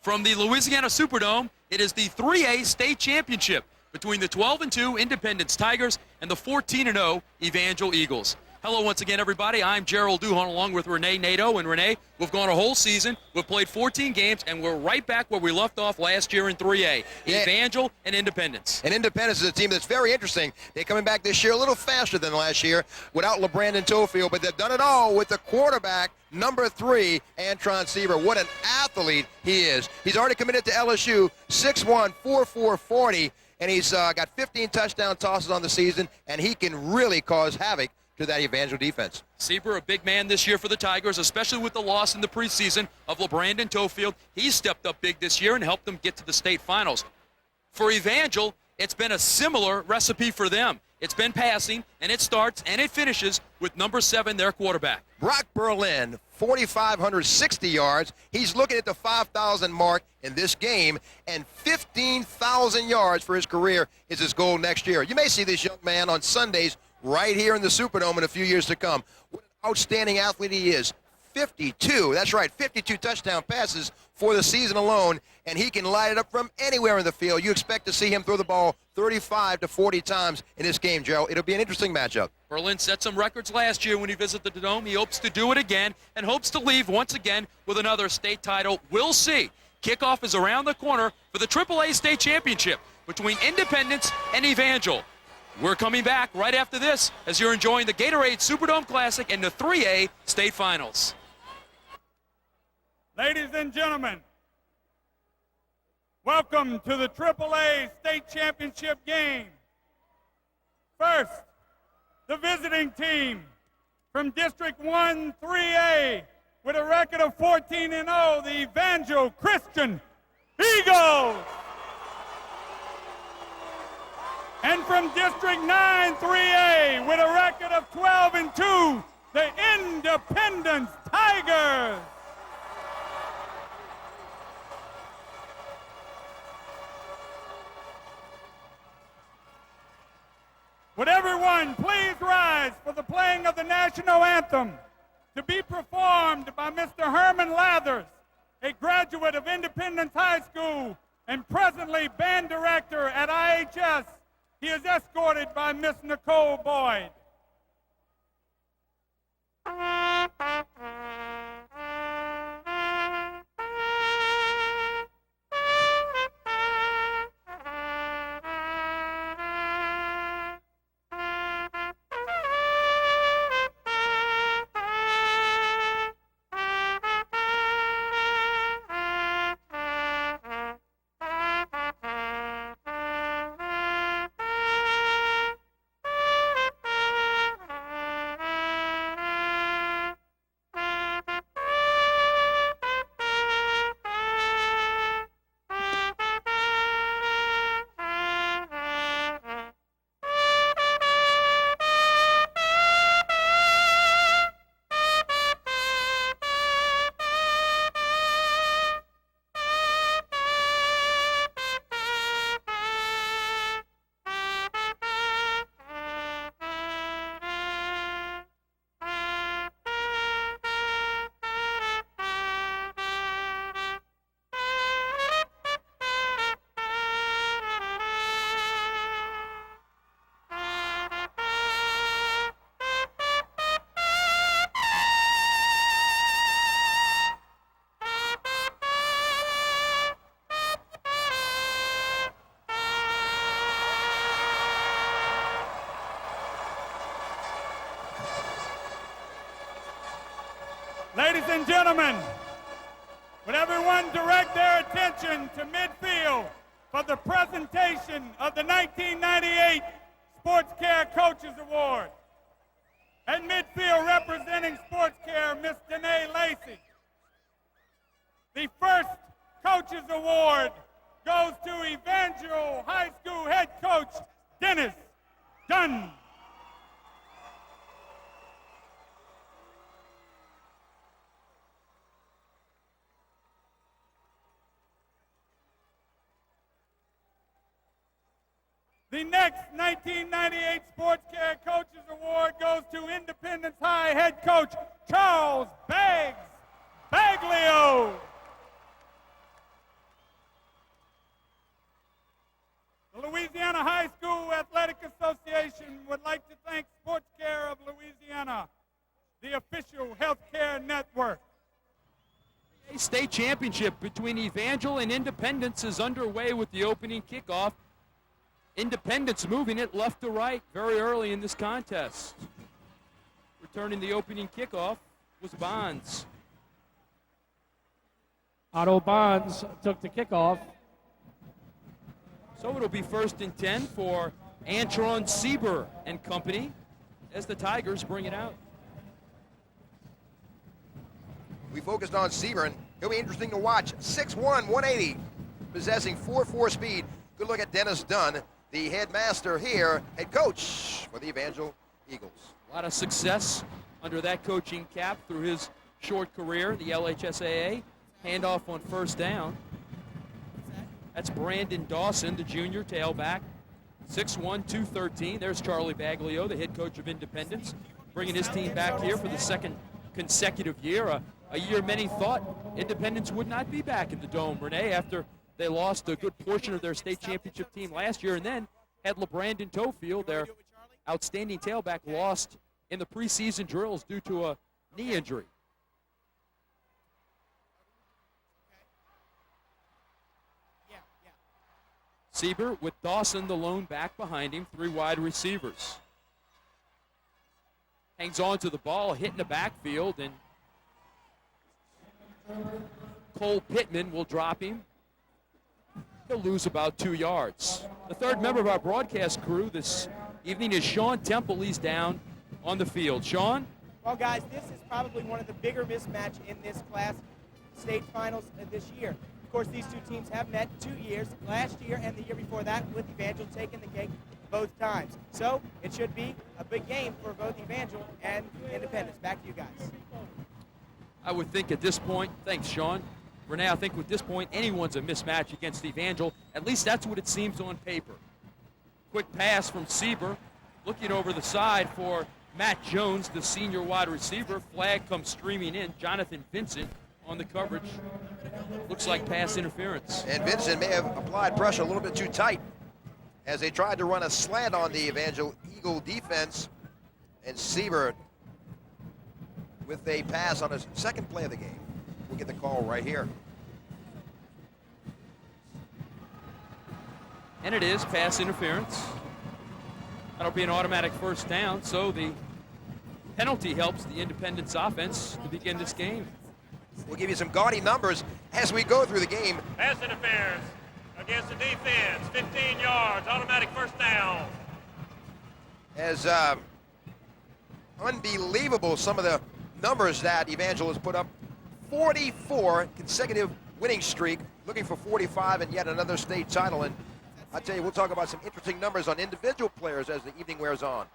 From the Louisiana Superdome, it is the 3A state championship between the 12-2 Independence Tigers and the 14-0 Evangel Eagles. Hello once again, everybody. I'm Gerald Duhon along with Renee Nato. And Renee, we've gone a whole season. We've played 14 games, and we're right back where we left off last year in 3A. Yeah. Evangel and Independence. And Independence is a team that's very interesting. They're coming back this year a little faster than last year without LeBrandon Tofield, but they've done it all with the quarterback, number 3, Antron Seaver. What an athlete he is. He's already committed to LSU, 6'1", 4'4", 40, and he's got 15 touchdown tosses on the season, and he can really cause havoc to that Evangel defense. Seaver, a big man this year for the Tigers, especially with the loss in the preseason of LeBrandon Tofield. He's stepped up big this year and helped them get to the state finals. For Evangel, it's been a similar recipe for them. It's been passing, and it starts and it finishes with number 7, their quarterback. Brock Berlin, 4,560 yards. He's looking at the 5,000 mark in this game, and 15,000 yards for his career is his goal next year. You may see this young man on Sundays right here in the Superdome in a few years to come. What an outstanding athlete he is. 52, that's right, 52 touchdown passes for the season alone, and he can light it up from anywhere in the field. You expect to see him throw the ball 35 to 40 times in this game, Joe. It'll be an interesting matchup. Berlin set some records last year when he visited the Dome. He hopes to do it again and hopes to leave once again with another state title. We'll see. Kickoff is around the corner for the AAA state championship between Independence and Evangel. We're coming back right after this as you're enjoying the Gatorade Superdome Classic and the 3A state finals. Ladies and gentlemen, welcome to the AAA state championship game. First, the visiting team from District 1 3A with a record of 14-0, the Evangel Christian Eagles. And from District 9 3A with a record of 12-2, the Independence Tigers. Would everyone please rise for the playing of the national anthem to be performed by Mr. Herman Lathers, a graduate of Independence High School and presently band director at IHS. He is escorted by Miss Nicole Boyd. Ladies and gentlemen, would everyone direct their attention to midfield for the presentation of the 1998 Sports Care Coaches Award. At midfield representing Sports Care, Miss Danae Lacey. The first Coaches Award goes to Evangel High School head coach, Dennis Dunn. The next 1998 Sports Care Coaches Award goes to Independence High head coach Charles Baglio. State championship between Evangel and Independence is underway with the opening kickoff. Independence moving it left to right very early in this contest. Returning the opening kickoff was Bonds. Otto Bonds took the kickoff. So it'll be 1st and 10 for Antron Sieber and company as the Tigers bring it out. We focused on Sieber, and he'll be interesting to watch. 6'1", 180, possessing 4.4 speed. Good look at Dennis Dunn, the headmaster here, head coach for the Evangel Eagles. A lot of success under that coaching cap through his short career, the LHSAA. Handoff on 1st down. That's Brandon Dawson, the junior tailback. 6'1", 213. There's Charlie Baglio, the head coach of Independence, bringing his team back here for the 2nd consecutive year. A year many thought Independence would not be back in the Dome, Renee, after they lost a good portion of their state championship team last year, and then had LeBrandon Tofield, their outstanding tailback, lost in the preseason drills due to a knee injury. Sieber with Dawson, the lone back behind him, 3 wide receivers. Hangs on to the ball, hitting the backfield, and Cole Pittman will drop him. He'll lose about 2 yards. The 3rd member of our broadcast crew this evening is Sean Temple. He's down on the field. Sean? Well, guys, this is probably one of the bigger mismatch in this class state finals this year. Of course, these two teams have met 2 years, last year and the year before that, with Evangel taking the cake both times. So it should be a big game for both Evangel and Independence. Back to you guys. I would think at this point, thanks, Sean. Renee, I think at this point, anyone's a mismatch against Evangel. At least that's what it seems on paper. Quick pass from Sieber, looking over the side for Matt Jones, the senior wide receiver. Flag comes streaming in. Jonathan Vincent on the coverage. Looks like pass interference. And Vincent may have applied pressure a little bit too tight as they tried to run a slant on the Evangel Eagle defense. And Sieber with a pass on his 2nd play of the game. We'll get the call right here. And it is pass interference. That'll be an automatic 1st down, so the penalty helps the Independence offense to begin this game. We'll give you some gaudy numbers as we go through the game. Pass interference against the defense, 15 yards, automatic 1st down. As unbelievable some of the numbers that Evangel has put up. 44 consecutive winning streak, looking for 45 and yet another state title. And I tell you, we'll talk about some interesting numbers on individual players as the evening wears on.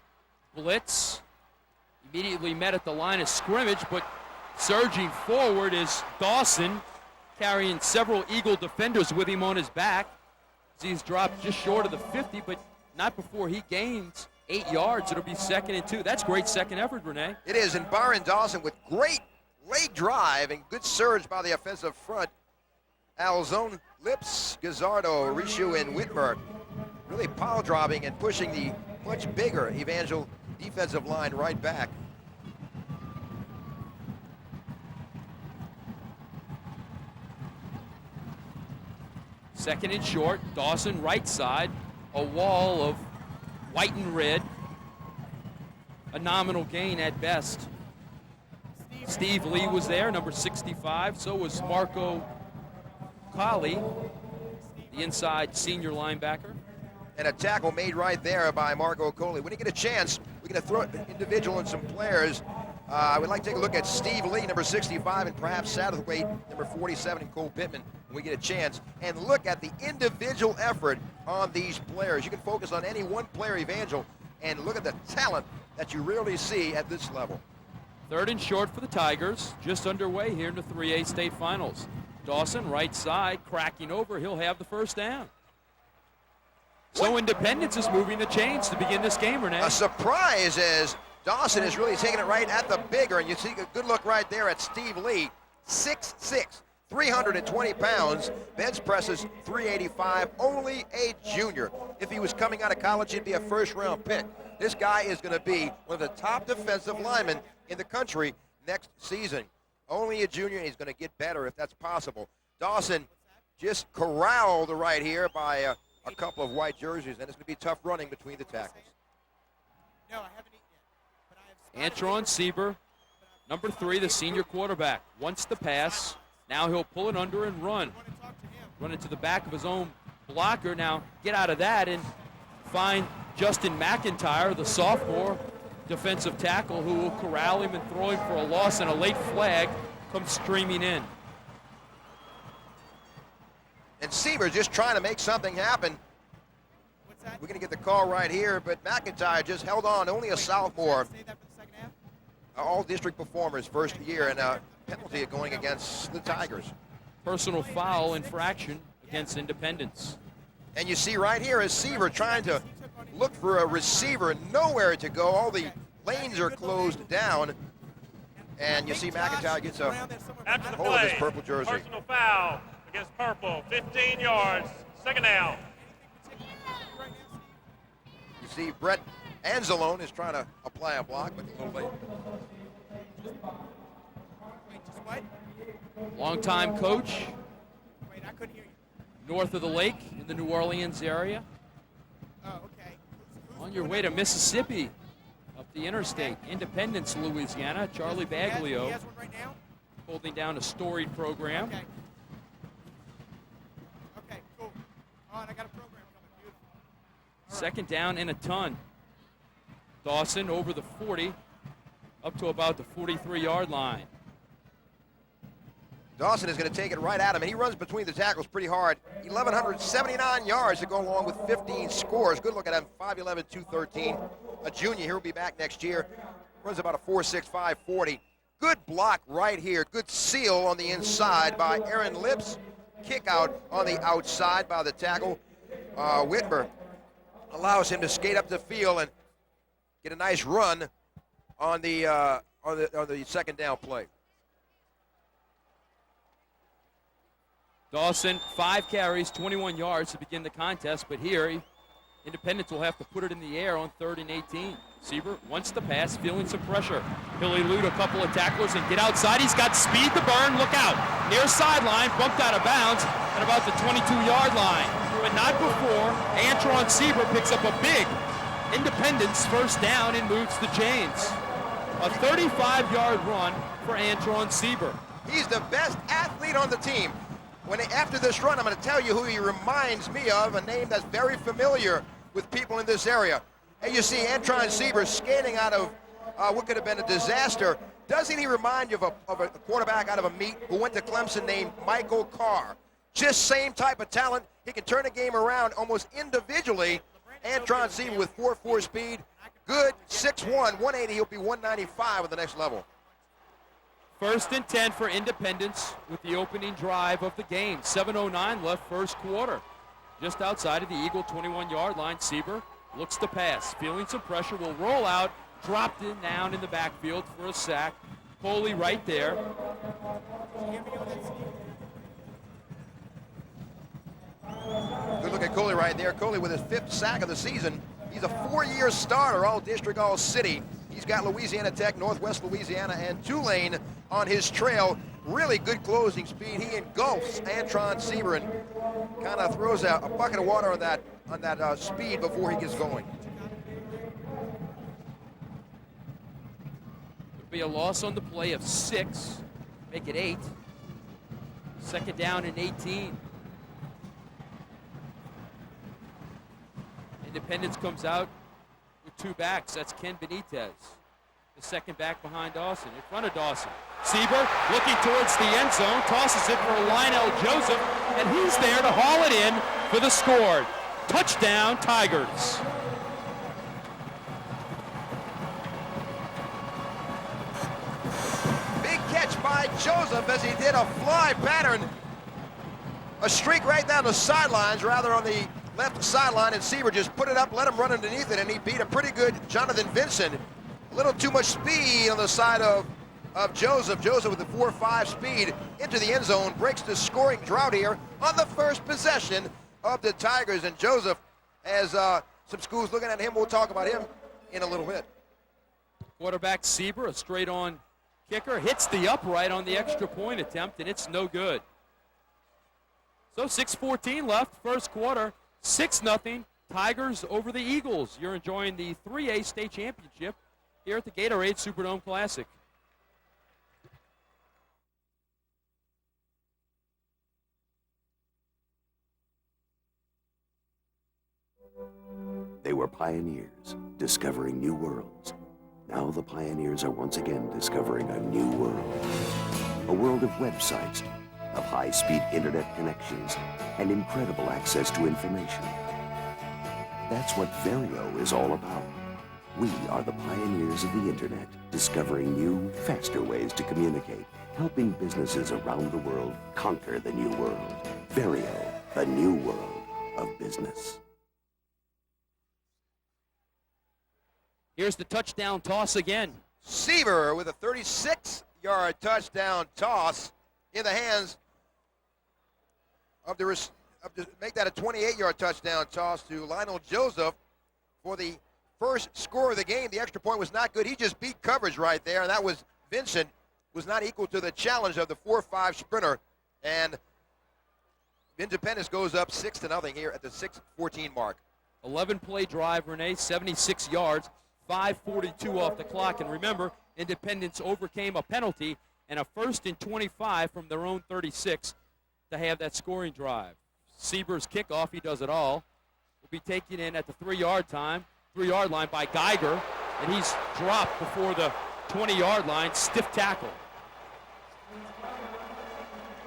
Blitz immediately met at the line of scrimmage, but surging forward is Dawson, carrying several Eagle defenders with him on his back. He's dropped just short of the 50, but not before he gains 8 yards. It'll be 2nd and 2. That's great second effort, Renee. It is, and Byron Dawson with great late drive and good surge by the offensive front. Alzone, Lips, Gazzardo, Rishu, and Whitmer really pile dropping and pushing the much bigger Evangel defensive line right back. Second and short, Dawson right side, a wall of white and red. A nominal gain at best. Steve Lee was there, number 65. So was Marco Colley, the inside senior linebacker. And a tackle made right there by Marco Coley. When you get a chance, we're going to throw individual and some players. I would like to take a look at Steve Lee, number 65, and perhaps Satterthwaite, number 47, and Cole Pittman, when we get a chance. And look at the individual effort on these players. You can focus on any one player, Evangel, and look at the talent that you rarely see at this level. Third and short for the Tigers, just underway here in the 3A state finals. Dawson, right side, cracking over. He'll have the 1st down. So Independence is moving the chains to begin this game, Renee. A surprise as Dawson is really taking it right at the bigger, and you see a good look right there at Steve Lee, 6'6", 320 pounds, bench presses 385, only a junior. If he was coming out of college, he'd be a 1st-round pick. This guy is going to be one of the top defensive linemen in the country next season. Only a junior, and he's going to get better if that's possible. Dawson just corralled right here by a couple of white jerseys, and it's going to be tough running between the tackles. No, I haven't eaten yet. But I have Antron Sieber, number 3, the senior quarterback, wants the pass. Now he'll pull it under and run. Run into the back of his own blocker. Now get out of that and find Justin McIntyre, the sophomore defensive tackle, who will corral him and throw him for a loss, and a late flag comes streaming in. And Sieber's just trying to make something happen. What's that? We're going to get the call right here, but McIntyre just held on, only a sophomore. Say that for the second half? All district performers first year, and a penalty going against the Tigers. Personal foul infraction against Independence. And you see right here is Sieber trying to look for a receiver, nowhere to go. All the lanes are closed down. And you see McIntyre gets a After the hold of his play, purple jersey. personal foul against purple, 15 yards, second down. You see Brett Anzalone is trying to apply a block, but a little late. Wait, just what? Longtime coach, Wait, I couldn't hear you. north of the lake in the New Orleans area. Oh, okay. Who's On your way to Mississippi, up the interstate, Independence, Louisiana. Charlie He has Baglio one right now? holding down a storied program. Okay. Okay, cool. Oh, and I got a program coming. Beautiful. All right. Second down and a ton. Dawson over the 40, up to about the 43-yard line. Dawson is going to take it right at him, and he runs between the tackles pretty hard. 1,179 yards to go along with 15 scores. Good look at him, 5'11", 213. A junior, he'll be back next year. Runs about a 4.6, 5.40. Good block right here. Good seal on the inside by Aaron Lips. Kick out on the outside by the tackle. Whitmer allows him to skate up the field and get a nice run on the second down play. Dawson, 5 carries, 21 yards to begin the contest, but here, Independence will have to put it in the air on 3rd and 18. Sieber wants the pass, feeling some pressure. He'll elude a couple of tacklers and get outside. He's got speed to burn. Look out. Near sideline, bumped out of bounds at about the 22-yard line. But not before Antron Sieber picks up a big Independence first down and moves the chains. A 35-yard run for Antron Sieber. He's the best athlete on the team. After this run, I'm going to tell you who he reminds me of, a name that's very familiar with people in this area. And you see Antron Sieber scanning out of what could have been a disaster. Doesn't he remind you of a quarterback out of a meet who went to Clemson named Michael Carr? Just same type of talent. He can turn a game around almost individually. Antron Sieber with 4.4 speed. Good, 6'1", 180. He'll be 195 at the next level. 1st and 10 for Independence with the opening drive of the game. 7:09 left first quarter. Just outside of the Eagle 21-yard line, Sieber looks to pass. Feeling some pressure, will roll out, dropped in down in the backfield for a sack. Coley right there. Good look at Coley right there. Coley with his 5th sack of the season. He's a 4-year starter, all district, all city. He's got Louisiana Tech, Northwest Louisiana, and Tulane on his trail. Really good closing speed. He engulfs Antron Sieber and kind of throws a bucket of water on that speed before he gets going. Could be a loss on the play of 6, make it 8. Second down and 18. Independence comes out with 2 backs. That's Ken Benitez, the second back behind Dawson, in front of Dawson. Sieber looking towards the end zone, tosses it for Lionel Joseph, and he's there to haul it in for the score. Touchdown, Tigers. Big catch by Joseph as he did a fly pattern. A streak right down the sidelines, rather on the left sideline, and Sieber just put it up, let him run underneath it, and he beat a pretty good Jonathan Vincent. A little too much speed on the side of Joseph. Joseph with the 4.5 speed into the end zone, breaks the scoring drought here on the first possession of the Tigers. And Joseph has some schools looking at him. We'll talk about him in a little bit. Quarterback Sieber, a straight-on kicker hits the upright on the extra point attempt, and it's no good. So 6:14 left, first quarter, 6-0, Tigers over the Eagles. You're enjoying the 3A state championship here at the Gatorade Superdome Classic. They were pioneers, discovering new worlds. Now the pioneers are once again discovering a new world. A world of websites, of high-speed internet connections, and incredible access to information. That's what Vario is all about. We are the pioneers of the internet, discovering new, faster ways to communicate, helping businesses around the world conquer the new world. Vario, the new world of business. Here's the touchdown toss again. Seaver with a 36-yard touchdown toss in the hands of make that a 28-yard touchdown toss to Lionel Joseph for the first score of the game. The extra point was not good. He just beat coverage right there, and that was Vincent was not equal to the challenge of the 4-5 sprinter. And Independence goes up 6-0 here at the 6:14 mark. 11-play drive, Renee, 76 yards, 5:42 off the clock. And remember, Independence overcame a penalty and a 1st and 25 from their own 36 to have that scoring drive. Sieber's kickoff, he does it all, will be taken in at the 3-yard line by Geiger, and he's dropped before the 20-yard line, stiff tackle.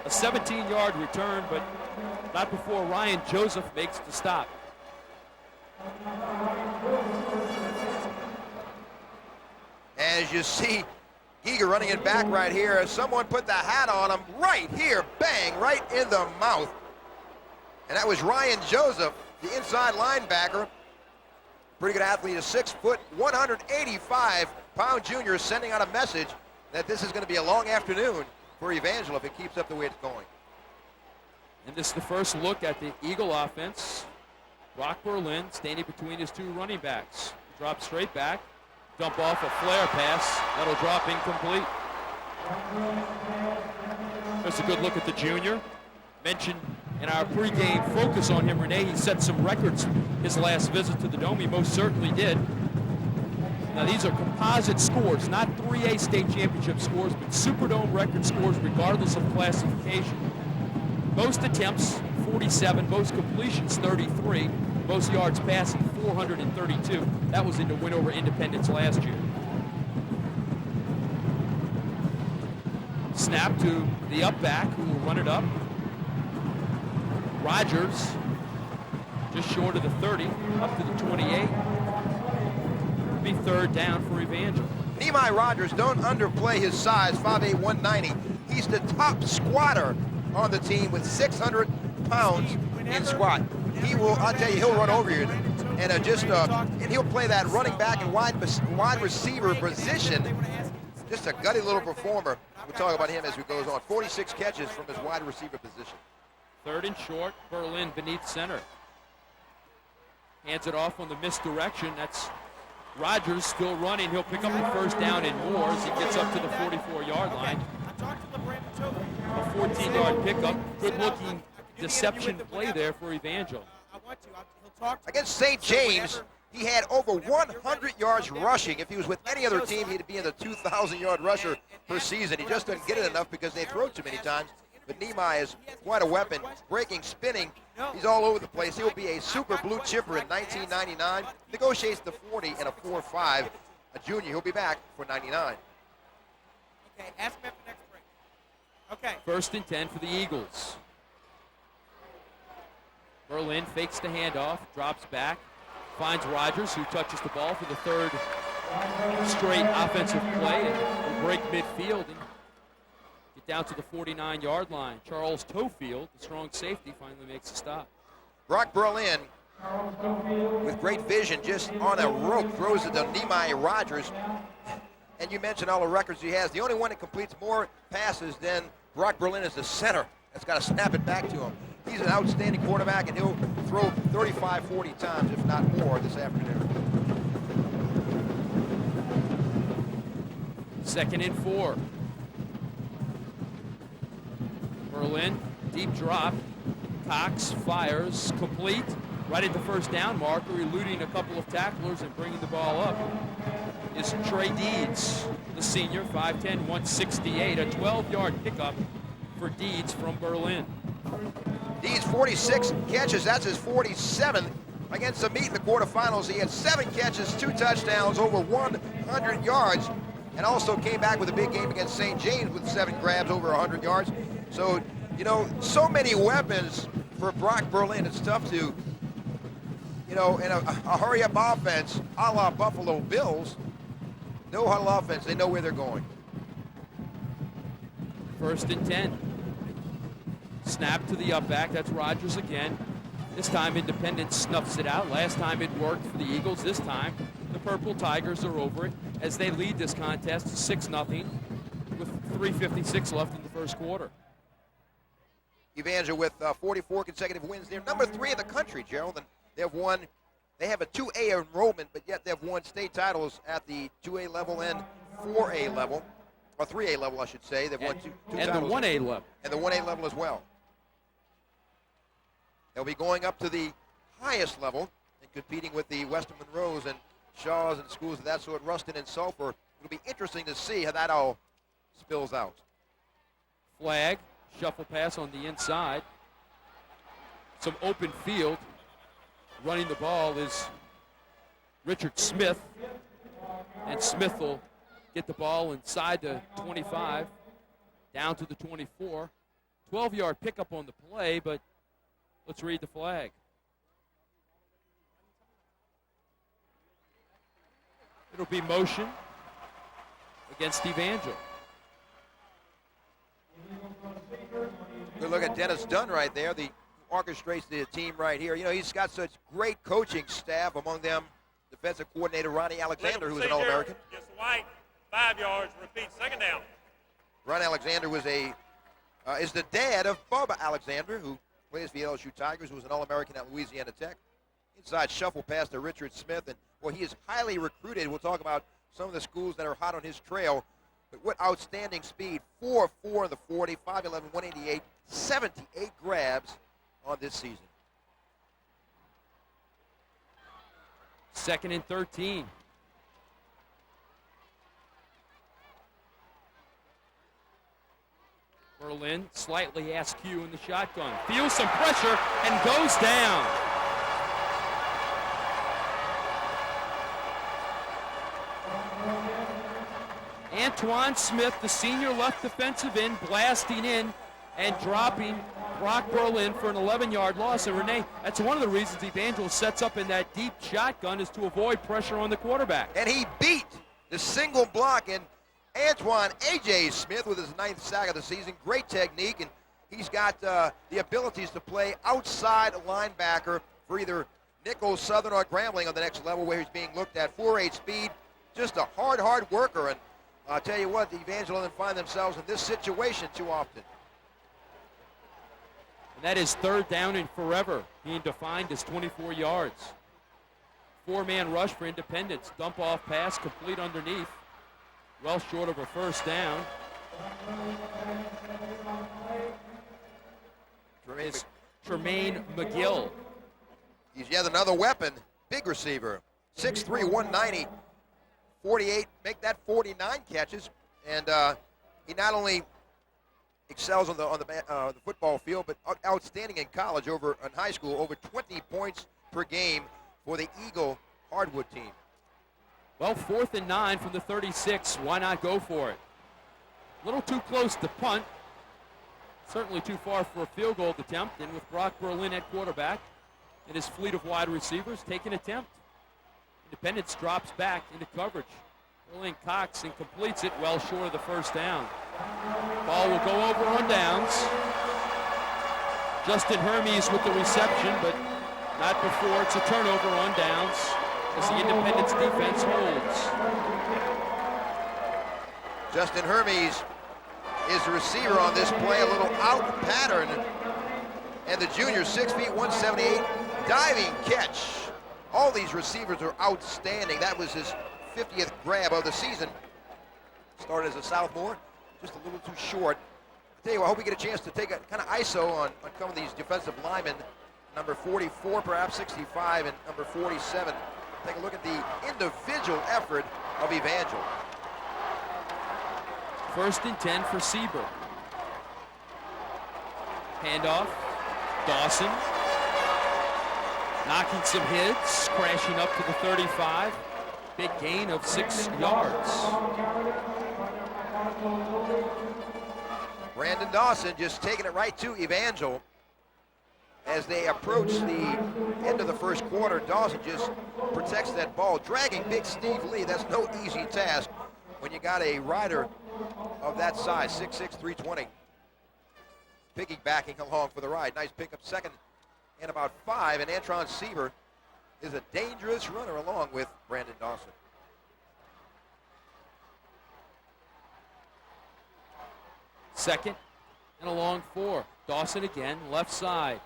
A 17-yard return, but not before Ryan Joseph makes the stop. As you see, Giger running it back right here. Someone put the hat on him right here, bang, right in the mouth. And that was Ryan Joseph, the inside linebacker. Pretty good athlete, a 6-foot, 185-pound junior, sending out a message that this is going to be a long afternoon for Evangel if it keeps up the way it's going. And this is the first look at the Eagle offense. Brock Berlin standing between his two running backs. Drop straight back, dump off a flare pass. That'll drop incomplete. There's a good look at the junior. Mentioned in our pregame focus on him, Renee, he set some records his last visit to the Dome. He most certainly did. Now these are composite scores, not 3A state championship scores, but Superdome record scores regardless of classification. Most attempts, 47, most completions, 33, most yards passing, 432. That was in the win over Independence last year. Snap to the up back, who will run it up. Rogers, just short of the 30, up to the 28. Be third down for Evangel. Nehemiah Rogers, don't underplay his size, 5'8", 190. He's the top squatter on the team with 600 pounds in squat. He will, I'll tell you, he'll run over you and and he'll play that running back and wide receiver position. Just a gutty little performer. We'll talk about him as we goes on. 46 catches from his wide receiver position. Third and short, Berlin beneath center. Hands it off on the misdirection. That's Rogers still running. He'll pick up the first down and more as he gets up to the 44-yard line. A 14-yard pickup. Good-looking deception play there for Evangel. Against St. James, he had over 100 yards rushing. If he was with any other team, he'd be in the 2,000-yard rusher per season. He just doesn't get it enough because they throw too many times. But Nehemiah is quite a weapon, breaking, spinning. He's all over the place. He'll be a super blue chipper in 1999. Negotiates the 40 and a 4.5. A junior, he'll be back for 99. Okay, ask him after next break. Okay. First and 10 for the Eagles. Berlin fakes the handoff, drops back, finds Rogers, who touches the ball for the third straight offensive play, and will break midfield and get down to the 49-yard line. Charles Tofield, the strong safety, finally makes a stop. Brock Berlin, with great vision, just on a rope, throws it to Nehemiah Rogers. And you mentioned all the records he has. The only one that completes more passes than Brock Berlin is the center. That's got to snap it back to him. He's an outstanding quarterback, and he'll throw 35, 40 times, if not more, this afternoon. Second and 4. Berlin, deep drop. Cox fires, complete, right at the first down marker, eluding a couple of tacklers and bringing the ball up is Trey Deeds, the senior, 5'10", 168, a 12-yard pickup for Deeds from Berlin. Deeds 46 catches, that's his 47th against the meet in the quarterfinals. He had 7 catches, 2 touchdowns, over 100 yards, and also came back with a big game against St. James with 7 grabs, over 100 yards. So, you know, so many weapons for Brock Berlin. It's tough to, you know, in a hurry-up offense, a la Buffalo Bills, no huddle offense, they know where they're going. 1st and 10. Snap to the up back, that's Rodgers again. This time Independence snuffs it out. Last time it worked for the Eagles. This time the Purple Tigers are over it as they lead this contest 6-0 with 3:56 left in the first quarter. Evangel with 44 consecutive wins. They're number 3 in the country, Gerald, and they have a 2A enrollment, but yet they've won state titles at the 2A level and 4A level, or 3A level, I should say. They've won two and titles. the 1A level. And the 1A level as well. They'll be going up to the highest level and competing with the Western Monroes and Shaws and schools of that sort, Ruston and Sulphur. It'll be interesting to see how that all spills out. Flag, shuffle pass on the inside. Some open field. Running the ball is Richard Smith. And Smith will get the ball inside the 25, down to the 24. 12-yard pickup on the play, but let's read the flag. It'll be motion against Evangel. Good look at Dennis Dunn right there, the orchestrates the team right here. You know, he's got such great coaching staff, among them defensive coordinator Ronnie Alexander, who's an All-American. Gets White, 5 yards, repeat, 2nd down. Ron Alexander was is the dad of Bubba Alexander, who plays for the LSU Tigers, who was an All-American at Louisiana Tech. Inside shuffle pass to Richard Smith, and well, he is highly recruited. We'll talk about some of the schools that are hot on his trail. But what outstanding speed, 4.4 in the 40, 5'11", 188, 78 grabs on this season. 2nd and 13. Berlin slightly askew in the shotgun. Feels some pressure and goes down. Antoine Smith, the senior left defensive end, blasting in and dropping Brock Berlin for an 11-yard loss. And Renee, that's one of the reasons Evangel sets up in that deep shotgun, is to avoid pressure on the quarterback. And he beat the single block, and Antoine A.J. Smith with his 9th sack of the season. Great technique, and he's got the abilities to play outside linebacker for either Nicholls, Southern, or Grambling on the next level where he's being looked at. 4.8 speed, just a hard worker. And I'll tell you what, the Evangel doesn't find themselves in this situation too often. And that is 3rd down and forever, being defined as 24 yards. 4-man rush for Independence. Dump off pass, complete underneath. Well short of a 1st down. It's Tremaine McGill. He's yet another weapon. Big receiver. 6'3", 190. 48, make that 49 catches, and he not only excels on the football field, but outstanding in college, in high school, over 20 points per game for the Eagle Hardwood team. Well, 4th and 9 from the 36. Why not go for it? A little too close to punt. Certainly too far for a field goal attempt. And with Brock Berlin at quarterback and his fleet of wide receivers, take an attempt. Independence drops back into coverage. Berlin Cox and completes it well short of the 1st down. Ball will go over on downs. Justin Hermes with the reception, but not before. It's a turnover on downs as the Independence defense holds. Justin Hermes is the receiver on this play, a little out pattern. And the junior, 6 feet, 178, diving catch. All these receivers are outstanding. That was his 50th grab of the season. Started as a sophomore, just a little too short. I tell you, I hope we get a chance to take a kind of ISO on some of these defensive linemen. Number 44, perhaps 65, and number 47. Take a look at the individual effort of Evangel. 1st and 10 for Sieber. Handoff. Dawson. Knocking some hits, crashing up to the 35. Big gain of 6 yards. Brandon Dawson just taking it right to Evangel. As they approach the end of the first quarter, Dawson just protects that ball, dragging big Steve Lee. That's no easy task when you got a rider of that size, 6'6", 320. Piggybacking along for the ride. Nice pickup, 2nd and about 5, and Antron Sieber is a dangerous runner along with Brandon Dawson. Second and a long 4. Dawson again, left side.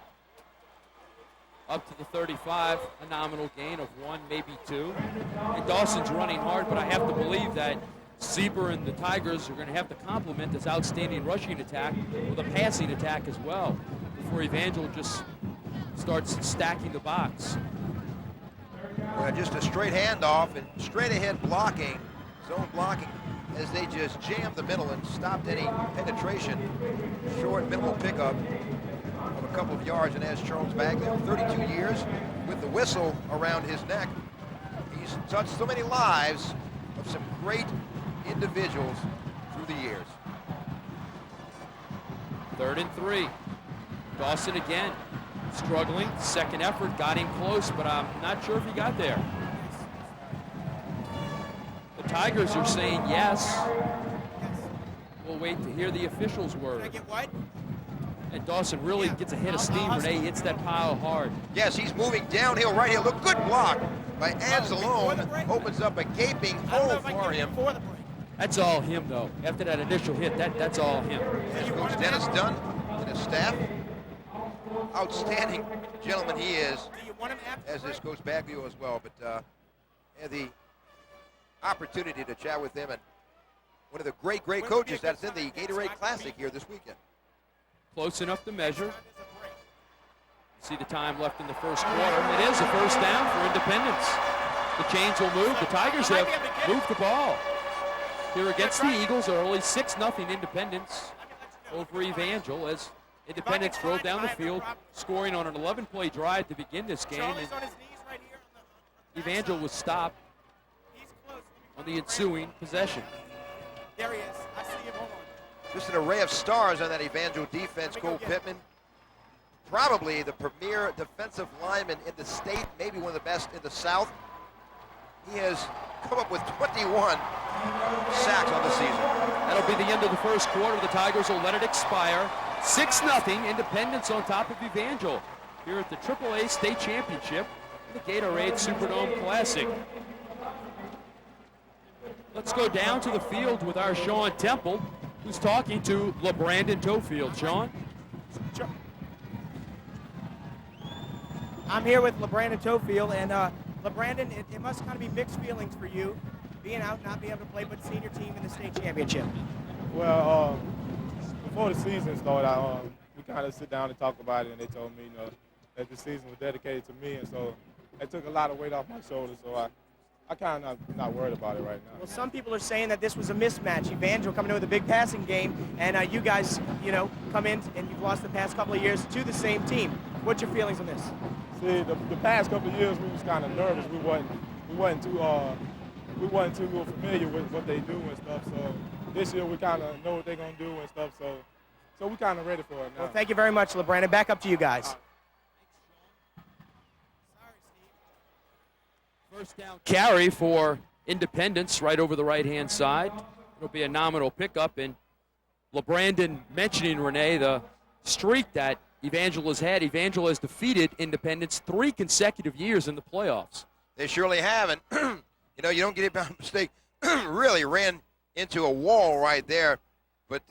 Up to the 35, a nominal gain of 1, maybe 2. And Dawson's running hard, but I have to believe that Sieber and the Tigers are going to have to complement this outstanding rushing attack with a passing attack as well before Evangel just starts stacking the box. Well, just a straight handoff and straight ahead blocking, zone blocking, as they just jammed the middle and stopped any penetration. Short, minimal pickup of a couple of yards, and as Charles Bagley, 32 years with the whistle around his neck. He's touched so many lives of some great individuals through the years. 3rd and 3. Dawson again, struggling. 2nd effort, got him close, but I'm not sure if he got there. The Tigers are saying yes. We'll wait to hear the officials' word. Can I get what? And Dawson really gets a hit of steam. Renee hits that pile hard. Yes, he's moving downhill right here. Look, good block by Anzalone. Opens up a gaping hole for him. That's all him, though. After that initial hit, that's all him. As Coach Dennis Dunn and his staff. Outstanding gentleman he is, as is Coach Baglio as well. But had the opportunity to chat with him, and one of the great coaches that's in the Gatorade Classic here this weekend. Close enough to measure. See the time left in the first quarter. It is a first down for Independence. The chains will move. The Tigers have moved the ball. Here against the Eagles, early 6-0 Independence over Evangel as Independence drove down the field, scoring on an 11-play drive to begin this game. And Evangel was stopped on the ensuing possession. There he is. I see him. Hold on. Just an array of stars on that Evangel defense. Cole Pittman, probably the premier defensive lineman in the state, maybe one of the best in the South. He has come up with 21 sacks on the season. That'll be the end of the first quarter. The Tigers will let it expire. 6-0 Independence on top of Evangel here at the AAA State Championship, the Gatorade Superdome Classic. Let's go down to the field with our Sean Temple, who's talking to LeBrandon Tofield. Sean? I'm here with LeBrandon Tofield, and LeBrandon, it must kind of be mixed feelings for you, being out, not being able to play with the senior team in the state championship. Well, before the season started, we kind of sit down and talk about it, and they told me, that the season was dedicated to me, and so it took a lot of weight off my shoulders, so I kind of not worried about it right now. Well, some people are saying that this was a mismatch. Evangel coming in with a big passing game, and you guys, come in and you've lost the past couple of years to the same team. What's your feelings on this? See, the past couple of years we was kind of nervous. We wasn't too familiar with what they do and stuff. So this year we kind of know what they're gonna do and stuff. So we kind of ready for it now. Well, thank you very much, LeBrandon. Back up to you guys. First down carry for Independence right over the right-hand side. It'll be a nominal pickup, and LeBrandon mentioning, Renee, the streak that Evangel has had. Evangel has defeated Independence 3 consecutive years in the playoffs. They surely have, and you don't get it by mistake. Really ran into a wall right there, but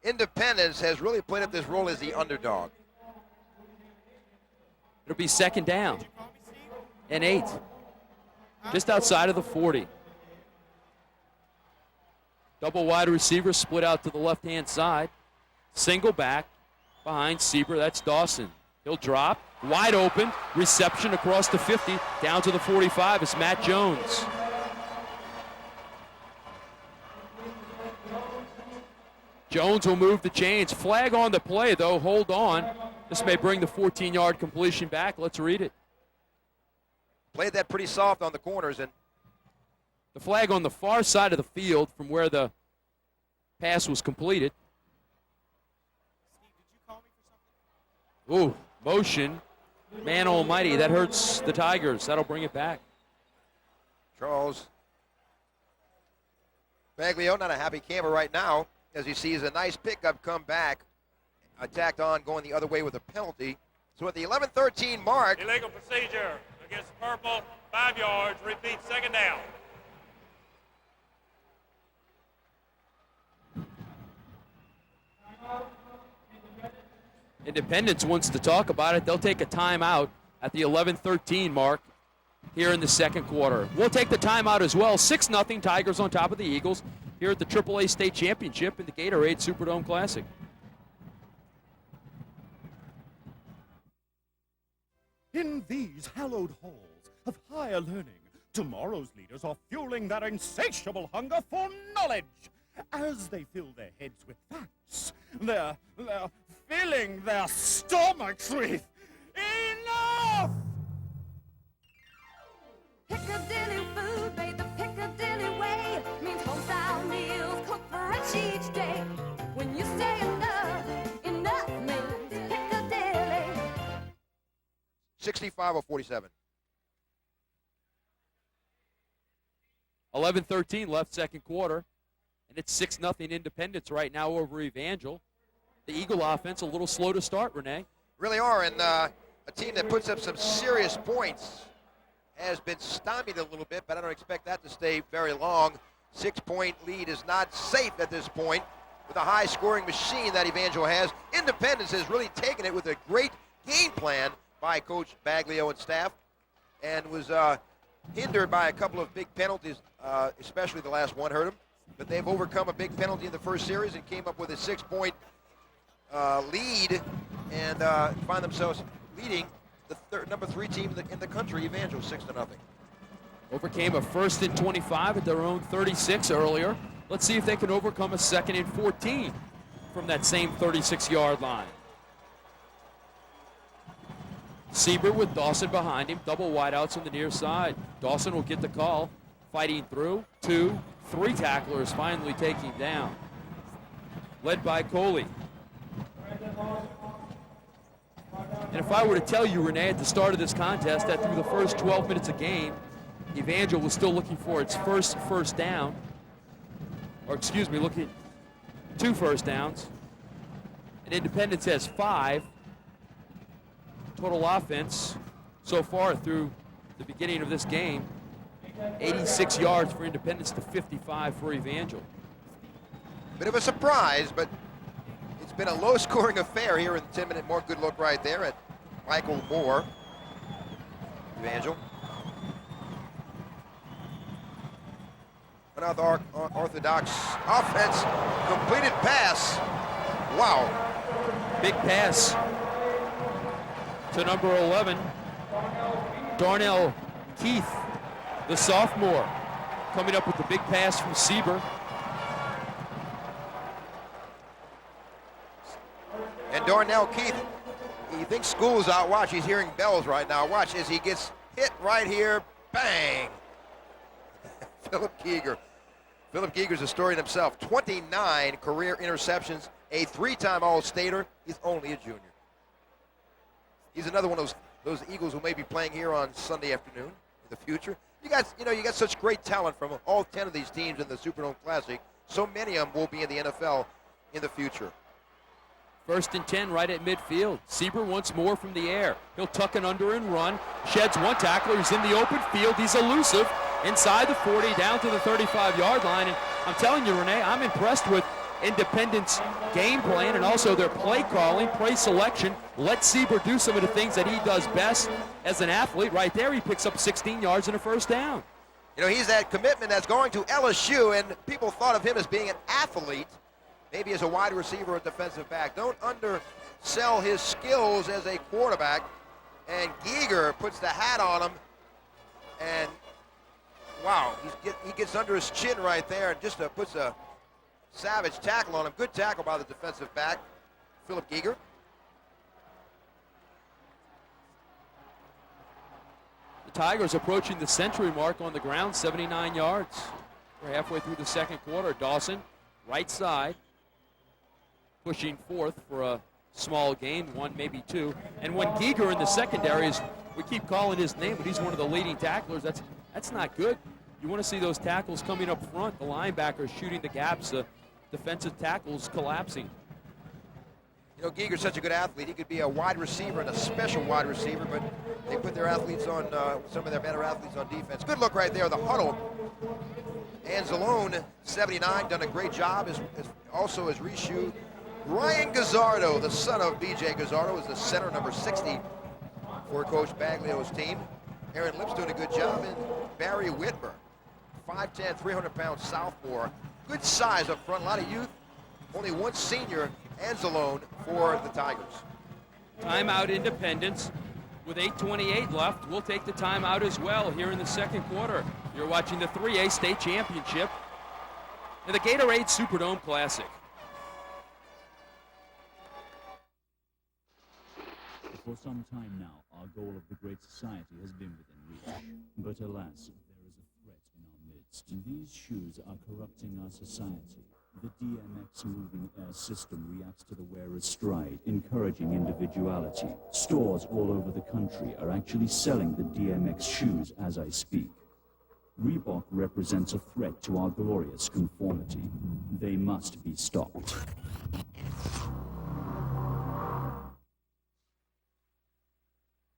Independence has really played up this role as the underdog. It'll be second down and 8. Just outside of the 40. Double wide receiver split out to the left-hand side. Single back behind Sieber. That's Dawson. He'll drop. Wide open. Reception across the 50. Down to the 45 is Matt Jones. Jones will move the chains. Flag on the play, though. Hold on. This may bring the 14-yard completion back. Let's read it. Played that pretty soft on the corners, and The flag on the far side of the field from where the pass was completed. Steve, did you call me for something? Ooh, motion. Man almighty, that hurts the Tigers. That'll bring it back. Charles Baglio, not a happy camper right now, as he sees a nice pickup come back, attacked on, going the other way with a penalty. So at the 11-13 mark, Illegal procedure against Purple, 5 yards, repeat, second down. Independence wants to talk about it. They'll take a timeout at the 11-13 mark here in the second quarter. We'll take the timeout as well. 6-0 Tigers on top of the Eagles here at the AAA State Championship in the Gatorade Superdome Classic. In these hallowed halls of higher learning, tomorrow's leaders are fueling their insatiable hunger for knowledge. As they fill their heads with facts, they're filling their stomachs with enough! Piccadilly food, made the Piccadilly way, means home-style meals cooked fresh each day. When you say enough, enough means Piccadilly. 65 or 47. 11-13 left second quarter, and it's 6-0 Independence right now over Evangel. The Eagle offense a little slow to start, Renee. Really are, and a team that puts up some serious points has been stymied a little bit, but I don't expect that to stay very long. 6-point lead is not safe at this point with a high-scoring machine that Evangel has. Independence has really taken it with a great game plan by Coach Baglio and staff, and was hindered by a couple of big penalties, especially the last one hurt them. But they've overcome a big penalty in the first series and came up with a 6-point lead, and find themselves leading the number 3 team in the country, Evangel, 6-0. Overcame a 1st and 25 at their own 36 earlier. Let's see if they can overcome a 2nd and 14 from that same 36-yard line. Sieber with Dawson behind him, double wideouts on the near side. Dawson will get the call, fighting through. 2, 3 tacklers finally take him down. Led by Coley. And if I were to tell you, Renee, at the start of this contest that through the first 12 minutes of game, Evangel was still looking for its first down, or excuse me, looking 2 first downs, and Independence has 5. Total offense so far through the beginning of this game, 86 yards for Independence to 55 for Evangel. Bit of a surprise, but it's been a low-scoring affair here in the 10-minute mark. Good look right there at Michael Moore. Evangel. Another orthodox offense. Completed pass. Wow. Big pass to number 11, Darnell Keith, the sophomore, coming up with the big pass from Sieber. And Darnell Keith, he thinks school's out. Watch, he's hearing bells right now. Watch as he gets hit right here. Bang! Philip Giger. Philip Giger's a story in himself. 29 career interceptions, a 3-time All-Stater. He's only a junior. He's another one of those Eagles who may be playing here on Sunday afternoon in the future. You got such great talent from all 10 of these teams in the Superdome Classic. So many of them will be in the NFL in the future. 1st and 10 right at midfield. Sieber once more from the air. He'll tuck it under and run. Sheds one tackler. He's in the open field. He's elusive. Inside the 40, down to the 35-yard line. And I'm telling you, Renee, I'm impressed with Independence game plan and also their play calling, play selection. Let Sieber do some of the things that he does best as an athlete. Right there, he picks up 16 yards and a first down. You know, he's that commitment that's going to LSU, and people thought of him as being an athlete. maybe as a wide receiver or defensive back. Don't undersell his skills as a quarterback. And Giger puts the hat on him, and wow, he gets under his chin right there and just puts a savage tackle on him. Good tackle by the defensive back, Philip Giger. The Tigers approaching the century mark on the ground, 79 yards. We're halfway through the second quarter. Dawson, right side, pushing fourth for a small gain, one, maybe two. And when Giger in the secondary is, we keep calling his name, but he's one of the leading tacklers. That's not good. You want to see those tackles coming up front, the linebackers shooting the gaps, the defensive tackles collapsing. You know, Giger's such a good athlete. He could be a wide receiver and a special wide receiver, but they put their athletes on, some of their better athletes on defense. Good look right there, the huddle. Anzalone, 79, done a great job, also as Rishu. Ryan Gazzardo, the son of B.J. Gazzardo, is the center, number 60 for Coach Baglio's team. Aaron Lips doing a good job, and Barry Whitmer, 5'10", 300-pound sophomore. Good size up front, a lot of youth. Only one senior, Anzalone, for the Tigers. Timeout Independence with 8:28 left. We'll take the timeout as well here in the second quarter. You're watching the 3A State Championship and the Gatorade Superdome Classic. For some time now, our goal of the Great Society has been within reach. But alas, there is a threat in our midst. These shoes are corrupting our society. The DMX moving air system reacts to the wearer's stride, encouraging individuality. Stores all over the country are actually selling the DMX shoes as I speak. Reebok represents a threat to our glorious conformity. They must be stopped.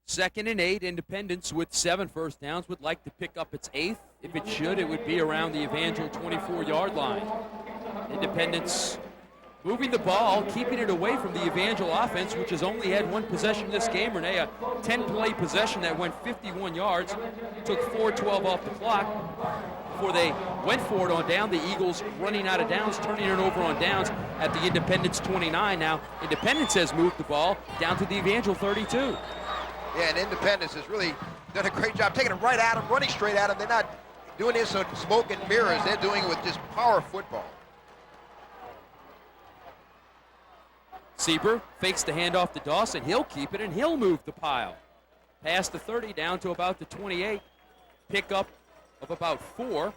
Second and 8, Independence with 7 first downs would like to pick up its 8th. If it should, it would be around the Evangel 24-yard line. Independence moving the ball, keeping it away from the Evangel offense, which has only had one possession this game, Renee, a 10-play possession that went 51 yards, took 4:12 off the clock before they went for it on down. The Eagles running out of downs, turning it over on downs at the Independence 29. Now, Independence has moved the ball down to the Evangel 32. Yeah, and Independence has really done a great job taking it right at him, running straight at him. They're not doing this on smoke and mirrors. They're doing it with just power football. Sieber fakes the handoff to Dawson. He'll keep it, and he'll move the pile. Past the 30, down to about the 28. Pickup of about 4.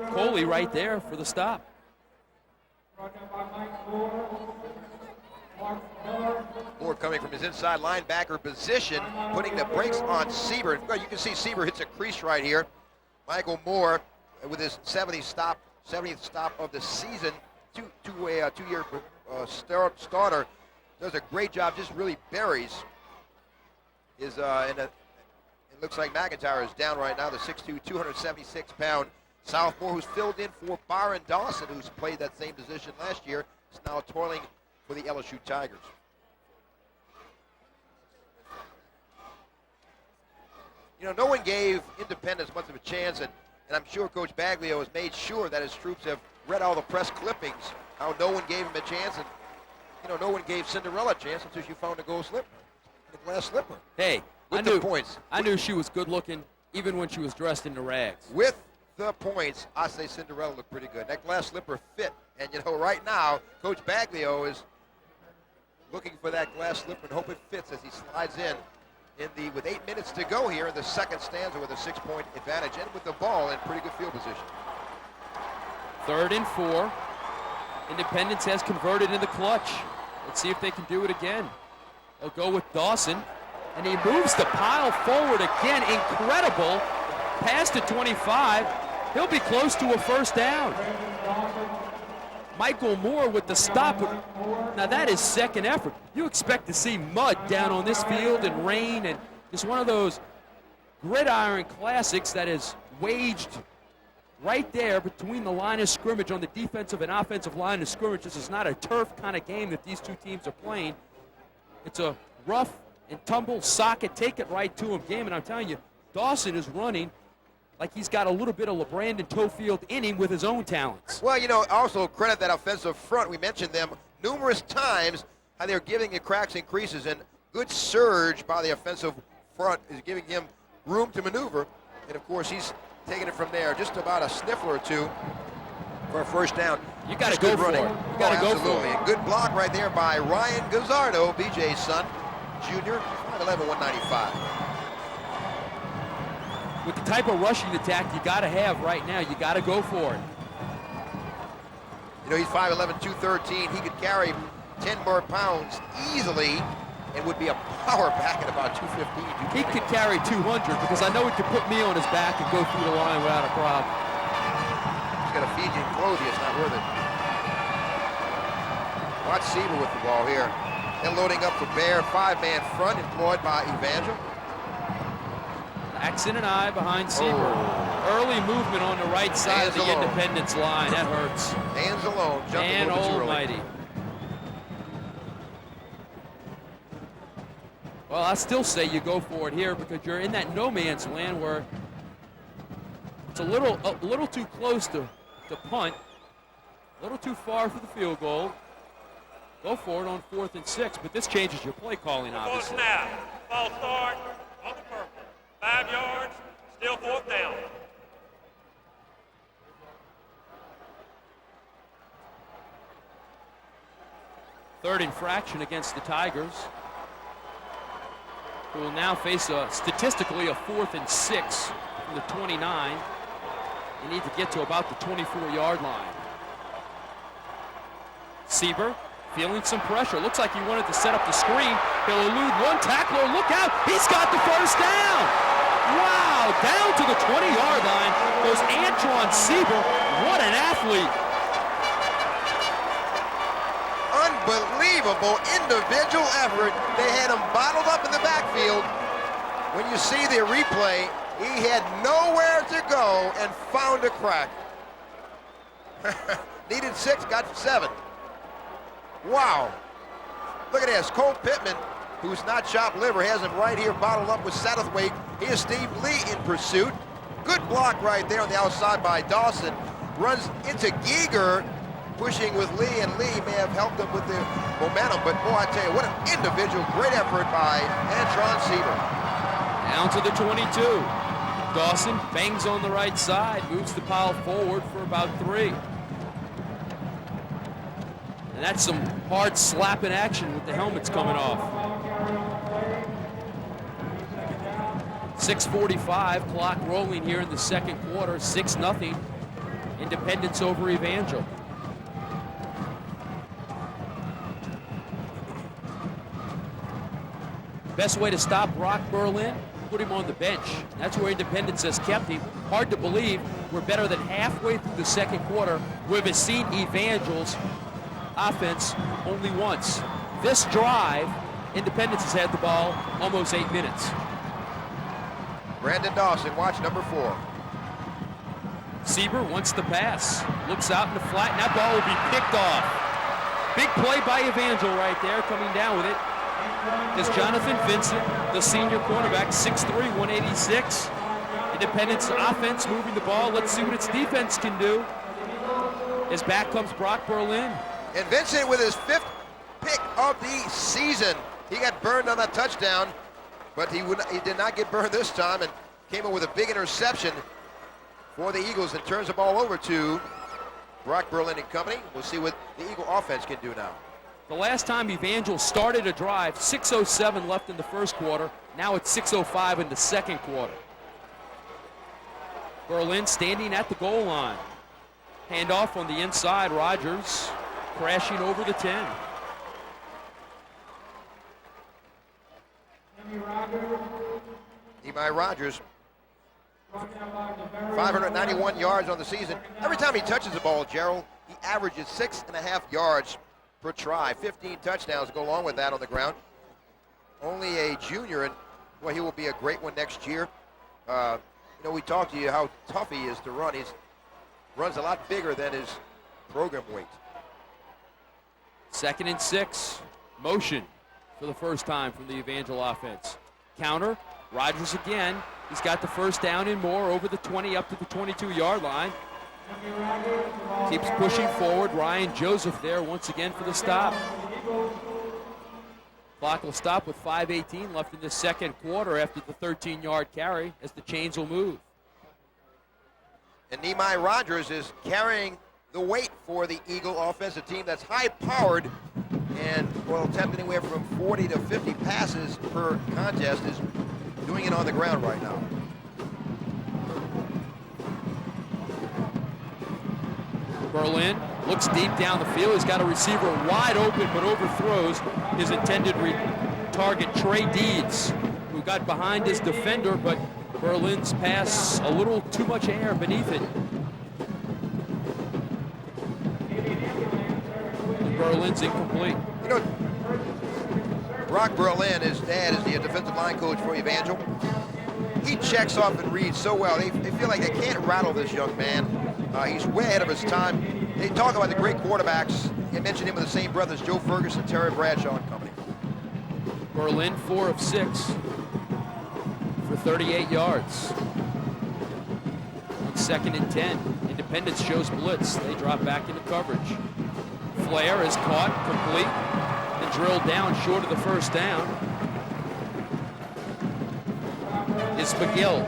Coley right there for the stop. Moore coming from his inside linebacker position, putting the brakes on Sieber. You can see Sieber hits a crease right here. Michael Moore with his 70th stop of the season, two-year starter, does a great job, just really buries his, it looks like McIntyre is down right now, the 6'2", 276-pound sophomore who's filled in for Byron Dawson, who's played that same position last year, is now toiling for the LSU Tigers. You know, no one gave Independence much of a chance, and I'm sure Coach Baglio has made sure that his troops have read all the press clippings, how no one gave him a chance, and, you know, no one gave Cinderella a chance until she found a gold slipper, the glass slipper. Hey, with the points. I knew she was good looking even when she was dressed in the rags. With the points, I say Cinderella looked pretty good. That glass slipper fit, and, you know, right now, Coach Baglio is looking for that glass slipper and hope it fits as he slides in with 8 minutes to go here in the second stanza with a 6-point advantage and with the ball in pretty good field position. 3rd and 4. Independence has converted in the clutch. Let's see if they can do it again. They'll go with Dawson, and he moves the pile forward again. Incredible. Past the 25. He'll be close to a first down. Michael Moore with the stop. Now that is second effort. You expect to see mud down on this field and rain, and it's one of those gridiron classics that is waged right there between the line of scrimmage on the defensive and offensive line of scrimmage. This is not a turf kind of game that these two teams are playing. It's a rough and tumble, sock it, take it right to him game, and I'm telling you, Dawson is running like he's got a little bit of LeBrandon Tofield in him with his own talents. Well, you know, also credit that offensive front. We mentioned them numerous times, how they're giving the cracks and creases, and good surge by the offensive front is giving him room to maneuver. And, of course, he's taking it from there, just about a sniffle or two for a first down. You got to go for it. You got to go for it. Absolutely. A good block right there by Ryan Gazzardo, BJ's son, junior, 5'11", 195. With the type of rushing attack you got to have right now, you got to go for it. You know, he's 5'11", 213. He could carry 10 more pounds easily and would be a power back at about 215. He could carry 200 because I know he could put me on his back and go through the line without a problem. He's got to feed you and clothe you. It's not worth it. Watch Sieber with the ball here. They're loading up for Bear. 5-man front employed by Evangel. Axon and I behind Sieber. Early movement on the right side of the Independence line. That hurts. Hands alone. Jumped a little bit too early. Almighty. Well, I still say you go for it here because you're in that no man's land where it's a little too close to punt, a little too far for the field goal. Go for it on 4th and 6, but this changes your play calling, obviously. Snap, false start on the purple. 5 yards, still 4th down. Third infraction against the Tigers, who will now face statistically a 4th and 6 from the 29. They need to get to about the 24-yard line. Sieber feeling some pressure. Looks like he wanted to set up the screen. He'll elude one tackler. Look out. He's got the first down. Wow. Down to the 20-yard line goes Antron Sieber. What an athlete. Unbelievable individual effort. They had him bottled up in the backfield. When you see the replay, he had nowhere to go and found a crack. Needed 6, got 7. Wow. Look at this. Cole Pittman, who's not chopped liver, has him right here bottled up with Satterthwaite. Here's Steve Lee in pursuit. Good block right there on the outside by Dawson. Runs into Giger, pushing with Lee, and Lee may have helped him with the momentum. But boy, I tell you, what an individual. Great effort by Antron Sieber. Down to the 22. Dawson bangs on the right side, moves the pile forward for about 3. And that's some hard slapping action with the helmets coming off. 6:45, clock rolling here in the second quarter, 6-0. Independence over Evangel. Best way to stop Brock Berlin, put him on the bench. That's where Independence has kept him. Hard to believe we're better than halfway through the second quarter. We've seen Evangel's offense only once. This drive, Independence has had the ball almost 8 minutes. Brandon Dawson, watch number 4. Sieber wants the pass. Looks out in the flat, and that ball will be picked off. Big play by Evangel right there, coming down with it. Is Jonathan Vincent, the senior cornerback, 6'3", 186. Independence offense moving the ball. Let's see what its defense can do. As back comes Brock Berlin. And Vincent with his 5th pick of the season. He got burned on that touchdown, but he did not get burned this time and came in with a big interception for the Eagles and turns the ball over to Brock Berlin and company. We'll see what the Eagle offense can do now. The last time Evangel started a drive, 6:07 left in the first quarter. Now it's 6:05 in the second quarter. Berlin standing at the goal line. Handoff on the inside. Rogers crashing over the 10. Eli Rogers, 591 yards on the season. Every time he touches the ball, Gerald, he averages 6.5 yards per try. 15 touchdowns go along with that on the ground. Only a junior, and well, he will be a great one next year. You know, we talked to you how tough he is to run. He runs a lot bigger than his program weight. 2nd and 6. Motion for the first time from the Evangel offense. Counter. Rogers again. He's got the first down and more over the 20 up to the 22-yard line. Keeps pushing forward. Ryan Joseph there once again for the stop. Clock will stop with 5:18 left in the second quarter after the 13-yard carry as the chains will move. And Nehemiah Rogers is carrying the weight for the Eagle offensive team that's high-powered and will attempt anywhere from 40 to 50 passes per contest, is doing it on the ground right now. Berlin looks deep down the field. He's got a receiver wide open but overthrows his intended target, Trey Deeds, who got behind his defender, but Berlin's pass a little too much air beneath it. And Berlin's incomplete. You know, Brock Berlin, his dad, is the defensive line coach for Evangel. He checks off and reads so well. They feel like they can't rattle this young man. He's way ahead of his time. They talk about the great quarterbacks. They mentioned him with the same breath as Joe Ferguson, Terry Bradshaw and company. Berlin 4 of 6 for 38 yards. On 2nd and 10. Independence shows blitz. They drop back into coverage. Flair is caught, complete, and drilled down short of the first down. It's McGill.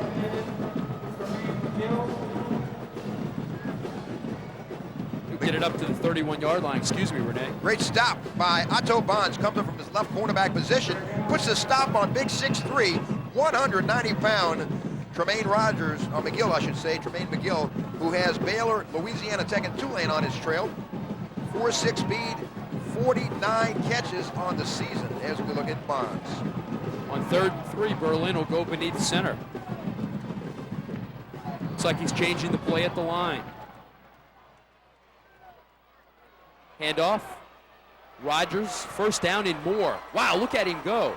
Get it up to the 31-yard line. Excuse me, Renee. Great stop by Otto Bonds. Comes up from his left cornerback position. Puts the stop on big 6'3", 190-pound Tremaine Rogers, or McGill, I should say, Tremaine McGill, who has Baylor, Louisiana Tech, and Tulane on his trail. 4.6 speed, 49 catches on the season as we look at Bonds. On 3rd and 3, Berlin will go beneath center. Looks like he's changing the play at the line. Handoff. Rogers, first down and more. Wow, look at him go.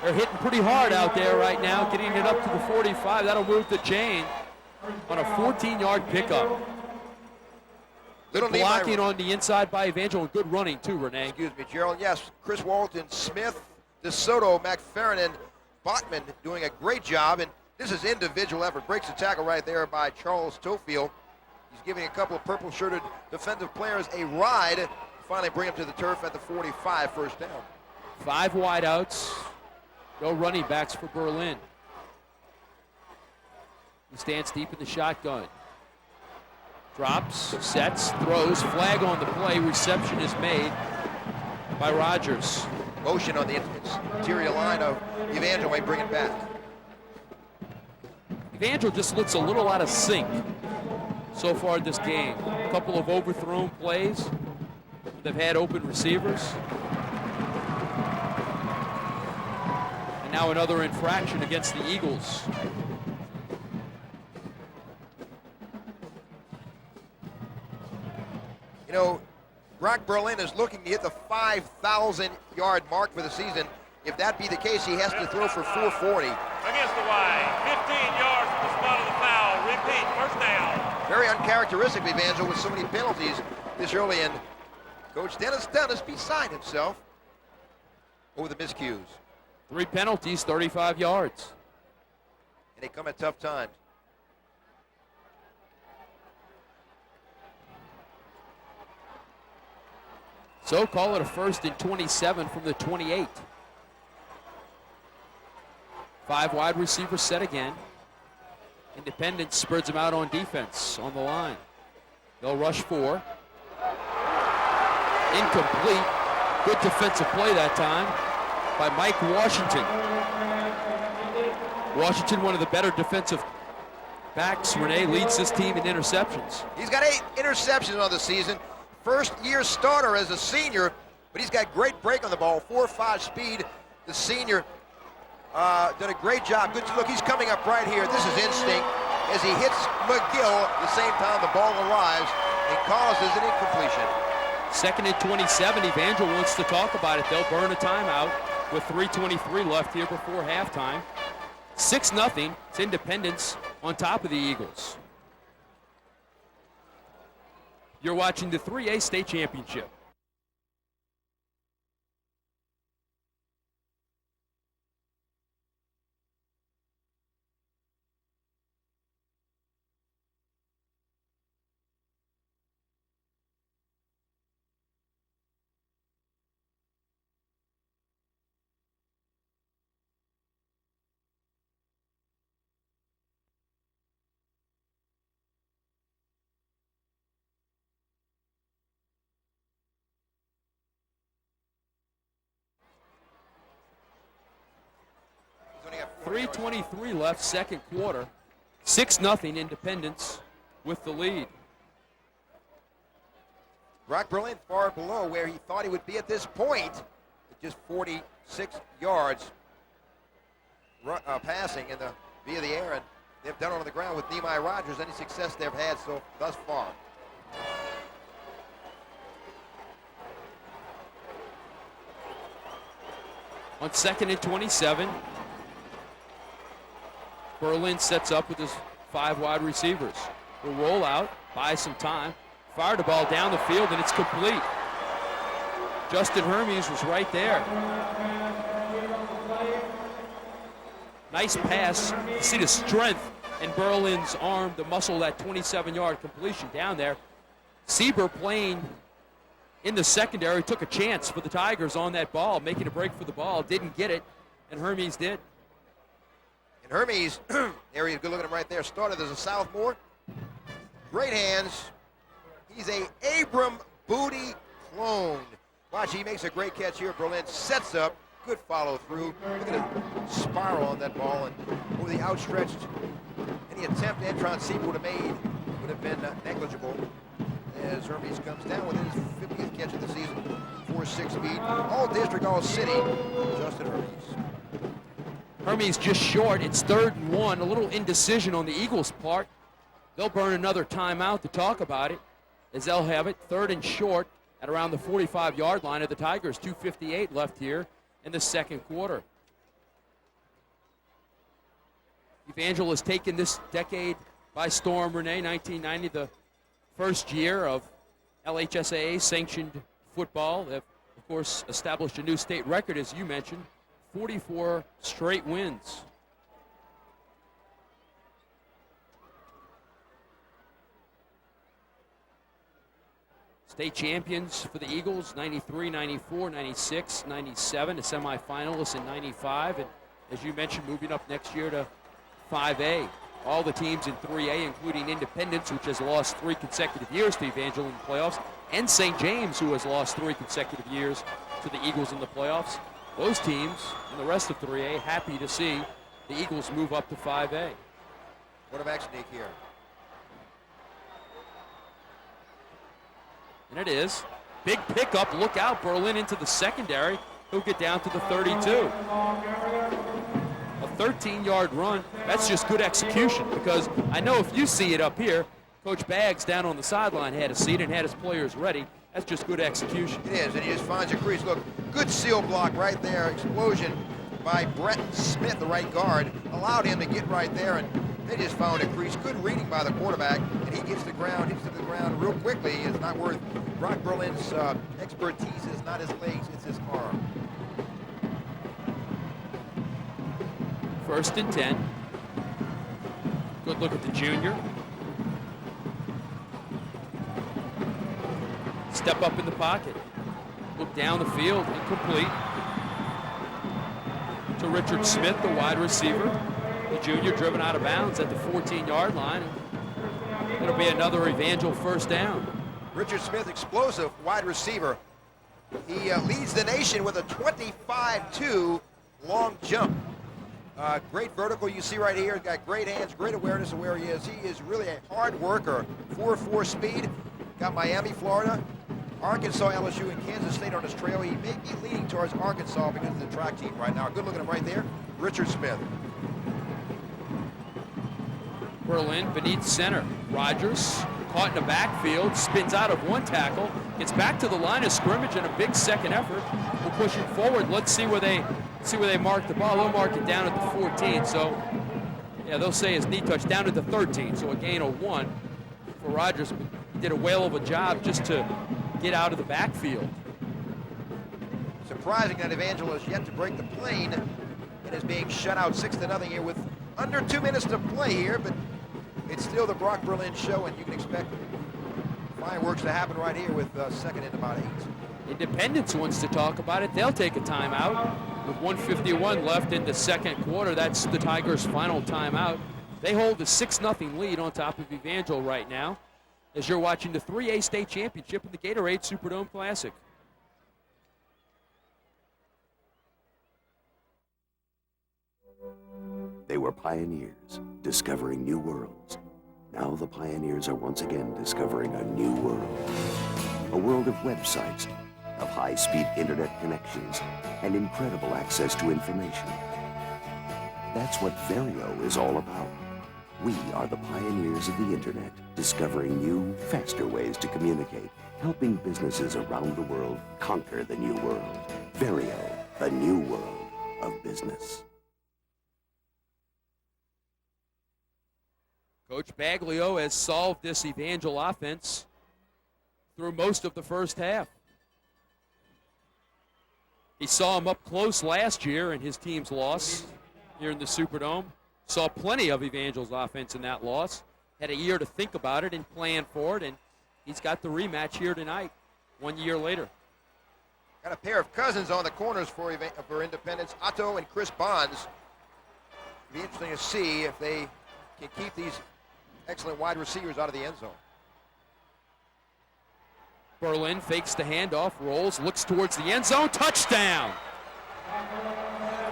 They're hitting pretty hard out there right now, getting it up to the 45. That'll move the chain on a 14-yard pickup. Blocking on the inside by Evangel, and good running too, Renee. Excuse me, Gerald. Yes, Chris Walton, Smith, DeSoto, McFerrin, and Bachman doing a great job. And this is individual effort. Breaks the tackle right there by Charles Tofield. He's giving a couple of purple-shirted defensive players a ride. Finally bring him to the turf at the 45, first down. 5 wideouts. No running backs for Berlin. He stands deep in the shotgun. Drops, sets, throws, flag on the play. Reception is made by Rogers. Motion on the interior line of Evangel. May bring it back. Evangel just looks a little out of sync so far this game. A couple of overthrown plays. They've had open receivers. And now another infraction against the Eagles. You know, Brock Berlin is looking to hit the 5,000-yard mark for the season. If that be the case, he has to throw for 440. Against the Y, 15 yards from the spot of the foul. Repeat, first down. Very uncharacteristic of Evangel with so many penalties this early, and Coach Dennis beside himself over the miscues. 3 penalties, 35 yards. And they come at tough times. So call it a 1st and 27 from the 28. 5 wide receivers set again. Independence spreads them out on defense on the line. They'll rush 4. Incomplete. Good defensive play that time by Mike Washington. Washington, one of the better defensive backs, Renee, leads this team in interceptions. He's got 8 interceptions on the season. First-year starter as a senior, but he's got great break on the ball, 4.5 speed. The senior done a great job. Good look, he's coming up right here. This is instinct as he hits McGill at the same time the ball arrives and causes an incompletion. 2nd and 27, Evangel wants to talk about it. They'll burn a timeout with 3:23 left here before halftime. 6-0, it's Independence on top of the Eagles. You're watching the 3A State Championship. 3:23 left, second quarter. 6-0 Independence with the lead. Brock Berlin far below where he thought he would be at this point, at just 46 yards passing via the air, and they've done it on the ground with Nehemiah Rogers. Any success they've had thus far. On 2nd and 27, Berlin sets up with his 5 wide receivers. Will roll out, buy some time, fire the ball down the field, and it's complete. Justin Hermes was right there. Nice pass. You see the strength in Berlin's arm to muscle that 27-yard completion down there. Sieber playing in the secondary took a chance for the Tigers on that ball, making a break for the ball. Didn't get it, and Hermes did. And Hermes, there he is, good looking at him right there, started as a sophomore. Great hands. He's a Abram Booty clone. Watch, he makes a great catch here. Berlin sets up. Good follow through. Look at him spiral on that ball, and over the outstretched. Any attempt Antron Sieber would have made would have been negligible. As Hermes comes down with his 50th catch of the season, 4.6 speed. All district, all city, Justin Hermes. Hermes just short. It's 3rd and 1. A little indecision on the Eagles' part. They'll burn another timeout to talk about it, as they'll have it 3rd and short at around the 45-yard line of the Tigers. 2:58 left here in the second quarter. Evangel has taken this decade by storm, Renee. 1990, the first year of LHSAA sanctioned football. They've, of course, established a new state record, as you mentioned, 44 straight wins. State champions for the Eagles, 93, 94, 96, 97, a semifinalist in 95, and as you mentioned, moving up next year to 5A. All the teams in 3A, including Independence, which has lost 3 consecutive years to Evangel in the playoffs, and St. James, who has lost 3 consecutive years to the Eagles in the playoffs. Those teams and the rest of 3A happy to see the Eagles move up to 5A. What a action here. And it is. Big pickup. Look out. Berlin into the secondary. He'll get down to the 32. A 13-yard run. That's just good execution, because I know if you see it up here, Coach Baggs down on the sideline had a seat and had his players ready. That's just good execution. It is, and he just finds a crease. Look, good seal block right there. Explosion by Brett Smith, the right guard, allowed him to get right there, and they just found a crease. Good reading by the quarterback, and he gets to the ground, hits to the ground real quickly. It's not worth Brock Berlin's expertise is not his legs, it's his arm. 1st and 10. Good look at the junior. Step up in the pocket. Look down the field, incomplete. To Richard Smith, the wide receiver. The junior driven out of bounds at the 14-yard line. It'll be another Evangel first down. Richard Smith, explosive wide receiver. He leads the nation with a 25-2 long jump. Great vertical you see right here. He's got great hands, great awareness of where he is. He is really a hard worker. 4.4 speed. Got Miami, Florida, Arkansas, LSU, and Kansas State on his trail. He may be leaning towards Arkansas because of the track team right now. Good look at him right there. Richard Smith. Berlin beneath center. Rogers caught in the backfield, spins out of one tackle, gets back to the line of scrimmage in a big second effort. We'll push it forward. Let's see where they mark the ball. They'll mark it down at the 14. So, yeah, they'll say his knee touch down at the 13. So a gain of 1 for Rogers. He did a whale of a job just to get out of the backfield. Surprising that Evangel is yet to break the plane and is being shut out 6-0 here with under 2 minutes to play here, but it's still the Brock Berlin show, and you can expect fireworks to happen right here with 2nd and about 8. Independence wants to talk about it. They'll take a timeout with 1:51 left in the second quarter. That's the Tigers' final timeout. They hold a 6-0 lead on top of Evangel right now as you're watching the 3A state championship in the Gatorade Superdome Classic. They were pioneers, discovering new worlds. Now the pioneers are once again discovering a new world. A world of websites, of high-speed internet connections, and incredible access to information. That's what Verio is all about. We are the pioneers of the internet, discovering new, faster ways to communicate, helping businesses around the world conquer the new world. Verio, the new world of business. Coach Baglio has solved this Evangel offense through most of the first half. He saw him up close last year in his team's loss here in the Superdome. Saw plenty of Evangel's offense in that loss. Had a year to think about it and plan for it, and he's got the rematch here tonight, 1 year later. Got a pair of cousins on the corners for Independence, Otto and Chris Bonds. It'll be interesting to see if they can keep these excellent wide receivers out of the end zone. Berlin fakes the handoff, rolls, looks towards the end zone, touchdown!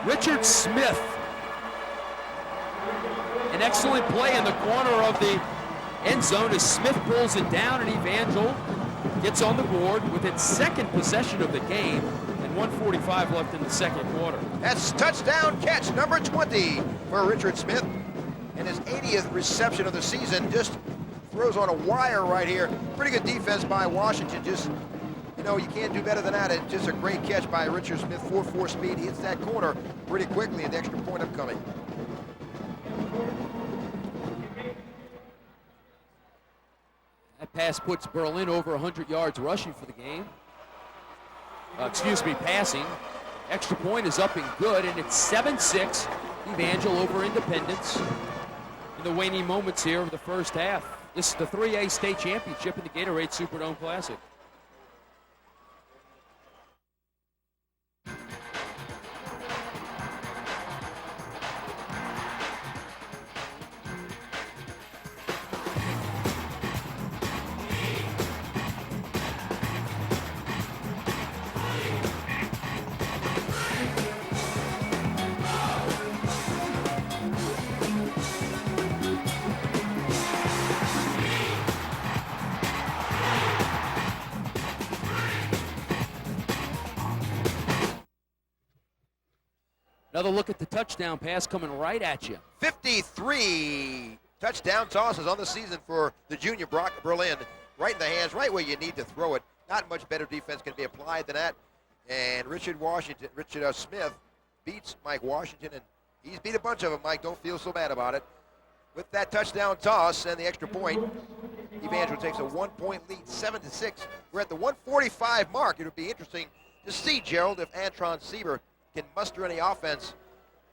Richard Smith. An excellent play in the corner of the end zone as Smith pulls it down, and Evangel gets on the board with its second possession of the game and 1:45 left in the second quarter. That's touchdown catch number 20 for Richard Smith. And his 80th reception of the season, just throws on a wire right here. Pretty good defense by Washington. Just, you know, you can't do better than that. It's just a great catch by Richard Smith. 4.4 speed. He hits that corner pretty quickly, and the extra point upcoming. That pass puts Berlin over 100 yards rushing for the game. Passing. Extra point is up and good, and it's 7-6. Evangel over Independence in the waning moments here of the first half. This is the 3A state championship in the Gatorade Superdome Classic. Another look at the touchdown pass coming right at you. 53 touchdown tosses on the season for the junior Brock Berlin. Right in the hands, right where you need to throw it. Not much better defense can be applied than that. And Richard Smith beats Mike Washington, and he's beat a bunch of them. Mike, don't feel so bad about it. With that touchdown toss and the extra point, Evangel takes a 1-point lead, 7-6. We're at the 1:45 mark. It'll be interesting to see, Gerald, if Antron Sieber can muster any offense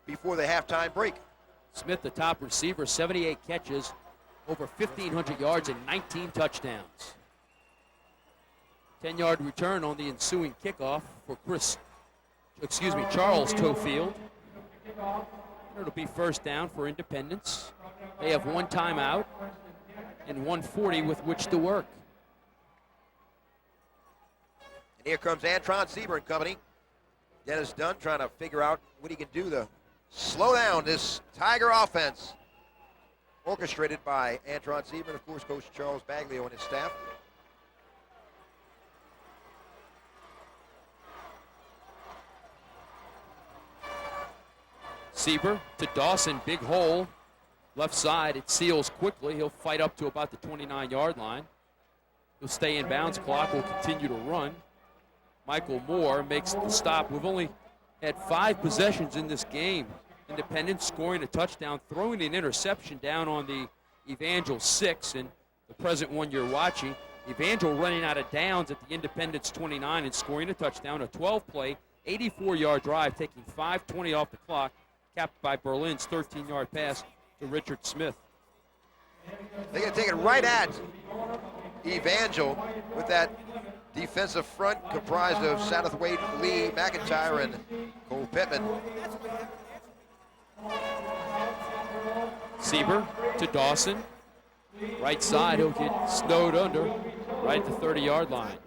before the halftime break. Smith, the top receiver, 78 catches, over 1,500 yards and 19 touchdowns. 10-yard return on the ensuing kickoff for Charles Tofield. It'll be first down for Independence. They have one timeout and 1:40 with which to work. And here comes Antron Sieber and company. Dennis Dunn trying to figure out what he can do to slow down this Tiger offense. Orchestrated by Antron Sieber and, of course, Coach Charles Baglio and his staff. Sieber to Dawson, big hole. Left side, it seals quickly. He'll fight up to about the 29-yard line. He'll stay in bounds. Clock will continue to run. Michael Moore makes the stop. We've only had 5 possessions in this game. Independence scoring a touchdown, throwing an interception down on the Evangel 6, and the present one you're watching. Evangel running out of downs at the Independence 29 and scoring a touchdown, a 12-play, 84-yard drive, taking 5:20 off the clock, capped by Berlin's 13-yard pass to Richard Smith. They're going to take it right at Evangel with that defensive front comprised of Satterthwaite, Lee, McIntyre, and Cole Pittman. Sieber to Dawson. Right side, he'll get snowed under right at the 30-yard line.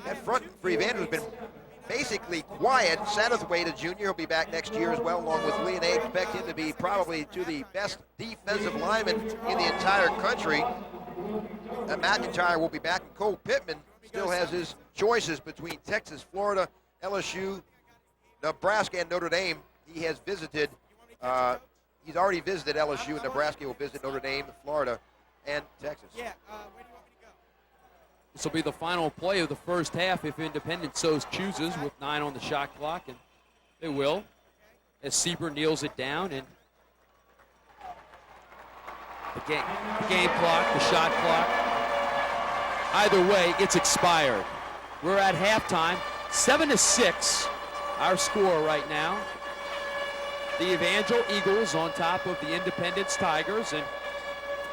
That front for Evangel has been basically quiet. Satterthwaite, a junior, he'll be back next year as well, along with Lee, and they expect him to be probably to the best defensive lineman in the entire country. McIntyre will be back, and Cole Pittman still has his choices between Texas, Florida, LSU, Nebraska, and Notre Dame. He has visited, he's already visited LSU, and Nebraska will visit Notre Dame, Florida, and Texas. Yeah, where do you want me to go? This will be the final play of the first half if Independence so chooses, with 9 on the shot clock, and they will, as Sieber kneels it down, and the game clock, the shot clock, either way, it's expired. We're at halftime, 7-6, our score right now. The Evangel Eagles on top of the Independence Tigers, and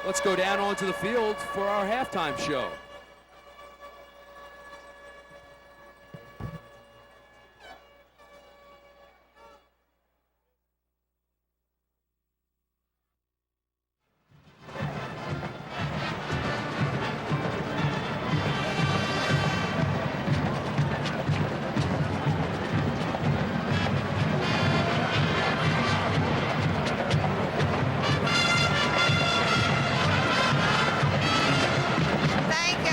let's go down onto the field for our halftime show. Thank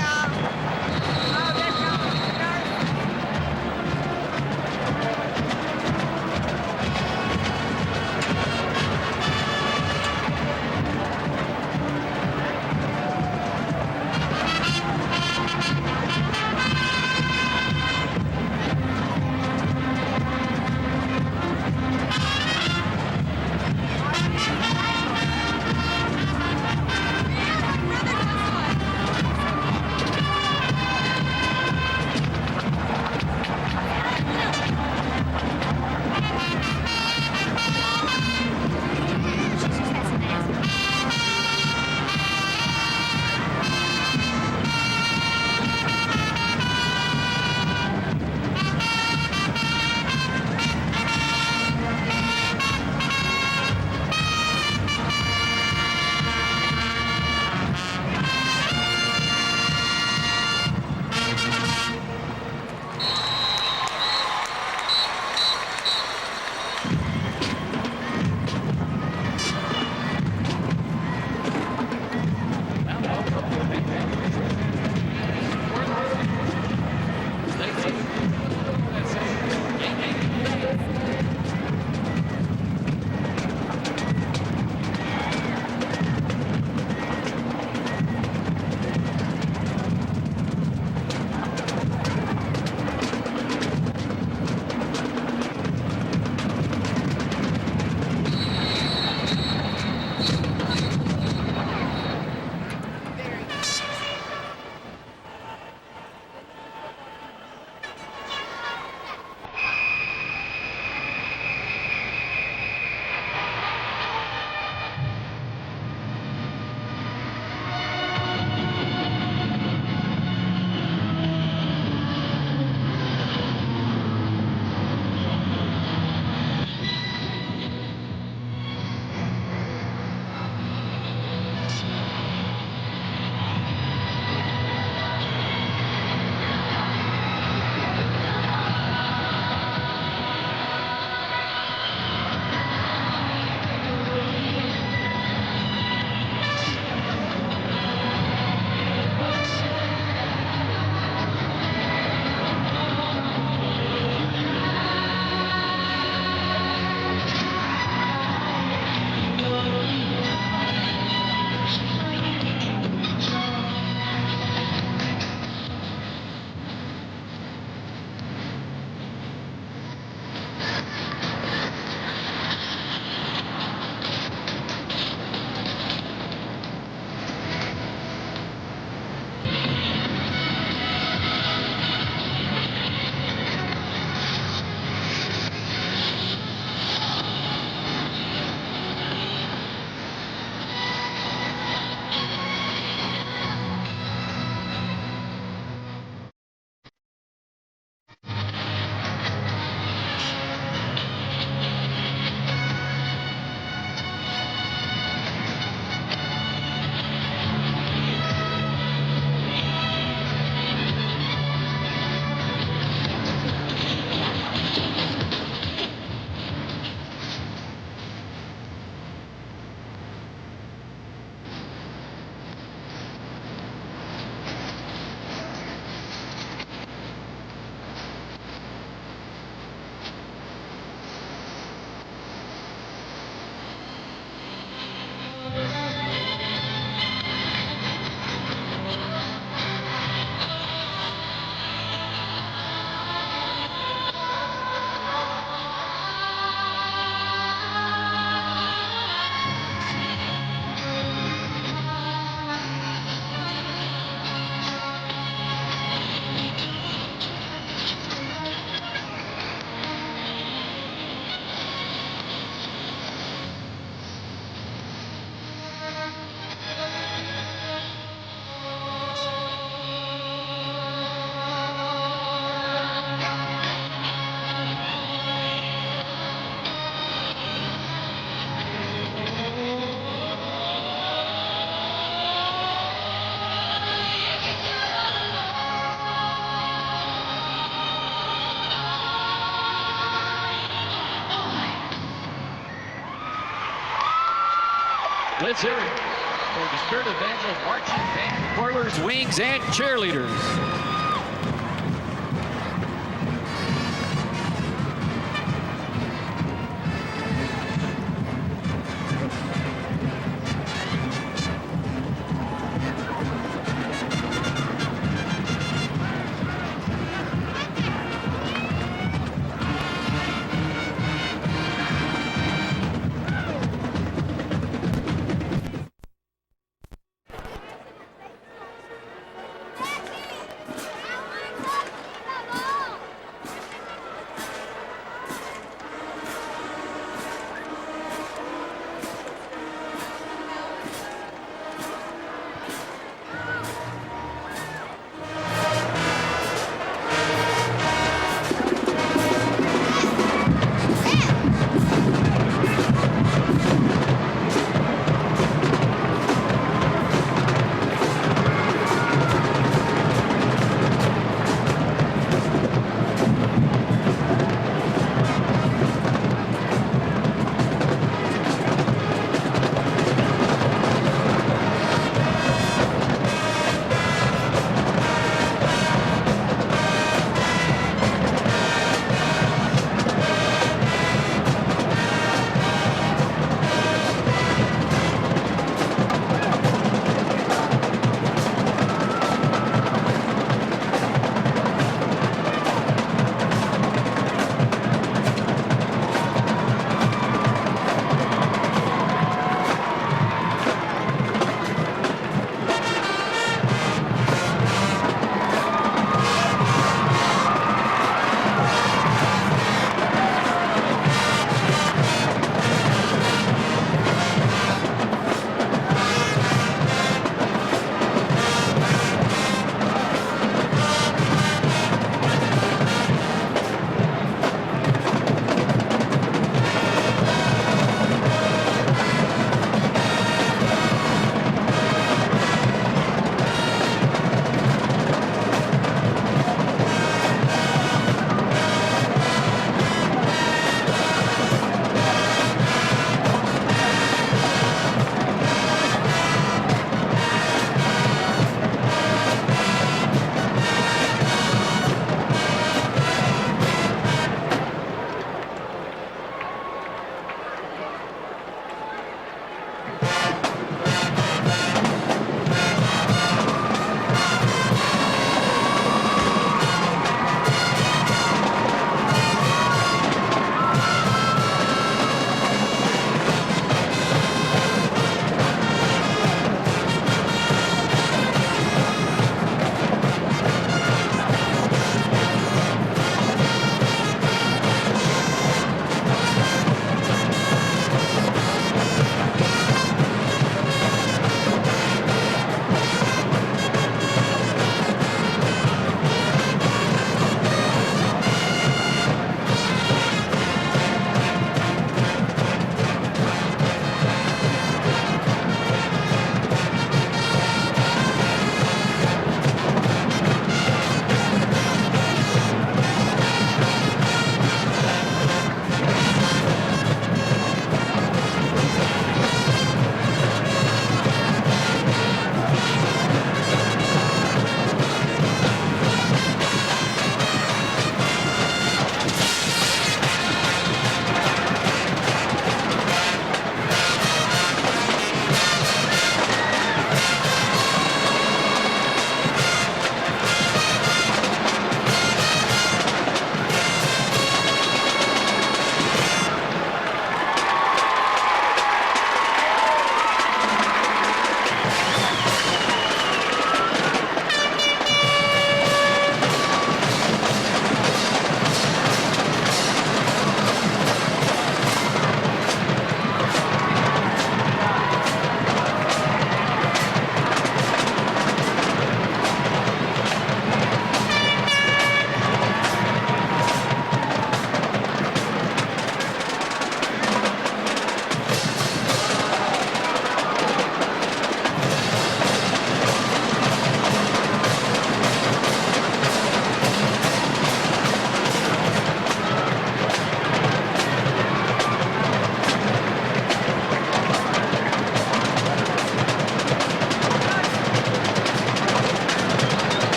Let's hear it for the Spirit Evangel marching band, twirlers, wings, and cheerleaders.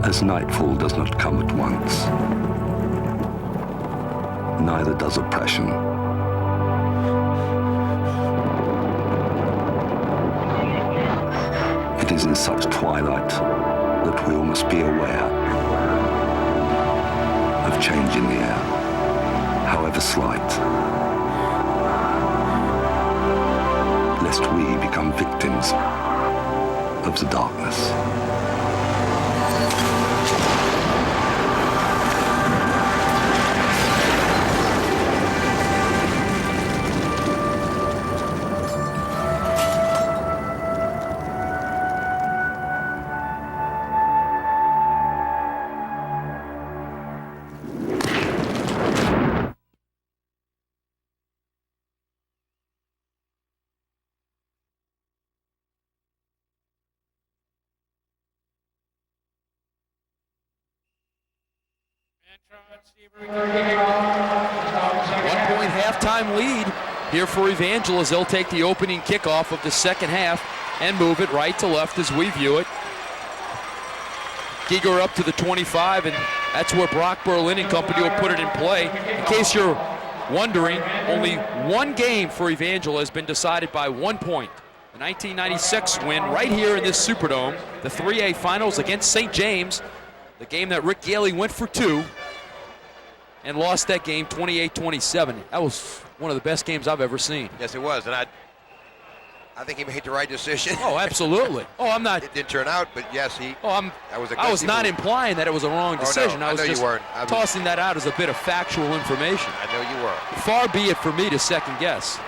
As nightfall does not come at once, neither does oppression. It is in such twilight that we all must be aware of change in the air, however slight, lest we become victims of the darkness. One-point halftime lead here for Evangel as they'll take the opening kickoff of the second half and move it right to left as we view it. Giger up to the 25, and that's where Brock Berlin and company will put it in play. In case you're wondering, only one game for Evangel has been decided by 1 point. The 1996 win right here in this Superdome, the 3A finals against St. James, the game that Rick Yaley went for 2 and lost that game 28-27. That was one of the best games I've ever seen. Yes, it was, and I think he made the right decision. Oh, absolutely. Oh, I'm not. It didn't turn out, but yes, he. Oh, I was not implying that it was a wrong decision. Oh, no, I was know just you weren't. tossing that out as a bit of factual information. I know you were. Far be it for me to second guess.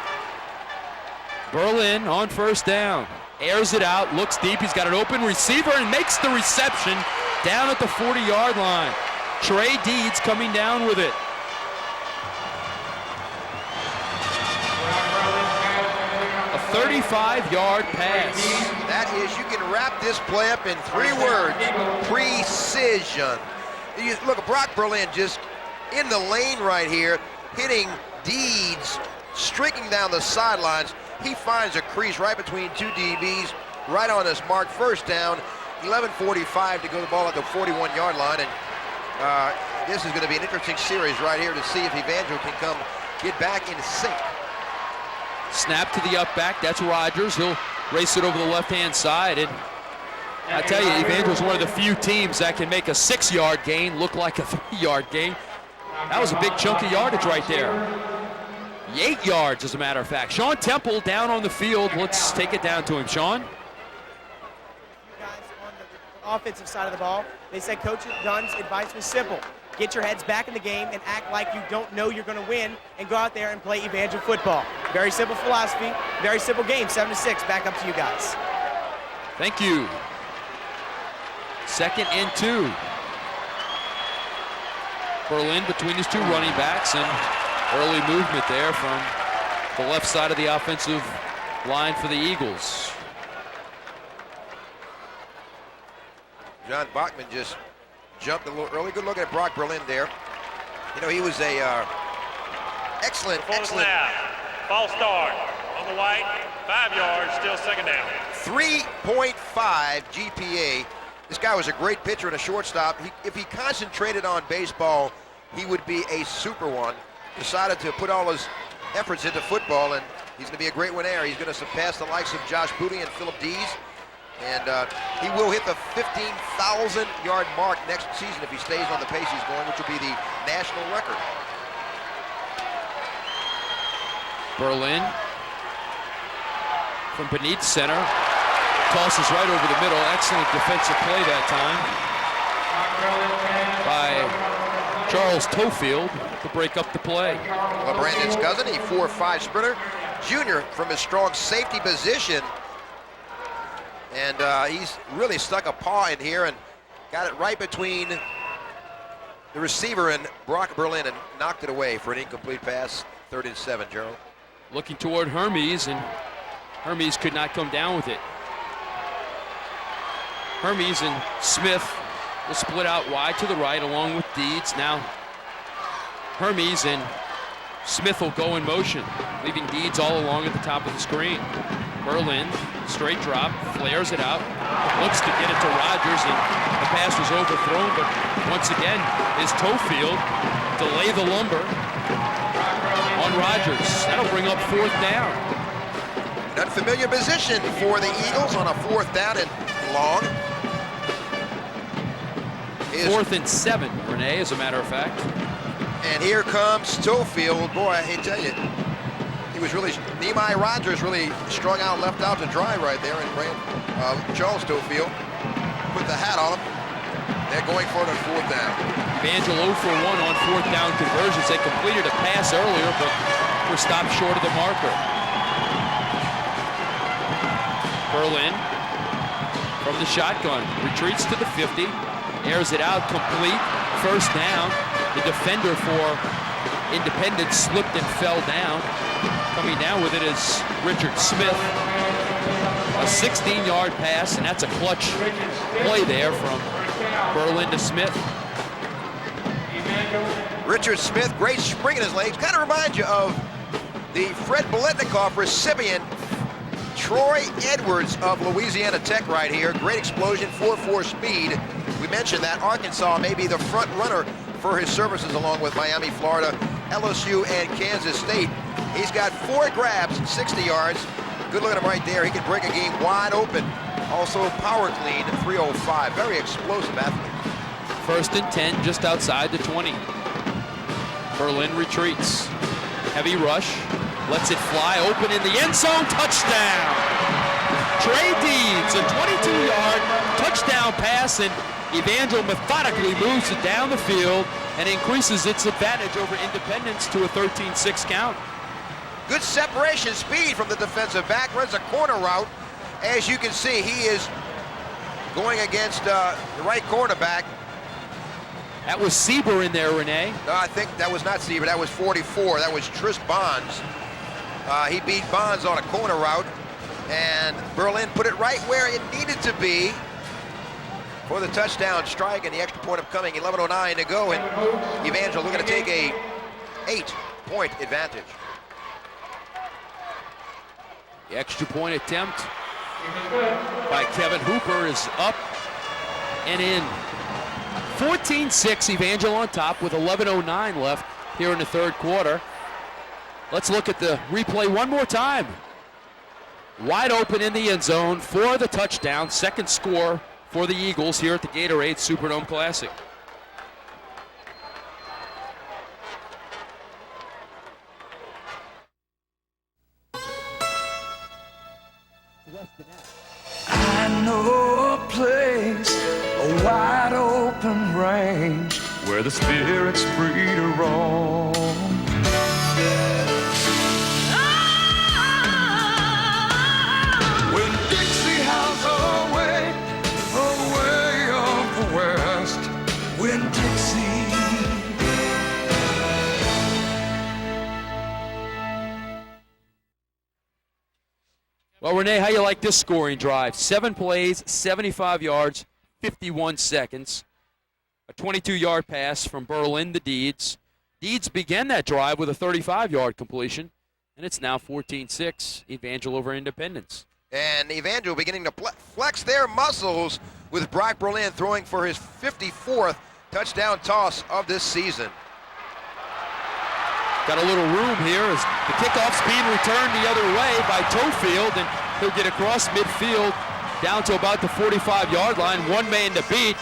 Berlin on first down. Airs it out, looks deep. He's got an open receiver and makes the reception down at the 40-yard line. Trey Deeds coming down with it. A 35-yard pass. That is, you can wrap this play up in 3 words: precision. Look, Brock Berlin just in the lane right here, hitting Deeds, streaking down the sidelines. He finds a crease right between 2 DBs, right on his mark. First down, 11:45 to go the ball at the 41-yard line, and this is going to be an interesting series right here to see if Evangel can come get back in sync. Snap to the up back. That's Rogers. He'll race it over the left-hand side. And I tell you, Evangel's one of the few teams that can make a 6-yard gain look like a 3-yard gain. That was a big chunk of yardage right there. 8 yards, as a matter of fact. Sean Temple down on the field. Let's take it down to him. Sean? Offensive side of the ball, they said Coach Dunn's advice was simple. Get your heads back in the game and act like you don't know you're going to win and go out there and play Evangel football. Very simple philosophy, very simple game. 7-6, back up to you guys. Thank you. 2nd and 2. Berlin between his 2 running backs, and early movement there from the left side of the offensive line for the Eagles. John Bachman just jumped a little early. Good look at Brock Berlin there. You know, he was a excellent. False start on the white. 5 yards, still second down. 3.5 GPA. This guy was a great pitcher and a shortstop. If he concentrated on baseball, he would be a super one. Decided to put all his efforts into football, and he's going to be a great one there. He's going to surpass the likes of Josh Booty and Philip Dees. And he will hit the 15,000-yard mark next season if he stays on the pace he's going, which will be the national record. Berlin from beneath center. Tosses right over the middle. Excellent defensive play that time by Charles Tofield to break up the play. Well, Brandon's cousin, a 4'5" sprinter, junior from his strong safety position. And he's really stuck a paw in here and got it right between the receiver and Brock Berlin and knocked it away for an incomplete pass. 3rd and 7, Gerald. Looking toward Hermes, and Hermes could not come down with it. Hermes and Smith will split out wide to the right along with Deeds. Now Hermes and Smith will go in motion, leaving Deeds all along at the top of the screen. Berlin, straight drop, flares it out, looks to get it to Rogers, and the pass was overthrown, but once again, is Tofield delay the lumber on Rogers. That'll bring up 4th down. An unfamiliar position for the Eagles on a 4th down and long. 4th and 7, Renee, as a matter of fact. And here comes Tofield. Boy, I tell you, he was really, Nehemiah Rogers really strung out, left out to dry right there, and Charles Tofield put the hat on him. They're going for it on 4th down. Evangel 0 for 1 on 4th down conversions. They completed a pass earlier, but were stopped short of the marker. Berlin from the shotgun, retreats to the 50, airs it out, complete, 1st down. The defender for Independence slipped and fell down. Coming down with it is Richard Smith. A 16-yard pass, and that's a clutch play there from Berlin to Smith. Richard Smith, great spring in his legs. Kind of reminds you of the Fred Biletnikoff recipient, Troy Edwards of Louisiana Tech right here. Great explosion, 4.4 speed. We mentioned that Arkansas may be the front runner for his services along with Miami, Florida, LSU, and Kansas State. He's got 4 grabs, 60 yards. Good look at him right there. He can break a game wide open. Also power clean, 305. Very explosive athlete. 1st and 10, just outside the 20. Berlin retreats. Heavy rush. Lets it fly open in the end zone. Touchdown! Trey Deeds, a 22-yard touchdown pass, and Evangel methodically moves it down the field and increases its advantage over Independence to a 13-6 count. Good separation speed from the defensive back. Runs a corner route. As you can see, he is going against the right cornerback. That was Sieber in there, Renee. No, I think that was not Sieber. That was 44. That was Tris Bonds. He beat Bonds on a corner route, and Berlin put it right where it needed to be for the touchdown strike, and the extra point upcoming. 11:09 to go, and Evangel looking to take a 8-point advantage. The extra point attempt by Kevin Hooper is up and in. 14-6, Evangel on top with 11:09 left here in the 3rd quarter. Let's look at the replay one more time. Wide open in the end zone for the touchdown. 2nd score for the Eagles here at the Gatorade Superdome Classic. I know a place, a wide open range, where the spirit's free to roam. When Dixie howls away of the West, when Dixie. Well, Renee, how you like this scoring drive? 7 plays, 75 yards, 51 seconds. A 22-yard pass from Berlin to Deeds. Deeds began that drive with a 35-yard completion, and it's now 14-6, Evangel over Independence. And Evangel beginning to flex their muscles with Brock Berlin throwing for his 54th touchdown toss of this season. Got a little room here as the kickoff's being returned the other way by Tofield, and he'll get across midfield down to about the 45-yard line. One man to beat.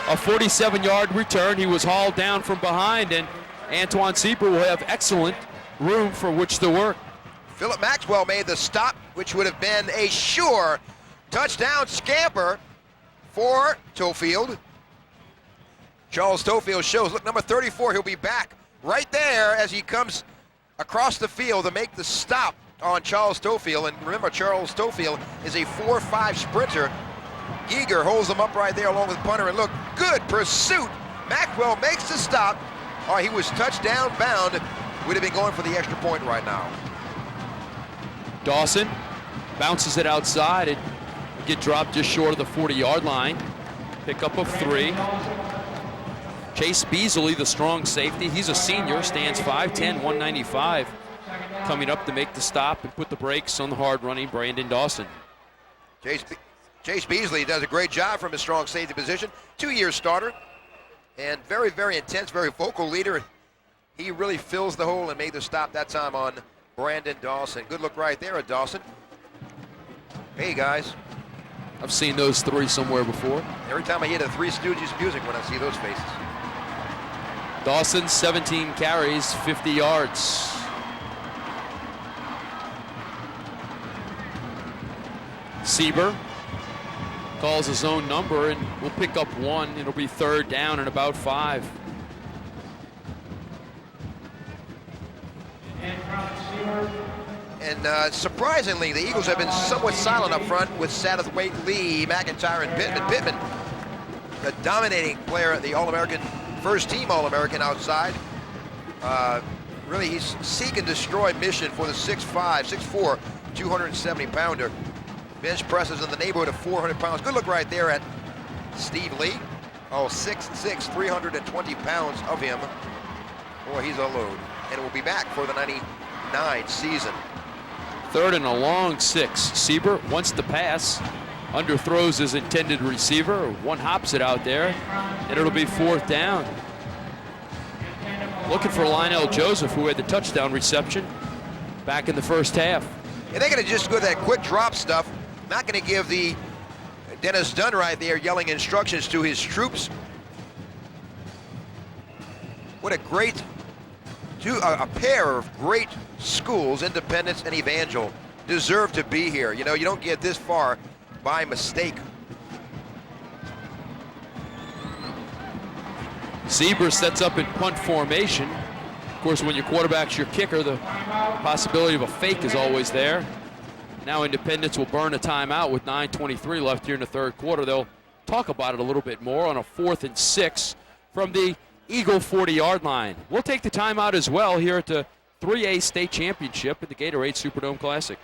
A 47-yard return. He was hauled down from behind, and Antoine Sieber will have excellent room for which to work. Philip Maxwell made the stop, which would have been a sure touchdown scamper for Tofield. Charles Tofield shows, look, number 34, he'll be back right there as he comes across the field to make the stop on Charles Tofield. And remember, Charles Tofield is a 4.5 sprinter. Giger holds him up right there along with punter, and look, good pursuit. Maxwell makes the stop. Oh, he was touchdown bound. Would have been going for the extra point right now. Dawson bounces it outside and get dropped just short of the 40-yard line. Pick up of 3. Chase Beasley, the strong safety, he's a senior, stands 5'10", 195, coming up to make the stop and put the brakes on the hard-running Brandon Dawson. Chase Beasley does a great job from his strong safety position. 2-year starter and very, very intense, very vocal leader. He really fills the hole and made the stop that time on Brandon Dawson. Good look right there at Dawson. Hey, guys. I've seen those three somewhere before. Every time I hear the Three Stooges music when I see those faces. Dawson, 17 carries, 50 yards. Sieber calls his own number and will pick up one. It'll be 3rd down and about 5. And surprisingly, the Eagles have been somewhat silent up front with Satterthwaite, Lee, McIntyre, and Pittman. Pittman, the dominating player, the All-American, first-team All-American outside. Really, he's seek and destroy mission for the 6'5", 6'4", 270-pounder. Bench presses in the neighborhood of 400 pounds. Good look right there at Steve Lee. Oh, 6'6", 320 pounds of him. Boy, he's a load. And will be back for the 99 season. 3rd and a long 6. Sieber wants to pass. Underthrows his intended receiver. One hops it out there. And it'll be 4th down. Looking for Lionel Joseph, who had the touchdown reception back in the first half. And they're going to just go that quick drop stuff. Not going to give the Dennis Dunn right there yelling instructions to his troops. What a great, a pair of great schools, Independence and Evangel, deserve to be here. You know, you don't get this far by mistake. Sieber sets up in punt formation. Of course, when your quarterback's your kicker, the possibility of a fake is always there. Now Independence will burn a timeout with 9:23 left here in the 3rd quarter. They'll talk about it a little bit more on a 4th and 6 from the Eagle 40-yard line. We'll take the timeout as well here at the 3A state championship at the Gatorade Superdome Classic.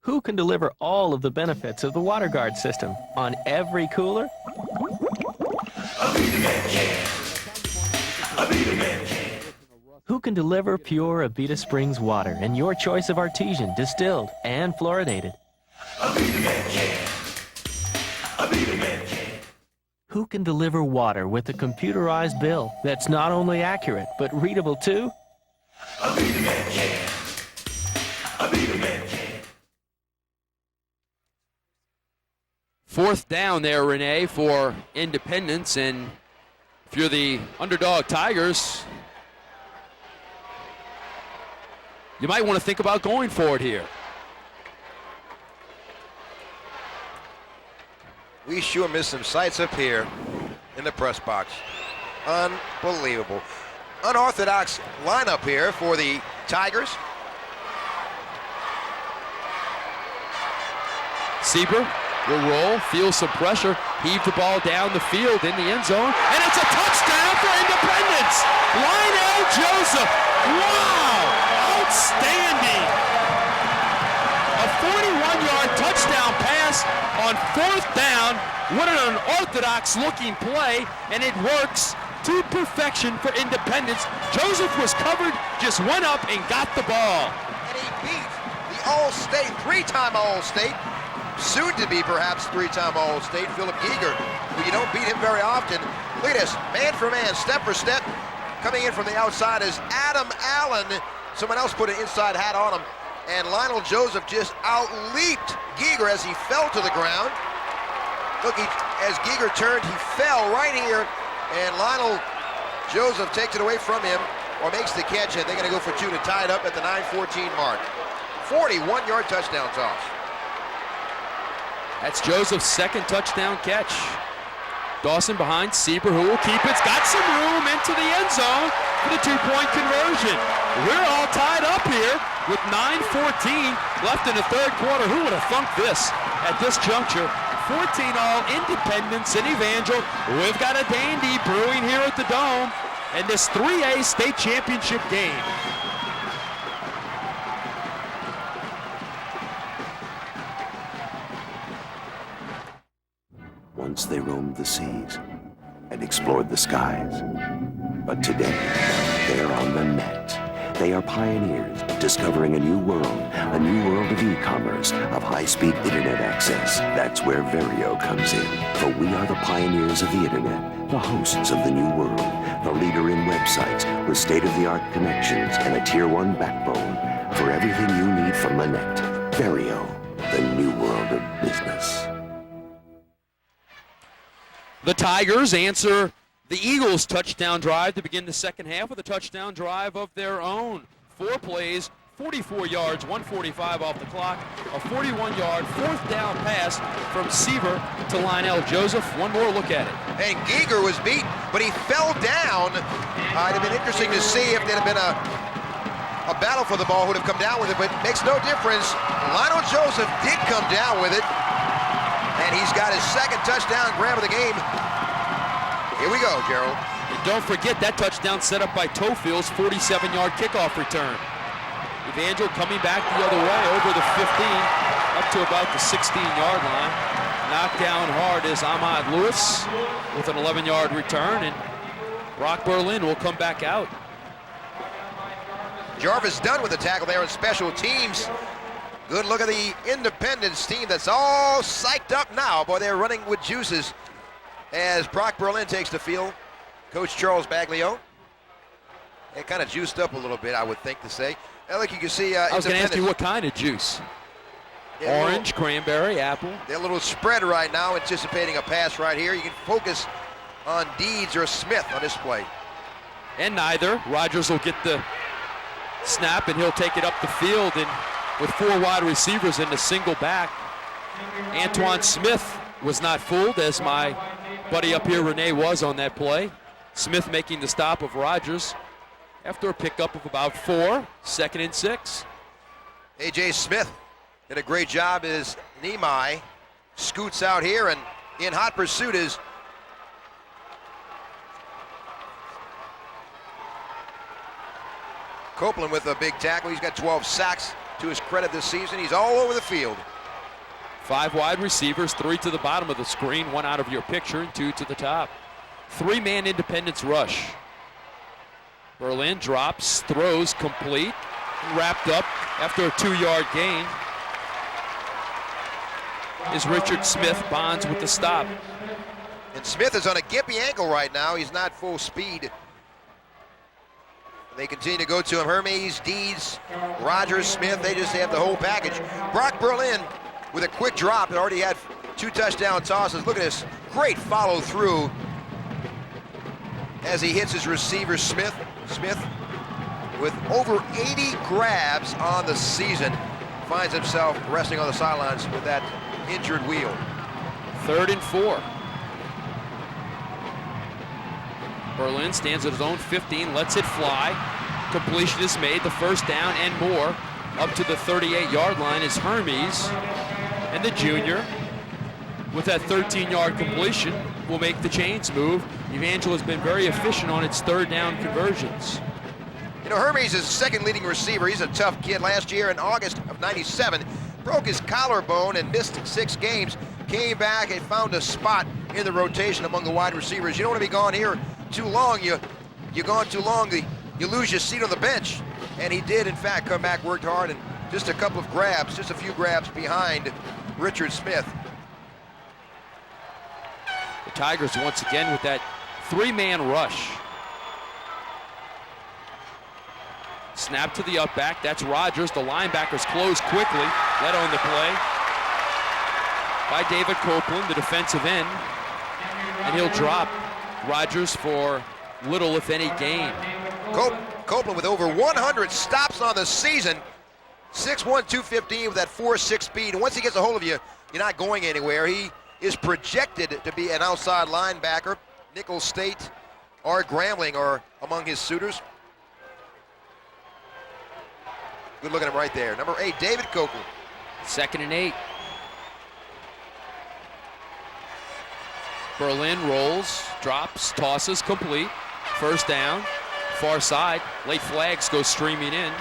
Who can deliver all of the benefits of the WaterGuard system on every cooler? Who can deliver pure Abita Springs water in your choice of artesian, distilled, and fluoridated? Who can deliver water with a computerized bill that's not only accurate, but readable too? Fourth down there, Renee, for Independence, and if you're the underdog Tigers, you might want to think about going for it here. We sure missed some sights up here in the press box. Unbelievable. Unorthodox lineup here for the Tigers. Sieber will roll, feels some pressure, heave the ball down the field in the end zone, and it's a touchdown for Independence! Lionel Joseph, wow, outstanding! A 41-yard touchdown pass on 4th down. What an unorthodox looking play, and it works to perfection for Independence. Joseph was covered, just went up and got the ball. And he beat the All-State, 3-time All-State, soon to be perhaps 3-time All-State, Philip Giger, who you don't beat him very often. Look at this, man for man, step for step. Coming in from the outside is Adam Allen. Someone else put an inside hat on him. And Lionel Joseph just out-leaped Giger as he fell to the ground. Look, as Giger turned, he fell right here. And Lionel Joseph takes it away from him, or makes the catch, and they're going to go for 2 to tie it up at the 9:14 mark. 41-yard touchdown toss. That's Joseph's 2nd touchdown catch. Dawson behind Sieber, who will keep it. It's got some room into the end zone for the 2-point conversion. We're all tied up here with 9:14 left in the 3rd quarter. Who would have thunk this at this juncture? 14 all, Independence and Evangel. We've got a dandy brewing here at the Dome in this 3A state championship game. Once they roamed roamed the seas and explored the skies. But today, they're on the net. They are pioneers discovering a new world of e-commerce, of high-speed internet access. That's where Verio comes in. For we are the pioneers of the internet, the hosts of the new world, the leader in websites with state-of-the-art connections and a Tier 1 backbone for everything you need from the net. Verio, the new world of business. The Tigers answer the Eagles' touchdown drive to begin the second half with a touchdown drive of their own. 4 plays, 44 yards, 145 off the clock, a 41-yard fourth down pass from Seaver to Lionel Joseph. One more look at it. And Giger was beat, but he fell down. It'd have been interesting to see if there'd have been a battle for the ball, who'd have come down with it, but it makes no difference. Lionel Joseph did come down with it, and he's got his second touchdown grab of the game. Here we go, Gerald. And don't forget that touchdown set up by Tofield's 47-yard kickoff return. Evangel coming back the other way over the 15, up to about the 16-yard line. Knocked down hard is Ahmad Lewis with an 11-yard return, and Brock Berlin will come back out. Jarvis done with the tackle there on special teams. Good look at the Independence team that's all psyched up now. Boy, they're running with juices as Brock Berlin takes the field. Coach Charles Baglio. They kind of juiced up a little bit, I would think to say. And look, you can see I was going to ask you what kind of juice. Orange, cranberry, apple. They're a little spread right now, anticipating a pass right here. You can focus on Deeds or Smith on this play. And neither. Rogers will get the snap, and he'll take it up the field, and with 4 wide receivers in the single back. Antoine Smith was not fooled, as my buddy up here, Renee, was on that play. Smith making the stop of Rogers after a pickup of about 4, 2nd and 6. A.J. Smith did a great job as Nemai scoots out here, and in hot pursuit is Copeland with a big tackle. He's got 12 sacks to his credit this season. He's all over the field. 5 wide receivers, 3 to the bottom of the screen, 1 out of your picture, and 2 to the top. 3-man Independence rush. Berlin drops, throws complete, wrapped up after a 2-yard gain. Is Richard Smith. Bonds with the stop. And Smith is on a gimpy ankle right now. He's not full speed. They continue to go to him. Hermes, Deeds, Rogers, Smith, they just have the whole package. Brock Berlin with a quick drop. It already had 2 touchdown tosses. Look at this great follow through as he hits his receiver, Smith. Smith with over 80 grabs on the season finds himself resting on the sidelines with that injured wheel. 3rd and 4. Berlin stands at his own 15, lets it fly. Completion is made, the first down and more. Up to the 38-yard line is Hermes. And the junior, with that 13-yard completion, will make the chains move. Evangel has been very efficient on its 3rd down conversions. You know, Hermes is second leading receiver. He's a tough kid. Last year in August of '97, broke his collarbone and missed 6 games. Came back and found a spot in the rotation among the wide receivers. You don't want to be gone here too long. You're gone too long, you lose your seat on the bench. And he did, in fact, come back, worked hard, and just a couple of grabs, just a few grabs behind Richard Smith. The Tigers once again with that 3-man rush. Snap to the up back, that's Rogers. The linebackers close quickly, led on the play by David Copeland, the defensive end. And he'll drop Rogers for little, if any, gain. Copeland with over 100 stops on the season. 6'1", 215 with that 4.6 speed. And once he gets a hold of you, you're not going anywhere. He is projected to be an outside linebacker. Nichols State, Art Grambling are among his suitors. Good looking at him right there. Number 8, David Copeland. 2nd and 8. Berlin rolls, drops, tosses, complete. First down, far side. Late flags go streaming in.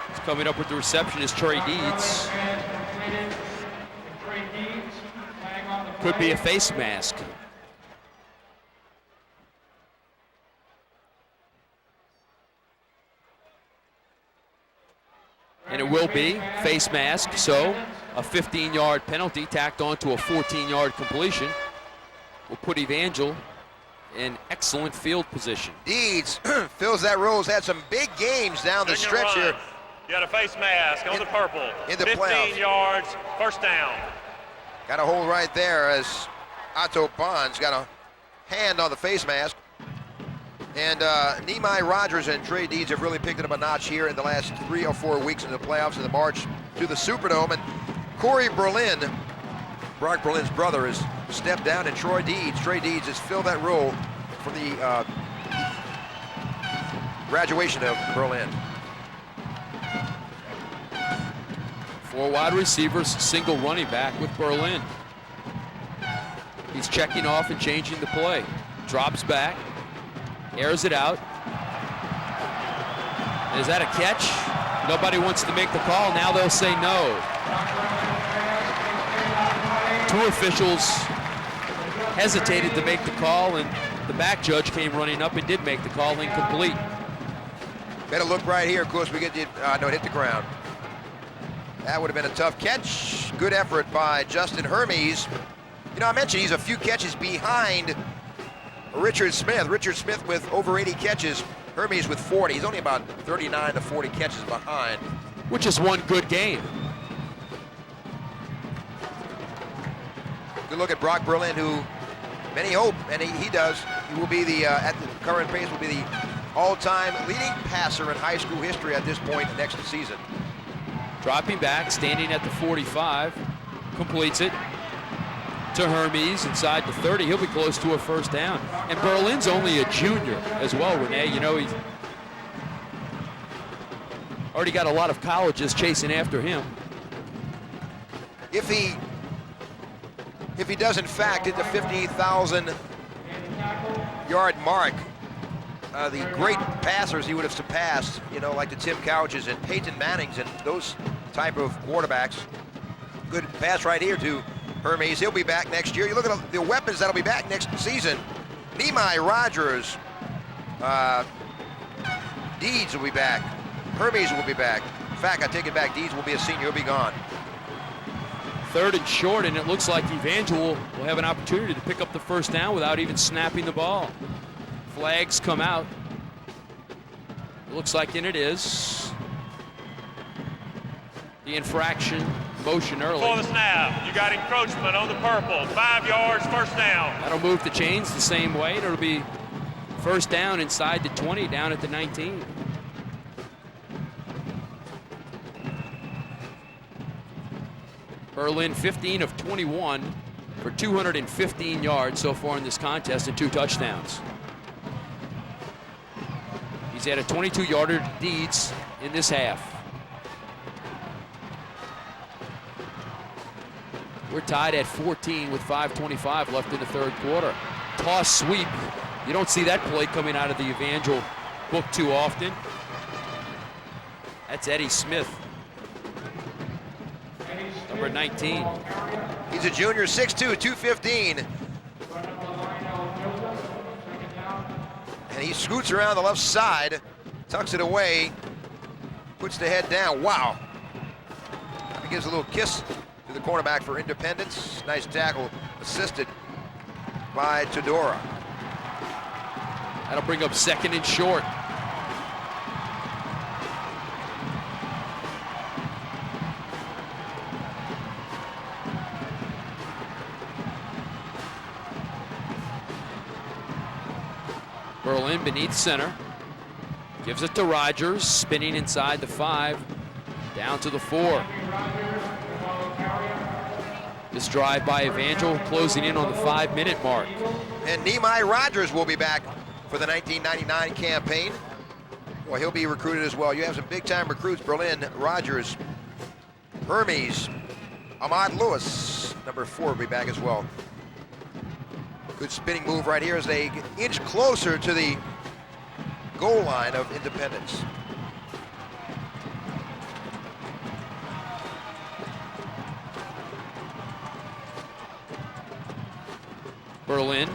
He's coming up with the reception is Trey Deeds. Could be a face mask. and it will be face mask, so a 15-yard penalty tacked on to a 14-yard completion will put Evangel in excellent field position. Deeds fills that role. Has had some big games down the stretch here. You got a face mask on the purple. In the 15 playoffs. yards, first down. Got a hold right there as Otto Bonds got a hand on the face mask. And Nehemiah Rogers and Trey Deeds have really picked it up a notch here in the last 3 or 4 weeks in the playoffs in the march to the Superdome. And Corey Berlin, Brock Berlin's brother, has stepped down, and Trey Deeds has filled that role from the graduation of Berlin. 4 wide receivers, single running back with Berlin. He's checking off and changing the play. Drops back, airs it out. Is that a catch? Nobody wants to make the call. Now they'll say no. 2 officials hesitated to make the call, and the back judge came running up and did make the call, incomplete. Better look right here. Of course, we get the, no, it hit the ground. That would have been a tough catch. Good effort by Justin Hermes. You know, I mentioned he's a few catches behind Richard Smith. Richard Smith with over 80 catches. Hermes with 40. He's only about 39 to 40 catches behind. Which is one good game. Good look at Brock Berlin, who many hope, and he does, he will be the, at the current pace, will be the all-time leading passer in high school history at this point next season. Dropping back, standing at the 45, completes it to Hermes inside the 30. He'll be close to a first down. And Berlin's only a junior as well, Renee. You know, he's already got a lot of colleges chasing after him. If he does in fact hit the 15,000 yard mark, the great passers he would have surpassed, you know, like the Tim Couches and Peyton Mannings and those type of quarterbacks. Good pass right here to Hermes. He'll be back next year. You look at the weapons that'll be back next season. Nehemiah Rogers, Deeds will be back. Hermes will be back. In fact, I take it back. Deeds will be a senior. He'll be gone. 3rd and short, and it looks like Evangel will have an opportunity to pick up the first down without even snapping the ball. Flags come out. It looks like, and it is. The infraction, motion early. Before the snap, you got encroachment on the purple. 5 yards, first down. That'll move the chains the same way. It'll be first down inside the 20, down at the 19. Berlin 15 of 21 for 215 yards so far in this contest and 2 touchdowns. He's had a 22-yarder to Deeds in this half. We're tied at 14 with 5:25 left in the 3rd quarter. Toss sweep. You don't see that play coming out of the Evangel book too often. That's Eddie Smith, number 19. He's a junior, 6'2", 215. And he scoots around the left side, tucks it away, puts the head down. Wow. He gives a little kiss to the cornerback for Independence. Nice tackle, assisted by Todora. That'll bring up 2nd and short. Berlin beneath center. Gives it to Rogers, spinning inside the 5, down to the 4. This drive by Evangel closing in on the 5-minute mark. And Nehemiah Rogers will be back for the 1999 campaign. Well, he'll be recruited as well. You have some big-time recruits: Berlin, Rogers, Hermes, Ahmad Lewis, number 4, will be back as well. Good spinning move right here as they inch closer to the goal line of Independence. Berlin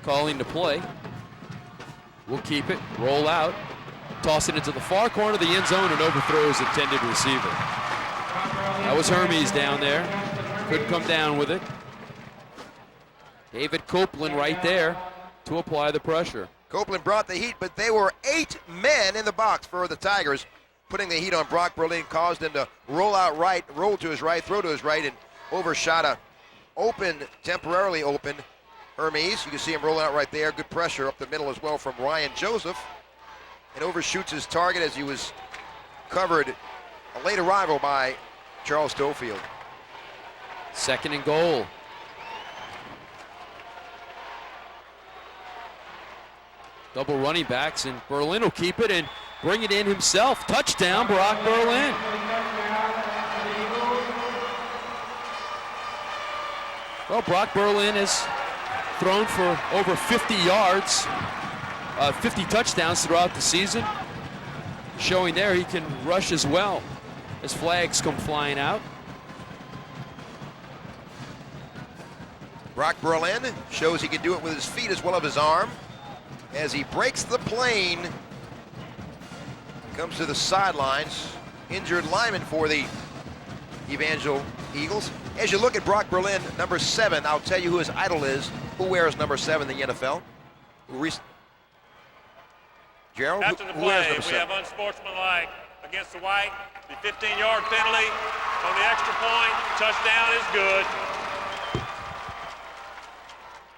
calling to play. We'll keep it, roll out. toss it into the far corner of the end zone and overthrows intended receiver. That was Hermes down there. Couldn't come down with it. David Copeland right there to apply the pressure. Copeland brought the heat, but they were 8 men in the box for the Tigers. Putting the heat on Brock Berlin caused him to roll out right, roll to his right, throw to his right, and overshot a temporarily open Hermes. You can see him rolling out right there. Good pressure up the middle as well from Ryan Joseph. And overshoots his target as he was covered, a late arrival by Charles Schofield. 2nd and goal. Double running backs, and Berlin will keep it and bring it in himself. Touchdown, Brock Berlin. Well, Brock Berlin has thrown for over 50 yards, 50 touchdowns throughout the season. Showing there he can rush as well as flags come flying out. Brock Berlin shows he can do it with his feet as well as his arm. As he breaks the plane, comes to the sidelines. Injured lineman for the Evangel Eagles. As you look at Brock Berlin, number 7, I'll tell you who his idol is. Who wears number 7 in the NFL? Gerald? After the play, we have unsportsmanlike against the white. The 15-yard penalty on the extra point. Touchdown is good.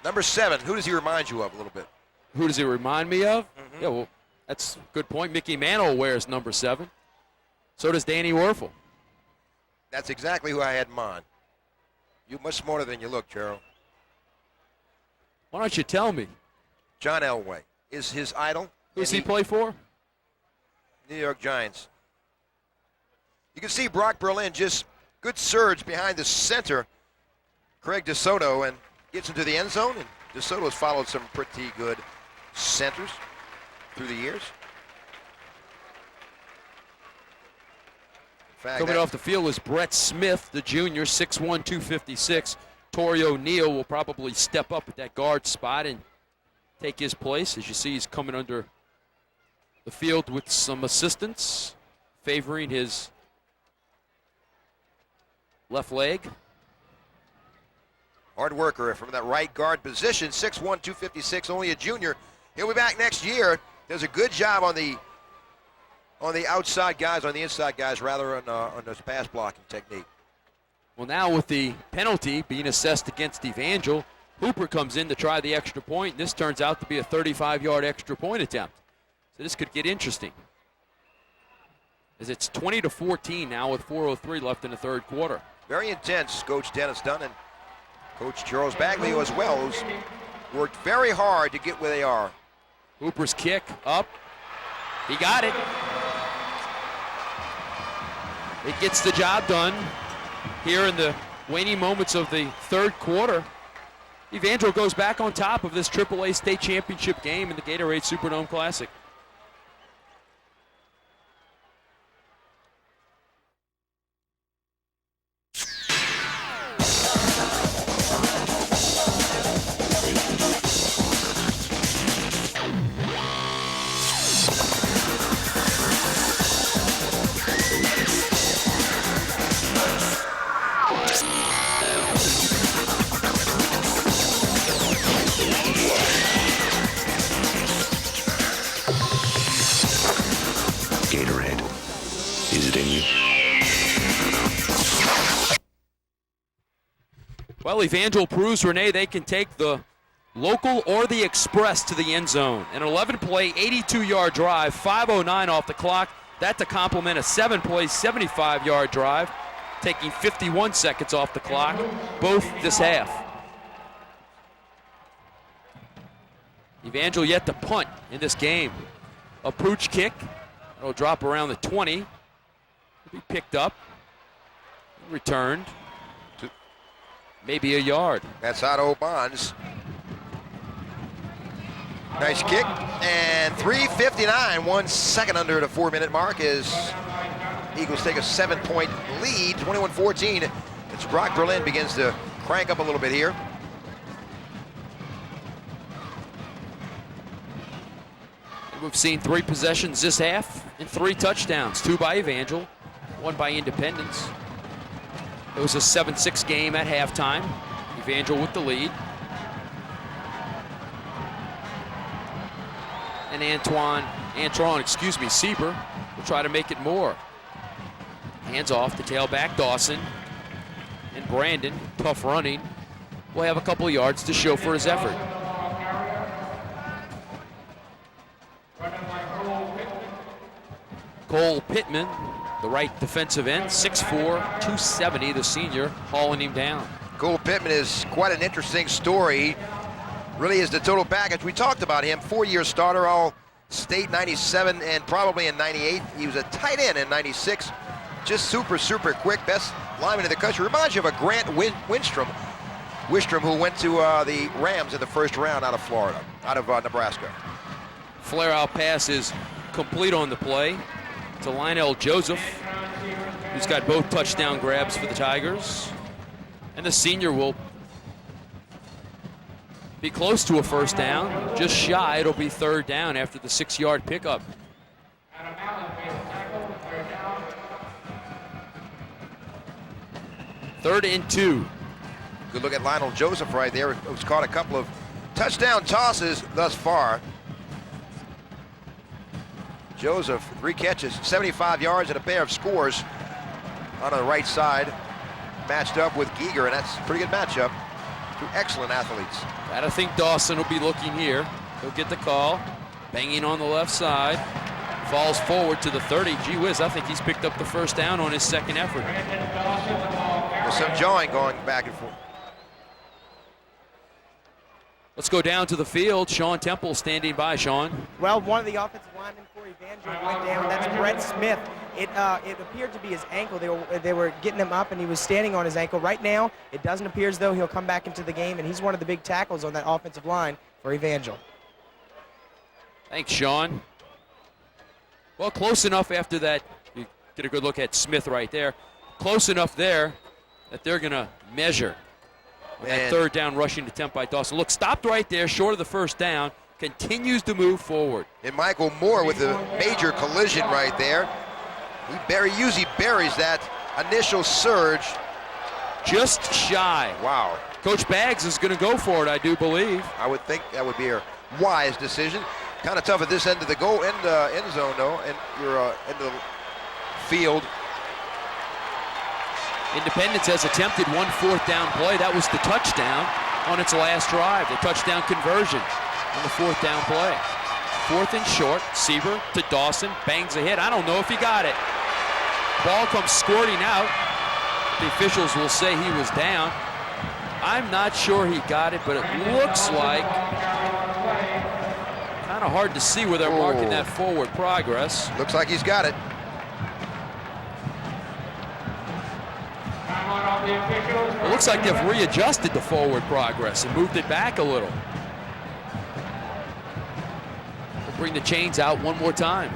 Number 7, who does he remind you of a little bit? Who does he remind me of? Yeah, well, that's a good point. Mickey Mantle wears number 7. So does Danny Werfel. That's exactly who I had in mind. You're much smarter than you look, Gerald. Why don't you tell me? John Elway is his idol. Who does he play for? New York Giants. You can see Brock Berlin just good surge behind the center, Craig DeSoto, and gets into the end zone. And DeSoto's followed some pretty good centers through the years. In fact, coming off the field is Brett Smith, the junior, 6'1", 256. Torrey O'Neal will probably step up at that guard spot and take his place. As you see, he's coming under the field with some assistance, favoring his left leg. Hard worker from that right guard position, 6'1", 256, only a junior. He'll be back next year. Does a good job on the outside guys, on the inside guys, rather, on this pass blocking technique. Well, now with the penalty being assessed against Evangel, Hooper comes in to try the extra point. This turns out to be a 35-yard extra point attempt. So this could get interesting. As it's 20-14 now with 4:03 left in the third quarter. Very intense, Coach Dennis Dunn and Coach Charles Baglio as well, who's worked very hard to get where they are. Hooper's kick up. He got it. It gets the job done here in the waning moments of the third quarter. Evangel goes back on top of this AAA state championship game in the Gatorade Superdome Classic. Gatorade. Is it in you? Well, Evangel proves, Renee, they can take the local or the express to the end zone. An 11-play, 82-yard drive, 5:09 off the clock. That to complement a 7-play, 75-yard drive, taking 51 seconds off the clock, both this half. Evangel yet to punt in this game. A pooch kick. It'll drop around the 20. It'll be picked up, returned, maybe a yard. That's Otto Bonds. Nice kick, and 3:59, 1 second under the 4-minute mark as Eagles take a 7-point lead, 21-14. It's Brock Berlin begins to crank up a little bit here. We've seen 3 possessions this half and 3 touchdowns, 2 by Evangel, 1 by Independence. It was a 7-6 game at halftime. Evangel with the lead. And Antoine, Sieber will try to make it more. Hands off to tailback Dawson. And Brandon, tough running, will have a couple of yards to show for his effort. Cole Pittman, the right defensive end, 6'4", 270, the senior, hauling him down. Cole Pittman is quite an interesting story. Really is the total package. We talked about him, 4-year starter, all state 97 and probably in 98. He was a tight end in 96. Just super quick, best lineman in the country. Reminds you of a Grant Wistrom, who went to the Rams in the first round out of Florida, out of Nebraska. Flare out pass is complete on the play to Lionel Joseph, who's got both touchdown grabs for the Tigers. And the senior will be close to a first down, just shy. It'll be 3rd down after the 6-yard pickup. Third and 2. Good look at Lionel Joseph right there, who's caught a couple of touchdown tosses thus far. Joseph, 3 catches, 75 yards and a pair of scores on the right side, matched up with Giger, and that's a pretty good matchup. 2 excellent athletes. I think Dawson will be looking here. He'll get the call, banging on the left side, falls forward to the 30. Gee whiz, I think he's picked up the first down on his 2nd effort. There's some jawing going back and forth. Let's go down to the field. Sean Temple standing by. Sean. Well, one of the offensive linemen for Evangel went down. That's Brett Smith. It appeared to be his ankle. They were getting him up, and he was standing on his ankle. Right now, it doesn't appear as though he'll come back into the game, and he's one of the big tackles on that offensive line for Evangel. Thanks, Sean. Well, close enough after that. You get a good look at Smith right there. Close enough there that they're going to measure. That 3rd down rushing attempt by Dawson. Look, stopped right there, short of the first down, continues to move forward. And Michael Moore with a major collision right there. He usually buries that initial surge. Just shy. Wow. Coach Baggs is going to go for it, I do believe. I would think that would be a wise decision. Kind of tough at this end of the end zone, though, and you're end of the field. Independence has attempted 1 4th down play. That was the touchdown on its last drive, the touchdown conversion on the 4th down play. 4th and short, Sieber to Dawson, bangs a hit. I don't know if he got it. Ball comes squirting out. The officials will say he was down. I'm not sure he got it, but it looks like kind of hard to see where they're marking that forward progress. Looks like he's got it. It looks like they've readjusted the forward progress and moved it back a little. We'll bring the chains out one more time.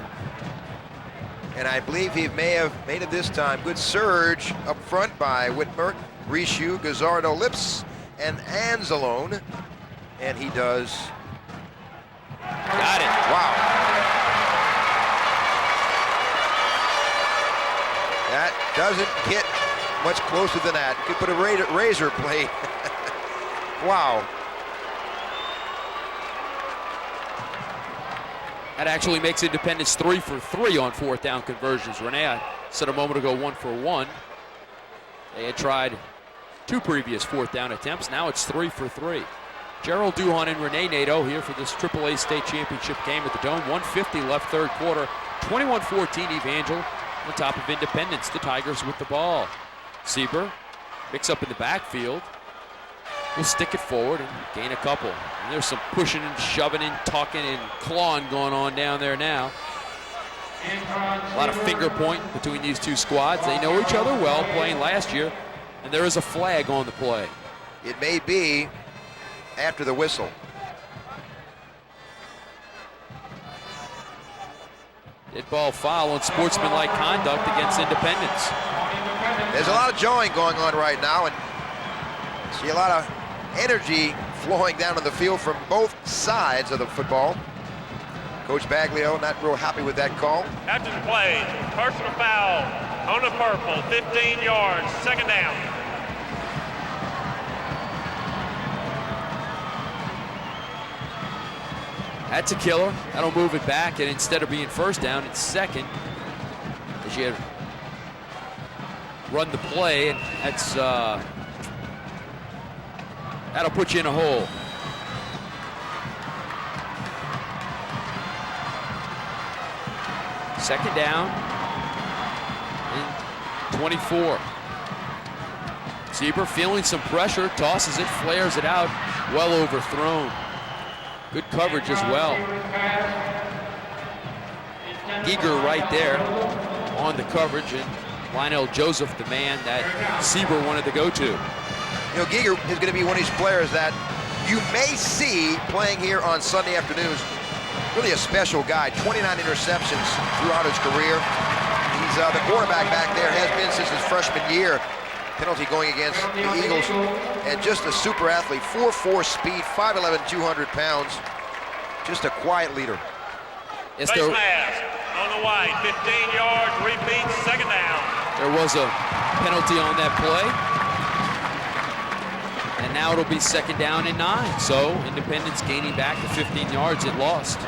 And I believe he may have made it this time. Good surge up front by Whitmer, Rishu, Gazzardo, Lips, and Anzalone. And he does. Got it. Wow. That doesn't get much closer than that. You could put a razor blade. Wow. That actually makes Independence 3 for 3 on 4th down conversions. Renee, I said a moment ago 1 for 1. They had tried 2 previous 4th down attempts. Now it's 3 for 3. Gerald Duhon and Renee Nato here for this AAA state championship game at the Dome. 1:50 left 3rd quarter. 21-14 Evangel on top of Independence. The Tigers with the ball. Sieber picks up in the backfield. We'll stick it forward and gain a couple. And there's some pushing and shoving and talking and clawing going on down there now. A lot of finger point between these two squads. They know each other well, playing last year, and there is a flag on the play. It may be after the whistle. Dead ball foul on sportsmanlike conduct against Independence. There's a lot of jawing going on right now, and see a lot of energy flowing down on the field from both sides of the football. Coach Baglio not real happy with that call. After the play, personal foul on the purple, 15 yards, second down. That's a killer. That'll move it back, and instead of being first down, it's second. As you run the play, and that's that'll put you in a hole. Second down and 24. Sieber feeling some pressure, tosses it, flares it out, well overthrown. Good coverage as well. Giger right there on the coverage, and Lionel Joseph, the man that Sieber wanted to go to. You know, Giger is going to be one of these players that you may see playing here on Sunday afternoons. Really a special guy, 29 interceptions throughout his career. He's the quarterback back there, has been since his freshman year. Penalty going against the Eagles, and just a super athlete, 4'4" speed, 5'11", 200 pounds. Just a quiet leader. Face mask on the white, 15 yards, repeat, second down. There was a penalty on that play. And now it'll be second down and 9. So Independence gaining back the 15 yards it lost.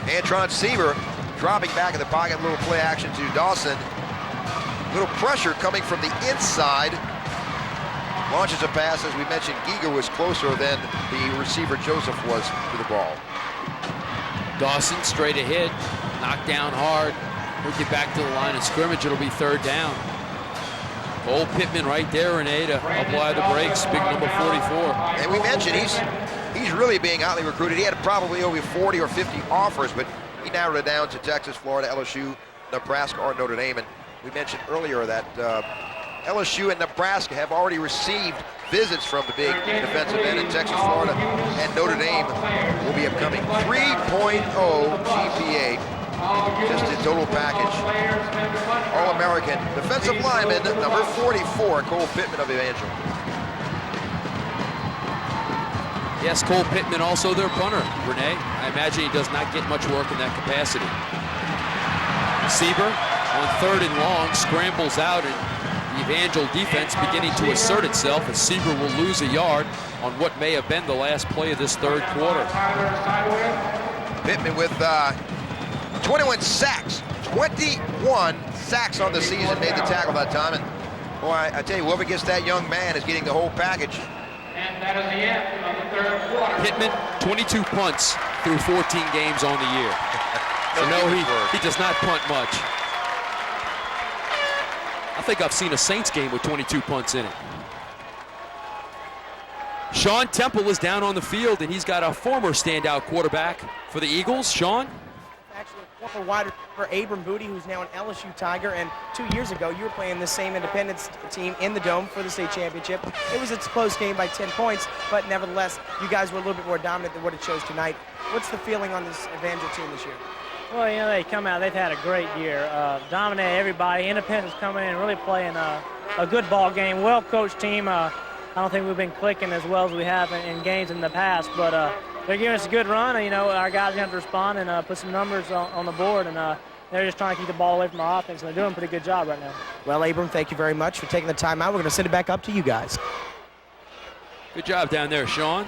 Antron Sieber dropping back in the pocket, little play action to Dawson. Little pressure coming from the inside. Launches a pass. As we mentioned, Giger was closer than the receiver Joseph was to the ball. Dawson straight ahead, knocked down hard. He'll get back to the line of scrimmage. It'll be third down. Cole Pittman right there, Renee, to apply the brakes. Big number 44. And we mentioned he's really being highly recruited. He had probably over 40 or 50 offers, but he narrowed it down to Texas, Florida, LSU, Nebraska, or Notre Dame. And we mentioned earlier that LSU and Nebraska have already received visits from the big defensive end, in Texas, Florida, and Notre Dame will be upcoming. 3.0 GPA, just a total package. All-American defensive lineman, number 44, Cole Pittman of Evangel. Yes, Cole Pittman also their punter, Renee. I imagine he does not get much work in that capacity. Sieber on third and long, scrambles out, and the Evangel defense beginning to assert itself as Sieber will lose a yard on what may have been the last play of this third quarter. Pittman with 21 sacks. 21 sacks on the season, made the tackle that time. And boy, I tell you, whoever gets that young man is getting the whole package. And that is the end of the third quarter. Pittman, 22 punts through 14 games on the year. So no, he does not punt much. I think I've seen a Saints game with 22 punts in it. Sean Temple is down on the field, and he's got a former standout quarterback for the Eagles. Sean? Actually, former wide receiver Abram Booty, who's now an LSU Tiger, and 2 years ago you were playing the same Independence team in the Dome for the state championship. It was a close game by 10 points, but nevertheless, you guys were a little bit more dominant than what it shows tonight. What's the feeling on this Evangel team this year? Well, you know, they come out, they've had a great year. Dominated everybody. Independence coming in and really playing a good ball game. Well-coached team. I don't think we've been clicking as well as we have in games in the past, but they're giving us a good run. You know, our guys have to respond and put some numbers on the board, and they're just trying to keep the ball away from our offense, and they're doing a pretty good job right now. Well, Abram, thank you very much for taking the time out. We're going to send it back up to you guys. Good job down there, Sean.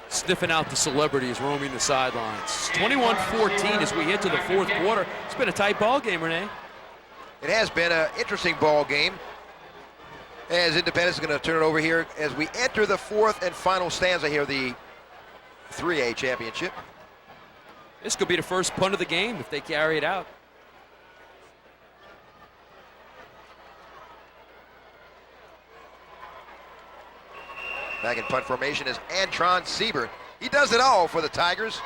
Sniffing out the celebrities roaming the sidelines. 21-14 as we hit to the fourth quarter. It's been a tight ball game, Renee. It has been an interesting ball game. As Independence is going to turn it over here as we enter the fourth and final stanza here of the 3A championship. This could be the first punt of the game if they carry it out. Back in punt formation is Antron Sieber. He does it all for the Tigers.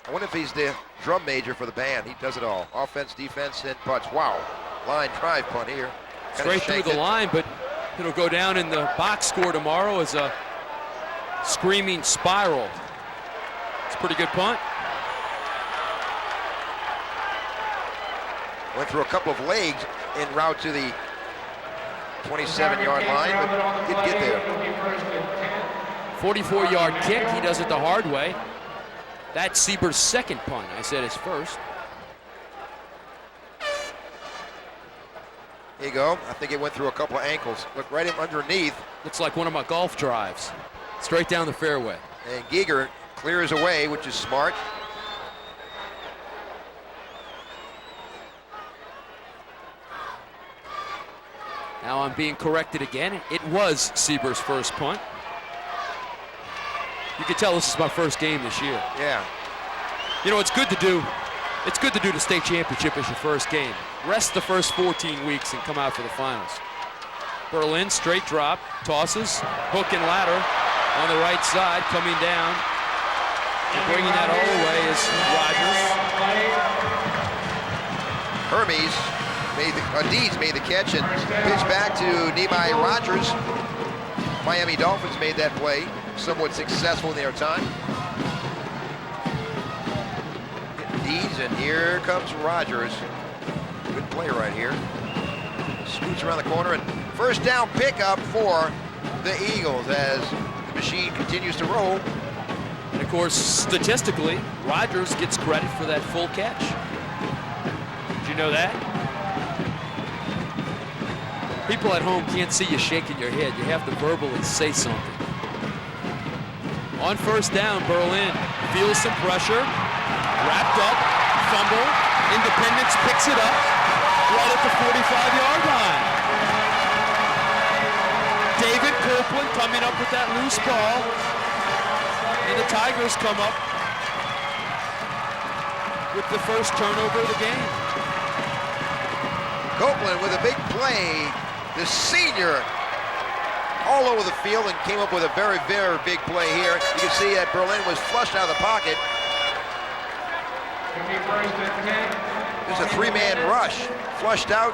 I wonder if he's the drum major for the band. He does it all. Offense, defense, and punts. Wow. Line drive punt here. Straight through the line, but it'll go down in the box score tomorrow as a screaming spiral. It's a pretty good punt. Went through a couple of legs en route to the 27-yard line, but didn't get there. 44-yard kick. He does it the hard way. That's Sieber's second punt. I said his first. There you go. I think it went through a couple of ankles. Look right in underneath. Looks like one of my golf drives. Straight down the fairway. And Giger clears away, which is smart. Now I'm being corrected again. It was Sieber's first punt. You can tell this is my first game this year. Yeah. You know, it's good to do. It's good to do the state championship as your first game. Rest the first 14 weeks and come out for the finals. Berlin, straight drop, tosses, hook and ladder on the right side, coming down. And bringing that all the way is Rogers. Deeds made the catch and pitched back to Nehemiah Rogers. Miami Dolphins made that play, somewhat successful in their time. Deeds, and here comes Rogers. Good play right here. Scoots around the corner, and first down pickup for the Eagles as the machine continues to roll. And of course, statistically, Rogers gets credit for that full catch. Did you know that? People at home can't see you shaking your head. You have to verbally say something. On first down, Berlin feels some pressure. Wrapped up, fumble. Independence picks it up right at the 45-yard line. David Copeland coming up with that loose ball. And the Tigers come up with the first turnover of the game. Copeland with a big play. The senior all over the field and came up with a very, very big play here. You can see that Berlin was flushed out of the pocket. There's a three-man rush. Flushed out.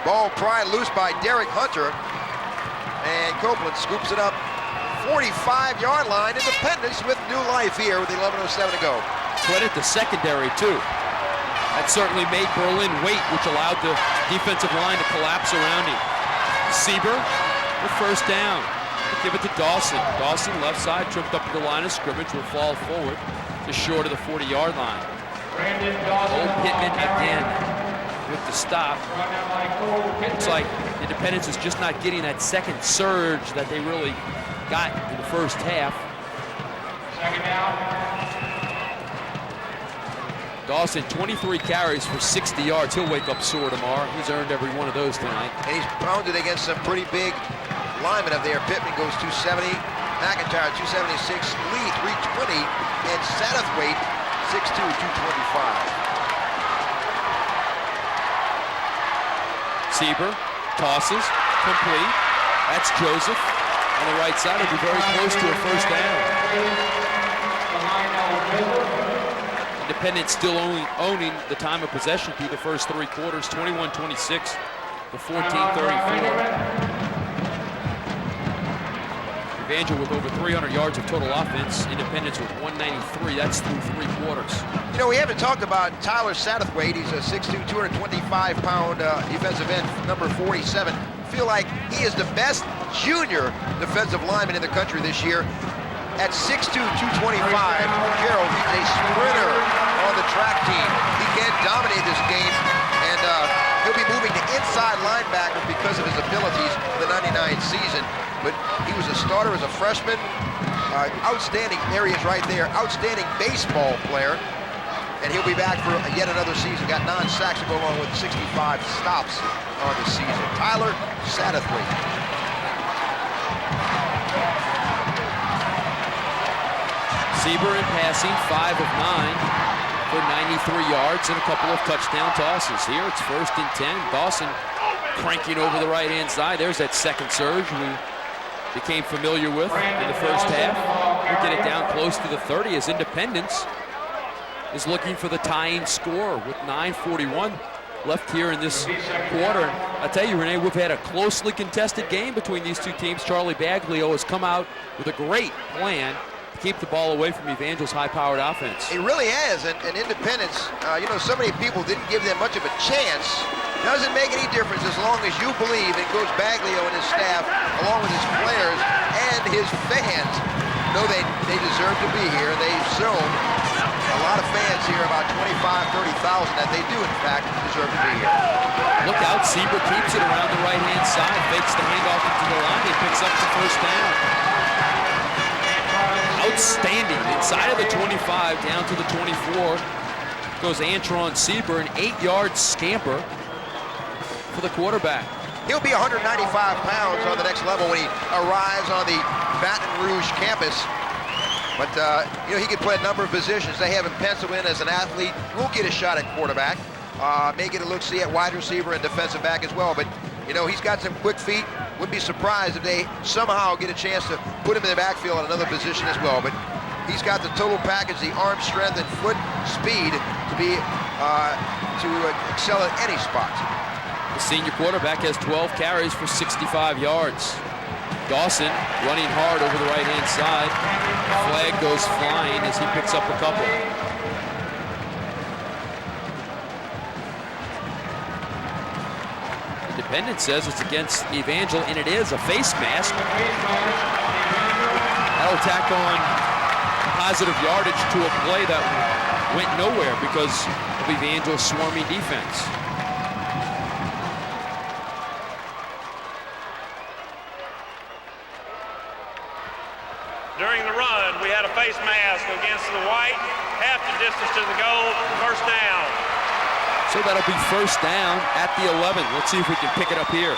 Ball pried loose by Derek Hunter. And Copeland scoops it up. 45-yard line. Independence with new life here with 11:07 to go. Credit the secondary, too. That certainly made Berlin wait, which allowed the defensive line to collapse around him. Sieber with first down. Give it to Dawson. Dawson, left side, tripped up to the line of scrimmage, will fall forward just short of the 40-yard line. Old Pittman again with the stop. Looks like Independence is just not getting that second surge that they really got in the first half. Second down. Dawson, 23 carries for 60 yards. He'll wake up sore tomorrow. He's earned every one of those tonight. And he's pounded against some pretty big linemen up there. Pittman goes 270, McIntyre 276, Lee 320, and Satterthwaite 6'2", 225. Sieber tosses, complete. That's Joseph on the right side. It'll be very close to a first down. Independence still owning the time of possession through the first three quarters, 21-26 to 14-34. Evangel with over 300 yards of total offense. Independence with 193. That's through three quarters. You know, we haven't talked about Tyler Satterthwaite. He's a 6'2", 225-pound defensive end, number 47. Feel like he is the best junior defensive lineman in the country this year. At 6'2", 225, Gerald, he's a sprinter on the track team. He can dominate this game, and he'll be moving to inside linebacker because of his abilities for the 99 season. But he was a starter as a freshman. Outstanding areas right there. Outstanding baseball player. And he'll be back for yet another season. Got 9 sacks to go along with 65 stops on the season. Tyler Satterthwaite. Sieber in passing, 5 of 9 for 93 yards and a couple of touchdown tosses. Here it's 1st and 10. Dawson cranking over the right-hand side. There's that second surge we became familiar with in the first half. We'll get it down close to the 30 as Independence is looking for the tying score with 9:41 left here in this quarter. I tell you, Renee, we've had a closely contested game between these two teams. Charlie Baglio has come out with a great plan to keep the ball away from Evangel's high-powered offense. He really has, and Independence, you know, so many people didn't give them much of a chance. Doesn't make any difference as long as you believe in Coach Baglio and his staff, along with his players, and his fans know they deserve to be here. They've shown a lot of fans here, about 25, 30,000, that they do, in fact, deserve to be here. Look out, Sieber keeps it around the right-hand side, fakes the handoff into the line, and picks up the first down. Outstanding. Inside of the 25, down to the 24, goes Antron Sieber, an 8-yard scamper for the quarterback. He'll be 195 pounds on the next level when he arrives on the Baton Rouge campus. But, you know, he can play a number of positions. They have him penciled in as an athlete. Will get a shot at quarterback. May get a look-see at wide receiver and defensive back as well. But, you know, he's got some quick feet. Wouldn't be surprised if they somehow get a chance to put him in the backfield at another position as well. But he's got the total package, the arm strength and foot speed to be to excel at any spot. The senior quarterback has 12 carries for 65 yards. Dawson running hard over the right-hand side. Flag goes flying as he picks up a couple. Independent says it's against Evangel, and it is a face mask. That'll tack on positive yardage to a play that went nowhere because of Evangel's swarming defense. During the run, we had a face mask against the white, half the distance to the goal, first down. So that'll be first down at the 11. Let's see if we can pick it up here.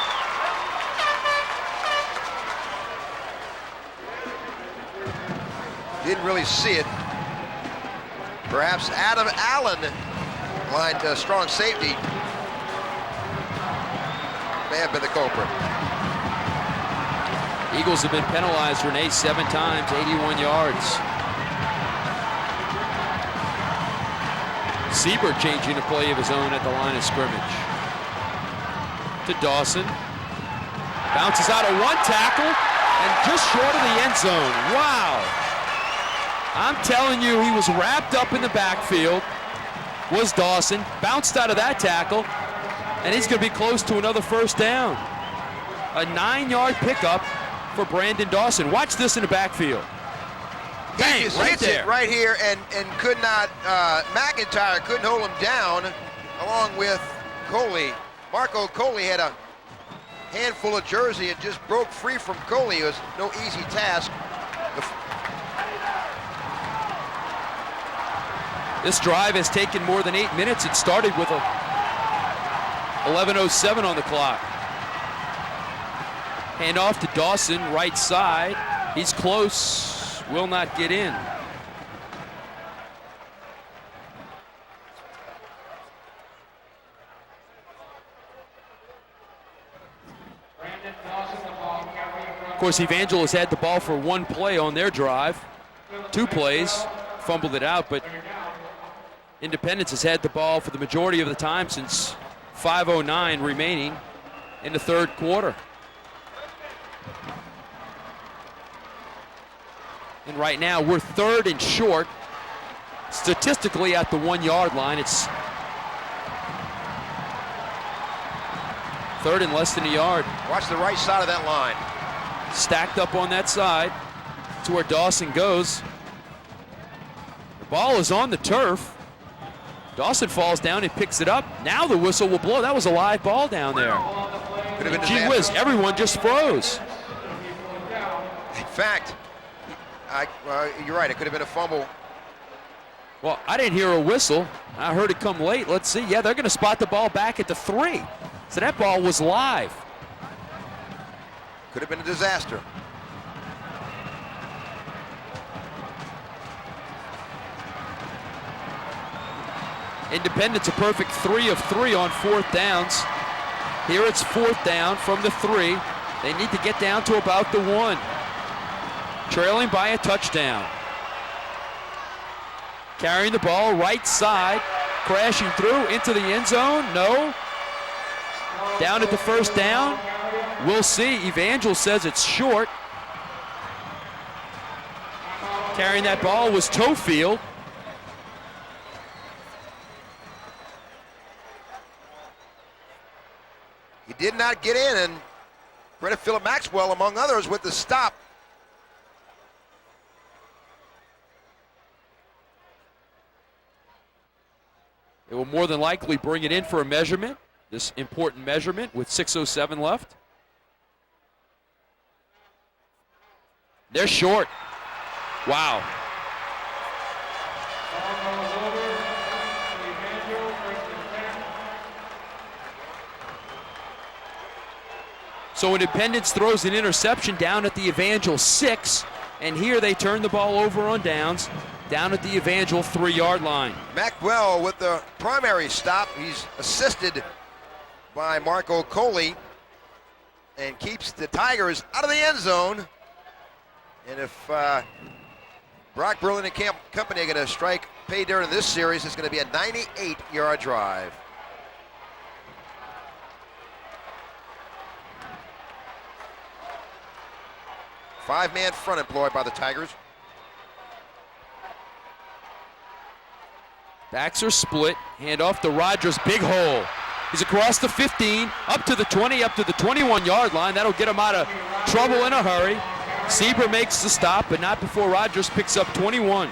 Didn't really see it. Perhaps Adam Allen lined strong safety. May have been the culprit. Eagles have been penalized, Renee, 7 times, 81 yards. Sieber changing a play of his own at the line of scrimmage. To Dawson. Bounces out of one tackle and just short of the end zone. Wow. I'm telling you, he was wrapped up in the backfield, was Dawson. Bounced out of that tackle, and he's going to be close to another first down. A 9-yard pickup for Brandon Dawson. Watch this in the backfield. Bang, He just right hits there. it right here and could not, McIntyre couldn't hold him down along with Coley. Marco Coley had a handful of jersey and just broke free from Coley. It was no easy task. This drive has taken more than 8 minutes. It started with a 11:07 on the clock. Hand off to Dawson, right side. He's close, will not get in. Of course, Evangel has had the ball for one play on their drive. 2 plays, fumbled it out, but Independence has had the ball for the majority of the time since 5:09 remaining in the third quarter. And right now, we're 3rd and short, statistically at the 1-yard line. It's 3rd and less than a yard. Watch the right side of that line. Stacked up on that side to where Dawson goes. The ball is on the turf. Dawson falls down and picks it up. Now the whistle will blow. That was a live ball down there. Could have been Gee whiz, everyone just froze. In fact, you're right, it could have been a fumble. Well, I didn't hear a whistle. I heard it come late. Let's see. Yeah, they're going to spot the ball back at the 3. So that ball was live. Could have been a disaster. Independence a perfect 3 of 3 on 4th downs. Here it's 4th down from the 3. They need to get down to about the 1. Trailing by a touchdown. Carrying the ball right side, crashing through into the end zone. No. Down at the first down. We'll see. Evangel says it's short. Carrying that ball was Tofield. He did not get in, and credit Philip Maxwell, among others, with the stop They will more than likely bring it in for a measurement, this important measurement with 6:07 left. They're short. Wow. So Independence throws an interception down at the Evangel 6, and here they turn the ball over on downs, down at the Evangel 3-yard line. Macwell with the primary stop. He's assisted by Marco Coley and keeps the Tigers out of the end zone. And if Brock Berlin and company are going to strike pay dirt in this series, it's going to be a 98-yard drive. Five-man front employed by the Tigers. Backs are split. Hand off to Rogers. Big hole. He's across the 15, up to the 20, up to the 21-yard line. That'll get him out of trouble in a hurry. Sieber makes the stop, but not before Rogers picks up 21.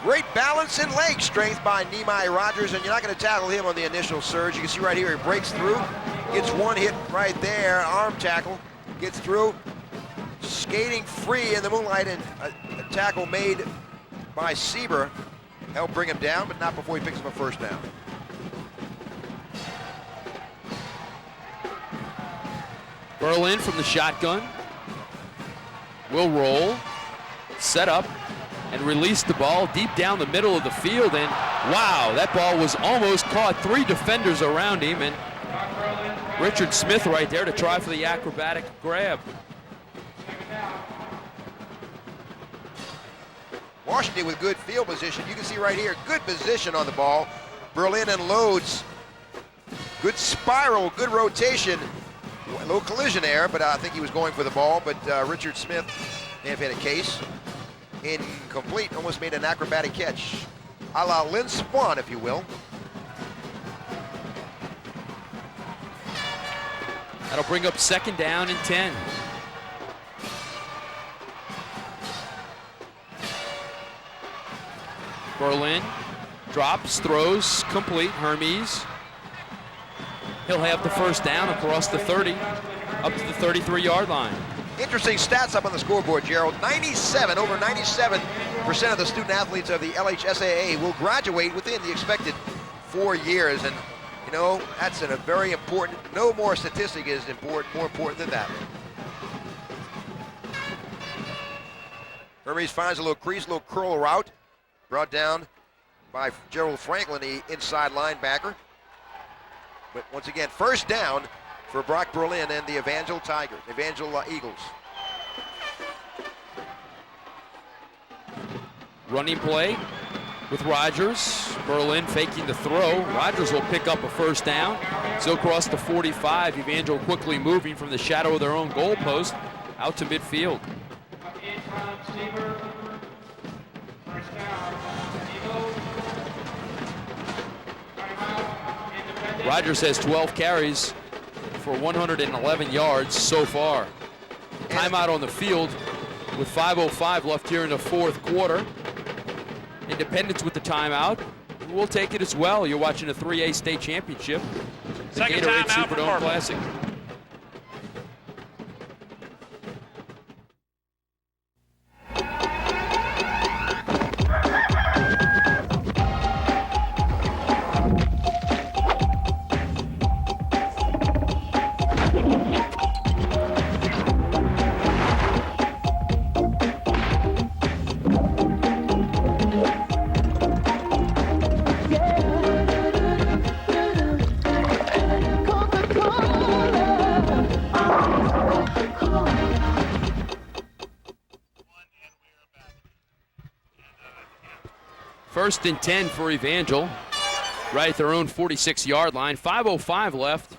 Great balance and leg strength by Nehemiah Rogers, and you're not going to tackle him on the initial surge. You can see right here he breaks through, gets one hit right there, arm tackle, gets through, skating free in the moonlight, and a tackle made by Sieber helped bring him down, but not before he picks up a first down. Berlin from the shotgun will roll, set up, and release the ball deep down the middle of the field. And wow, that ball was almost caught. 3 defenders around him, and Richard Smith right there to try for the acrobatic grab. Washington with good field position. You can see right here, good position on the ball. Berlin unloads. Good spiral, good rotation. A little collision error, but I think he was going for the ball. But Richard Smith may have had a case. Incomplete, almost made an acrobatic catch. A la Lynn Swan, if you will. That'll bring up 2nd down and 10. Berlin drops, throws, complete. Hermes. He'll have the first down across the 30, up to the 33-yard line. Interesting stats up on the scoreboard, Gerald. Over 97% of the student athletes of the LHSAA will graduate within the expected 4 years. And, you know, that's a very important, no more statistic is important, more important than that. Hermes finds a little crease, a little curl route, brought down by Gerald Franklin, the inside linebacker. But once again, first down for Brock Berlin and the Evangel Tigers, Evangel Eagles. Running play with Rogers. Berlin faking the throw. Rogers will pick up a first down. Still across the 45. Evangel quickly moving from the shadow of their own goal post out to midfield. Rogers has 12 carries for 111 yards so far. Timeout on the field with 5:05 left here in the 4th quarter. Independence with the timeout. We'll take it as well. You're watching a 3A state championship. The Second Gatorade timeout for Superdome Purple. Classic. First and 10 for Evangel, right at their own 46-yard line. 5:05 left,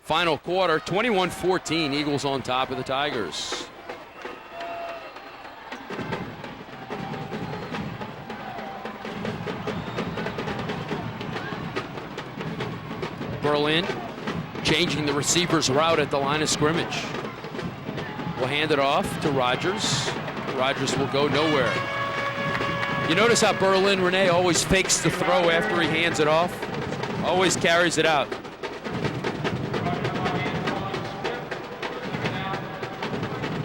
final quarter, 21-14, Eagles on top of the Tigers. Berlin changing the receiver's route at the line of scrimmage. We'll hand it off to Rogers. Rogers will go nowhere. You notice how Berlin, Renee, always fakes the throw after he hands it off? Always carries it out.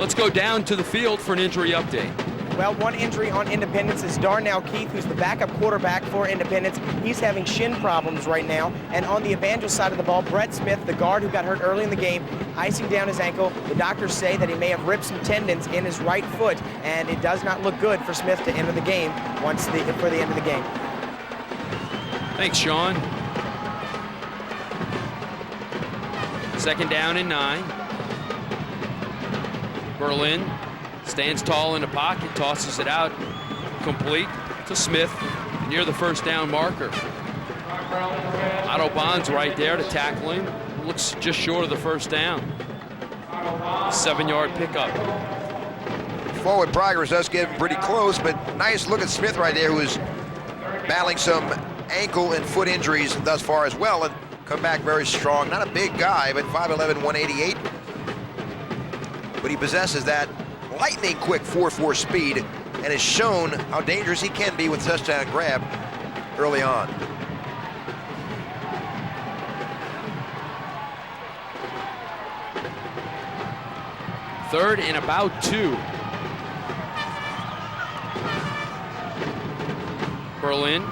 Let's go down to the field for an injury update. Well, one injury on Independence is Darnell Keith, who's the backup quarterback for Independence. He's having shin problems right now. And on the Evangel side of the ball, Brett Smith, the guard who got hurt early in the game, icing down his ankle. The doctors say that he may have ripped some tendons in his right foot, and it does not look good for Smith to enter the game for the end of the game. Thanks, Sean. 2nd down and 9. Berlin stands tall in the pocket, tosses it out, complete to Smith near the 1st down marker. Otto Bonds right there to tackle him. Looks just short of the 1st down. 7-yard pickup. Forward progress does get him pretty close, but nice look at Smith right there, who is battling some ankle and foot injuries thus far as well, and come back very strong. Not a big guy, but 5'11", 188. But he possesses that lightning quick 4.4 speed and has shown how dangerous he can be with touchdown grab early on. Third and about 2. Berlin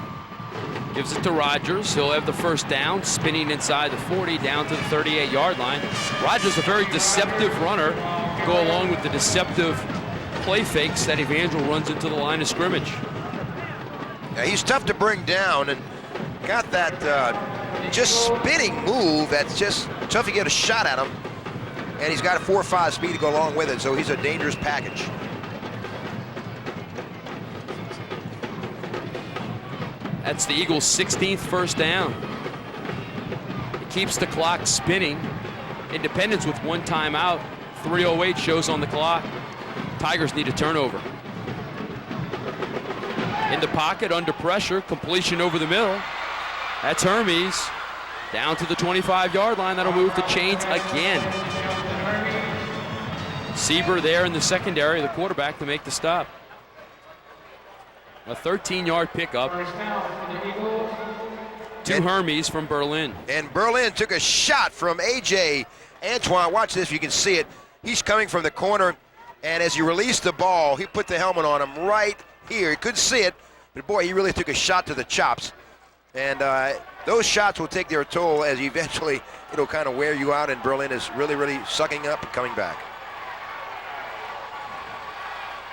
gives it to Rogers. He'll have the 1st down, spinning inside the 40 down to the 38-yard line. Rogers, a very deceptive runner, to go along with the deceptive play fakes that Evangel runs into the line of scrimmage. Yeah, he's tough to bring down, and got that just spinning move that's just tough to get a shot at him. And he's got a 4.5 speed to go along with it, so he's a dangerous package. That's the Eagles' 16th 1st down. It keeps the clock spinning. Independence with 1 timeout. 3:08 shows on the clock. Tigers need a turnover. In the pocket, under pressure, completion over the middle. That's Hermes. Down to the 25-yard line. That'll move the chains again. Sieber there in the secondary, the quarterback, to make the stop. A 13-yard pickup to Hermes from Berlin. And Berlin took a shot from A.J. Antoine. Watch this, you can see it. He's coming from the corner, and as he released the ball, he put the helmet on him right here. He couldn't see it, but boy, he really took a shot to the chops. And those shots will take their toll as eventually it'll kind of wear you out, and Berlin is really, really sucking up and coming back.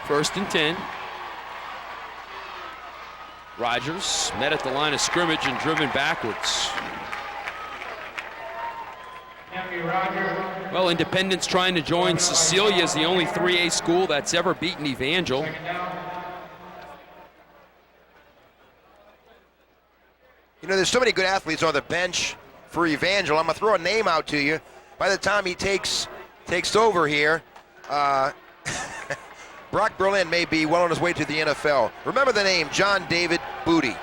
1st and 10. Rogers met at the line of scrimmage and driven backwards. Well, Independence trying to join Cecilia as the only 3A school that's ever beaten Evangel. You know, there's so many good athletes on the bench for Evangel. I'm going to throw a name out to you. By the time he takes over here, Brock Berlin may be well on his way to the NFL. Remember the name, John David Booty.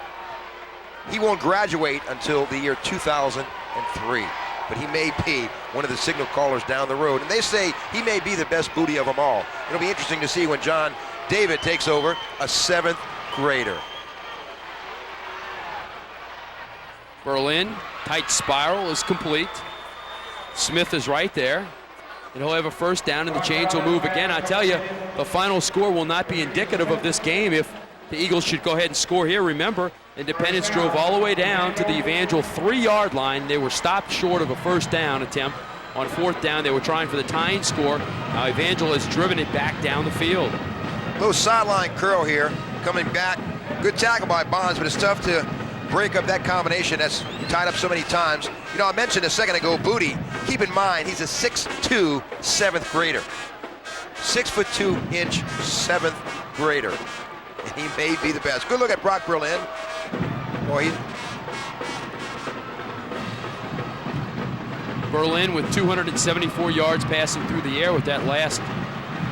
He won't graduate until the year 2003, but he may be one of the signal callers down the road. And they say he may be the best Booty of them all. It'll be interesting to see when John David takes over, a 7th grader. Berlin, tight spiral is complete. Smith is right there. And he'll have a 1st down, and the chains will move again. I tell you, the final score will not be indicative of this game if the Eagles should go ahead and score here. Remember, Independence drove all the way down to the Evangel 3-yard line. They were stopped short of a 1st down attempt. On 4th down, they were trying for the tying score. Now Evangel has driven it back down the field. Little sideline curl here, coming back. Good tackle by Bonds, but it's tough to break up that combination that's tied up so many times. You know, I mentioned a second ago, Booty. Keep in mind, he's a 6'2", 7th grader. 6'2" 7th grader. And he may be the best. Good look at Brock Berlin. Boy, Berlin with 274 yards passing through the air with that last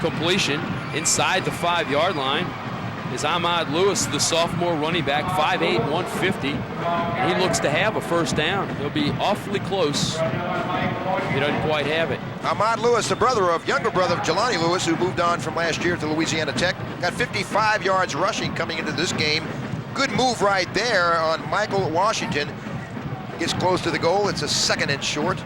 completion inside the 5-yard line. is Ahmad Lewis, the sophomore running back, 5'8", 150. And he looks to have a first down. He'll be awfully close. He doesn't quite have it. Ahmad Lewis, the younger brother of Jelani Lewis, who moved on from last year to Louisiana Tech, got 55 yards rushing coming into this game. Good move right there on Michael Washington. Gets close to the goal. It's a 2nd and short.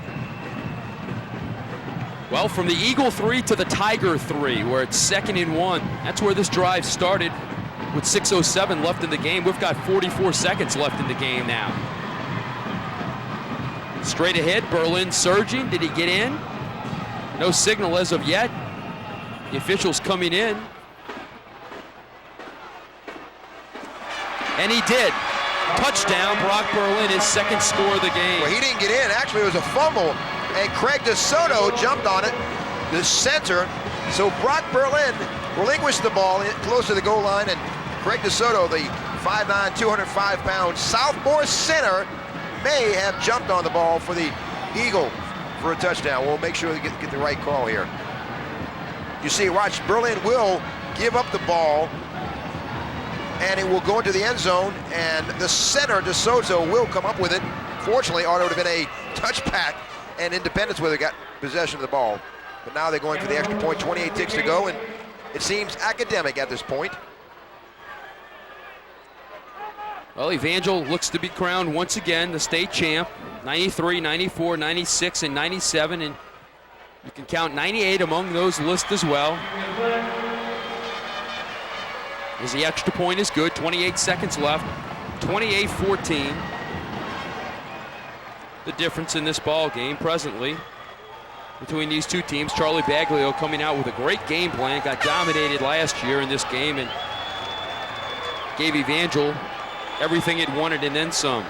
Well, from the Eagle 3 to the Tiger 3, where it's 2nd and 1. That's where this drive started with 6:07 left in the game. We've got 44 seconds left in the game now. Straight ahead, Berlin surging. Did he get in? No signal as of yet. The officials coming in. And he did. Touchdown, Brock Berlin, his 2nd score of the game. Well, he didn't get in. Actually, it was a fumble, and Craig DeSoto jumped on it, the center. So Brock Berlin relinquished the ball close to the goal line, and Craig DeSoto, the 5'9", 205-pound sophomore center, may have jumped on the ball for the Eagles for a touchdown. We'll make sure we get the right call here. You see, watch, Berlin will give up the ball, and it will go into the end zone, and the center, DeSoto, will come up with it. Fortunately, or it would have been a touchback, and Independence would have got possession of the ball. But now they're going for the extra point, 28 ticks to go, and it seems academic at this point. Well, Evangel looks to be crowned once again the state champ. 93, 94, 96, and 97, and you can count 98 among those lists as well. As the extra point is good, 28 seconds left, 28-14. The difference in this ball game presently between these two teams. Charlie Baglio coming out with a great game plan, got dominated last year in this game and gave Evangel everything it wanted and then some.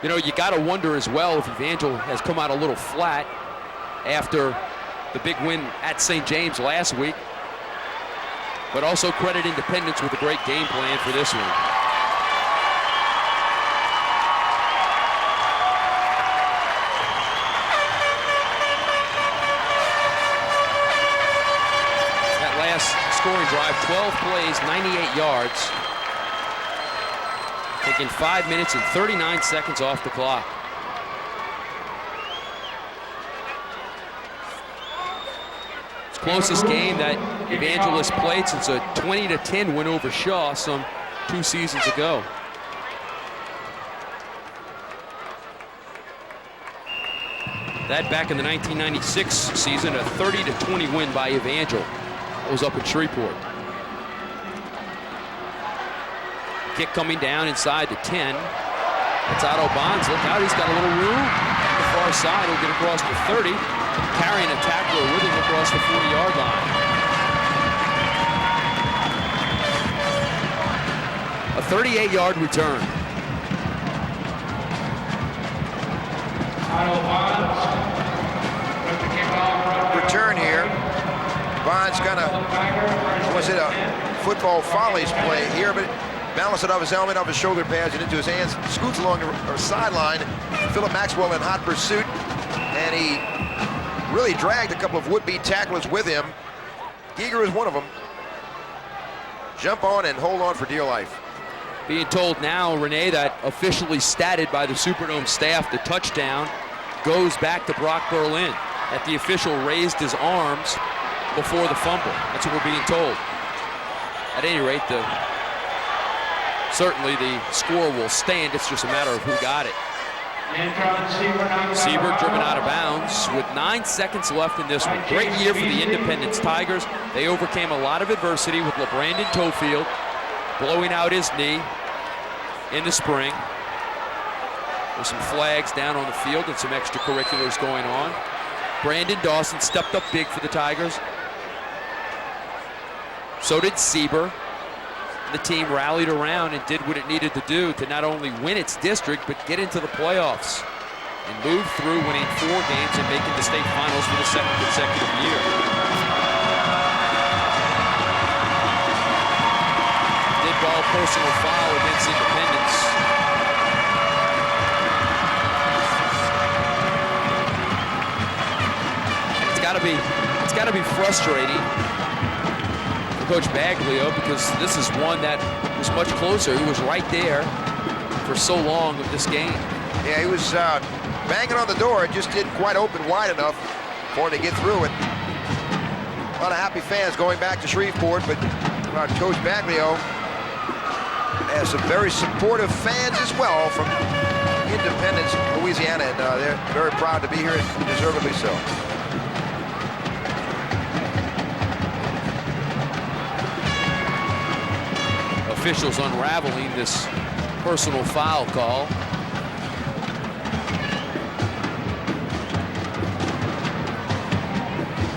You know, you got to wonder as well if Evangel has come out a little flat after the big win at St. James last week. But also credit Independence with a great game plan for this one. That last scoring drive, 12 plays, 98 yards. Taking 5 minutes and 39 seconds off the clock. It's the closest game that Evangel has played since a 20-10 win over Shaw some 2 seasons ago. That back in the 1996 season, a 30-20 win by Evangel. That was up in Shreveport. Kick coming down inside the 10. That's Otto Bonds. Look out, he's got a little room. On the far side, he'll get across the 30. Carrying a tackler with him across the 40-yard line. A 38-yard return. Return here. Bonds kind of, was it a football follies play here, but balanced it off his helmet, off his shoulder pads, and into his hands. Scoots along the sideline. Philip Maxwell in hot pursuit, and he really dragged a couple of would-be tacklers with him. Giger is one of them. Jump on and hold on for dear life. Being told now, Renee, that officially statted by the Superdome staff, the touchdown goes back to Brock Berlin. That the official raised his arms before the fumble. That's what we're being told. At any rate, certainly the score will stand. It's just a matter of who got it. Siebert driven out of bounds with 9 seconds left in this one. Great year for the Independence Tigers. They overcame a lot of adversity with LeBrandon Tofield blowing out his knee in the spring. There's some flags down on the field and some extracurriculars going on. Brandon Dawson stepped up big for the Tigers. So did Sieber. The team rallied around and did what it needed to do to not only win its district, but get into the playoffs and move through, winning 4 games and making the state finals for the 2nd consecutive year. Did ball personal foul against Independence. got to be frustrating for Coach Baglio, because this is one that was much closer. He was right there for so long of this game. Yeah, he was banging on the door. It just didn't quite open wide enough for him to get through it. A lot of happy fans going back to Shreveport, but Coach Baglio has some very supportive fans as well from Independence, Louisiana, and they're very proud to be here, and deservedly so. Officials unraveling this personal foul call.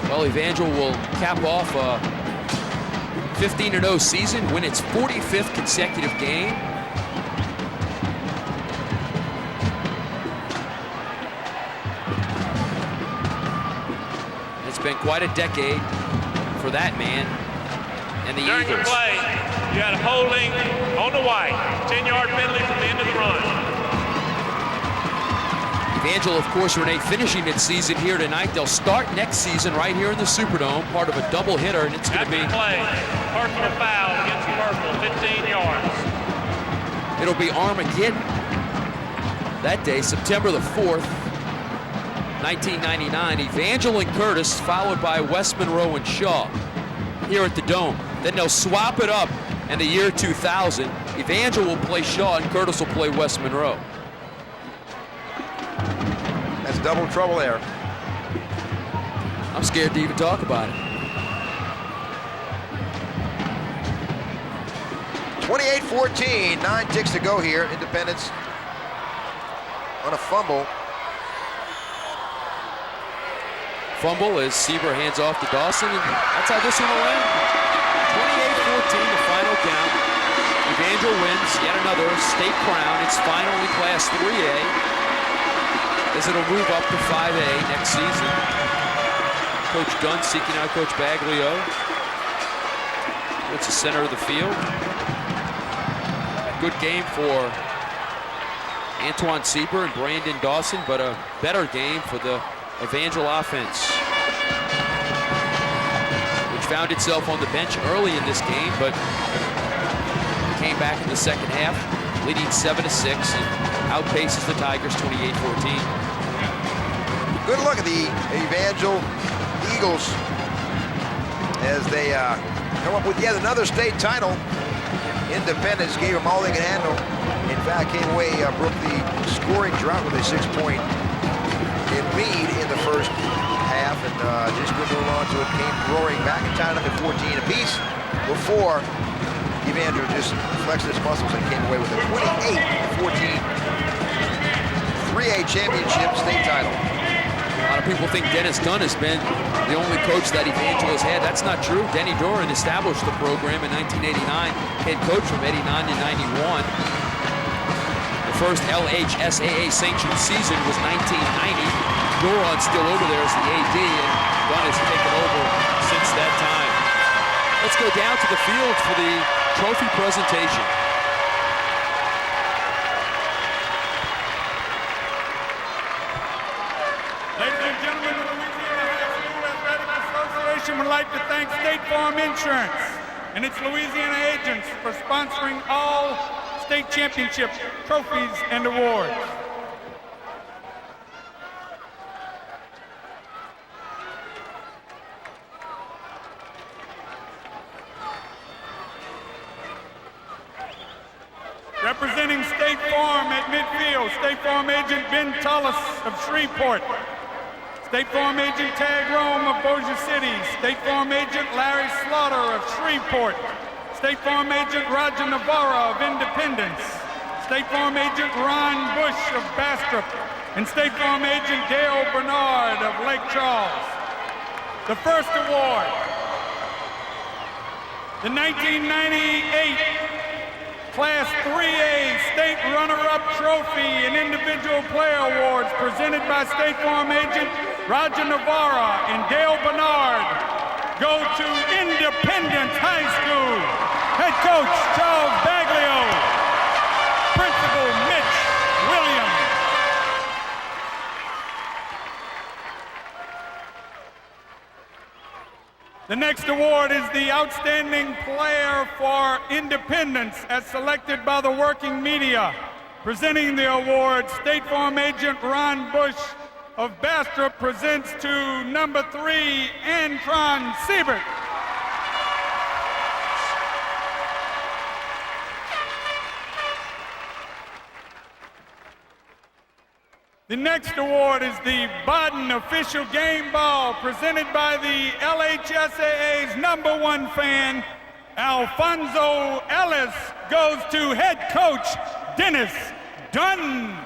Well, Evangel will cap off a 15-0 season, win its 45th consecutive game. It's been quite a decade for that man and the During Eagles. the play, you had a holding on the white. 10-yard penalty from the end of the run. Evangel, of course, Renee, finishing its season here tonight. They'll start next season right here in the Superdome, part of a doubleheader, and it's going to be... Play, personal foul against Purple, 15 yards. It'll be Armageddon that day, September the 4th, 1999. Evangel and Curtis, followed by West Monroe and Shaw here at the Dome. Then they'll swap it up in the year 2000. Evangel will play Shaw and Curtis will play West Monroe. That's double trouble there. I'm scared to even talk about it. 28-14, 9 ticks to go here. Independence on a fumble. Fumble as Sieber hands off to Dawson, and that's how this one will end. 28-14, the final count. Evangel wins yet another state crown. It's final in Class 3A, as it'll move up to 5A next season. Coach Dunn seeking out Coach Baglio. It's the center of the field. Good game for Antoine Sieber and Brandon Dawson, but a better game for the Evangel offense, which found itself on the bench early in this game, but came back in the second half, leading 7-6, and outpaces the Tigers 28-14. Good look at the Evangel Eagles as they come up with yet another state title. Independence gave them all they could handle. In fact, came away, broke the scoring drought with a 6-point lead in the first half, and just couldn't hold on to it. Came roaring back and tied up at 14 apiece before Evangel just flexed his muscles and came away with a 28-14 3A championship state title. A lot of people think Dennis Dunn has been the only coach that Evangel has had. That's not true. Denny Doran established the program in 1989, head coach from 89 to 91. The first LHSAA sanctioned season was 1990. Doran's still over there as the AD, and Dunn has taken over since that time. Let's go down to the field for the trophy presentation. Would like to thank State Farm Insurance and its Louisiana agents for sponsoring all state championship trophies and awards. Representing State Farm at midfield, State Farm agent Ben Tullis of Shreveport. State Farm agent Tag Rome of Bossier City. State Farm agent Larry Slaughter of Shreveport. State Farm agent Roger Navarra of Independence. State Farm agent Ron Bush of Bastrop. And State Farm agent Dale Bernard of Lake Charles. The first award, the 1998 Class 3A State Runner-Up Trophy and Individual Player Awards presented by State Farm agent Roger Navarra and Dale Bernard go to Independence High School. Head coach Charles Baglio. Principal Mitch Williams. The next award is the Outstanding Player for Independence as selected by the working media. Presenting the award, State Farm agent Ron Bush of Bastrop presents to number 3, Antron Siebert. The next award is the Baden Official Game Ball, presented by the LHSAA's number 1 fan, Alfonso Ellis, goes to head coach Dennis Dunn.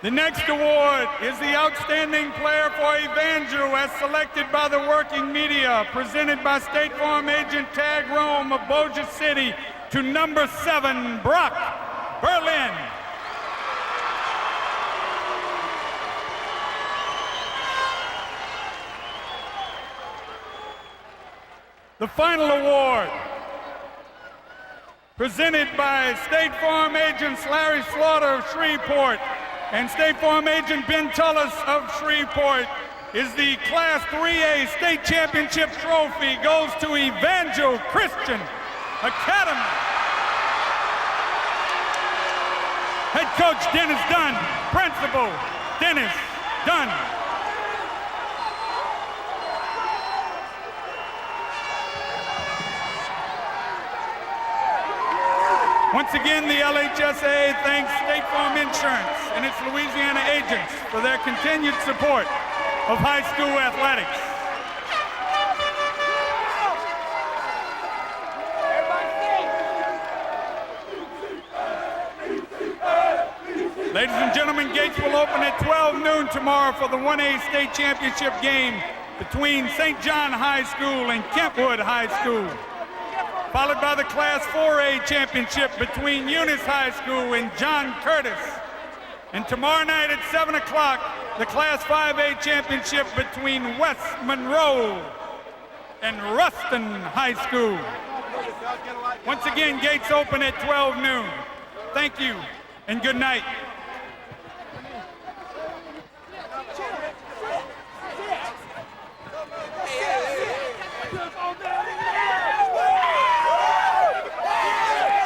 The next award is the Outstanding Player for Evangel as selected by the working media, presented by State Farm agent Tag Rome of Bossier City to number 7, Brock Berlin. The final award, presented by State Farm agents Larry Slaughter of Shreveport and State Farm agent Ben Tullis of Shreveport, is the Class 3A State Championship trophy goes to Evangel Christian Academy. Head coach Dennis Dunn, principal Dennis Dunn. Once again, the LHSAA thanks State Farm Insurance and its Louisiana agents for their continued support of high school athletics. Ladies and gentlemen, gates will open at 12 noon tomorrow for the 1A state championship game between St. John High School and Kentwood High School, followed by the Class 4A championship between Eunice High School and John Curtis. And tomorrow night at 7 o'clock, the Class 5A championship between West Monroe and Ruston High School. Once again, gates open at 12 noon. Thank you and good night.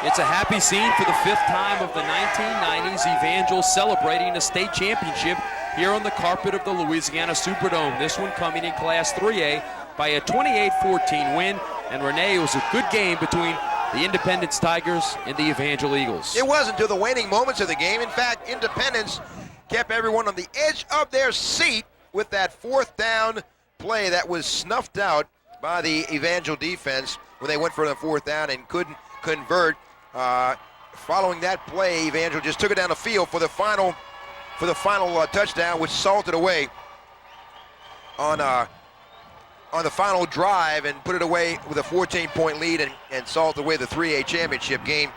It's a happy scene for the 5th time of the 1990s. Evangel celebrating a state championship here on the carpet of the Louisiana Superdome. This one coming in Class 3A by a 28-14 win. And Renee, it was a good game between the Independence Tigers and the Evangel Eagles. It was until the waning moments of the game. In fact, Independence kept everyone on the edge of their seat with that 4th down play that was snuffed out by the Evangel defense when they went for the 4th down and couldn't convert. Following that play, Evangel just took it down the field for the final touchdown, which salted away on the final drive and put it away with a 14-point lead and salted away the 3A championship game.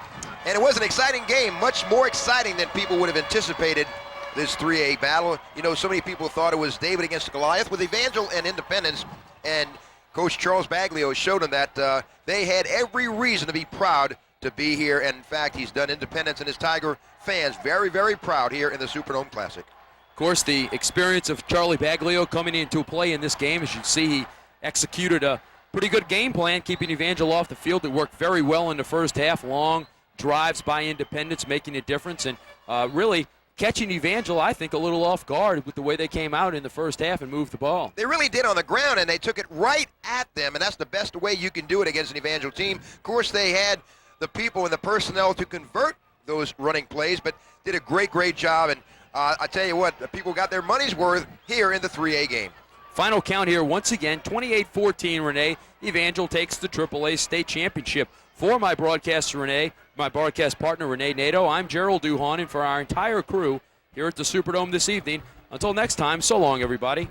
And it was an exciting game, much more exciting than people would have anticipated this 3A battle. You know, so many people thought it was David against Goliath with Evangel and Independence, and Coach Charles Baglio showed them that they had every reason to be proud to be here, and in fact, he's done Independence and his Tiger fans very, very proud here in the Superdome Classic. Of course, the experience of Charlie Baglio coming into play in this game, as you see, he executed a pretty good game plan, keeping Evangel off the field. It worked very well in the first half, long drives by Independence, making a difference, and really catching Evangel, I think, a little off guard with the way they came out in the first half and moved the ball. They really did on the ground, and they took it right at them, and that's the best way you can do it against an Evangel team. Of course, they had the people and the personnel to convert those running plays, but did a great, great job. And I tell you what, the people got their money's worth here in the 3A game. Final count here, once again, 28-14, Renee. Evangel takes the AAA state championship. For my broadcast partner, Renee Nato, I'm Gerald Duhon, and for our entire crew here at the Superdome this evening, until next time, so long, everybody.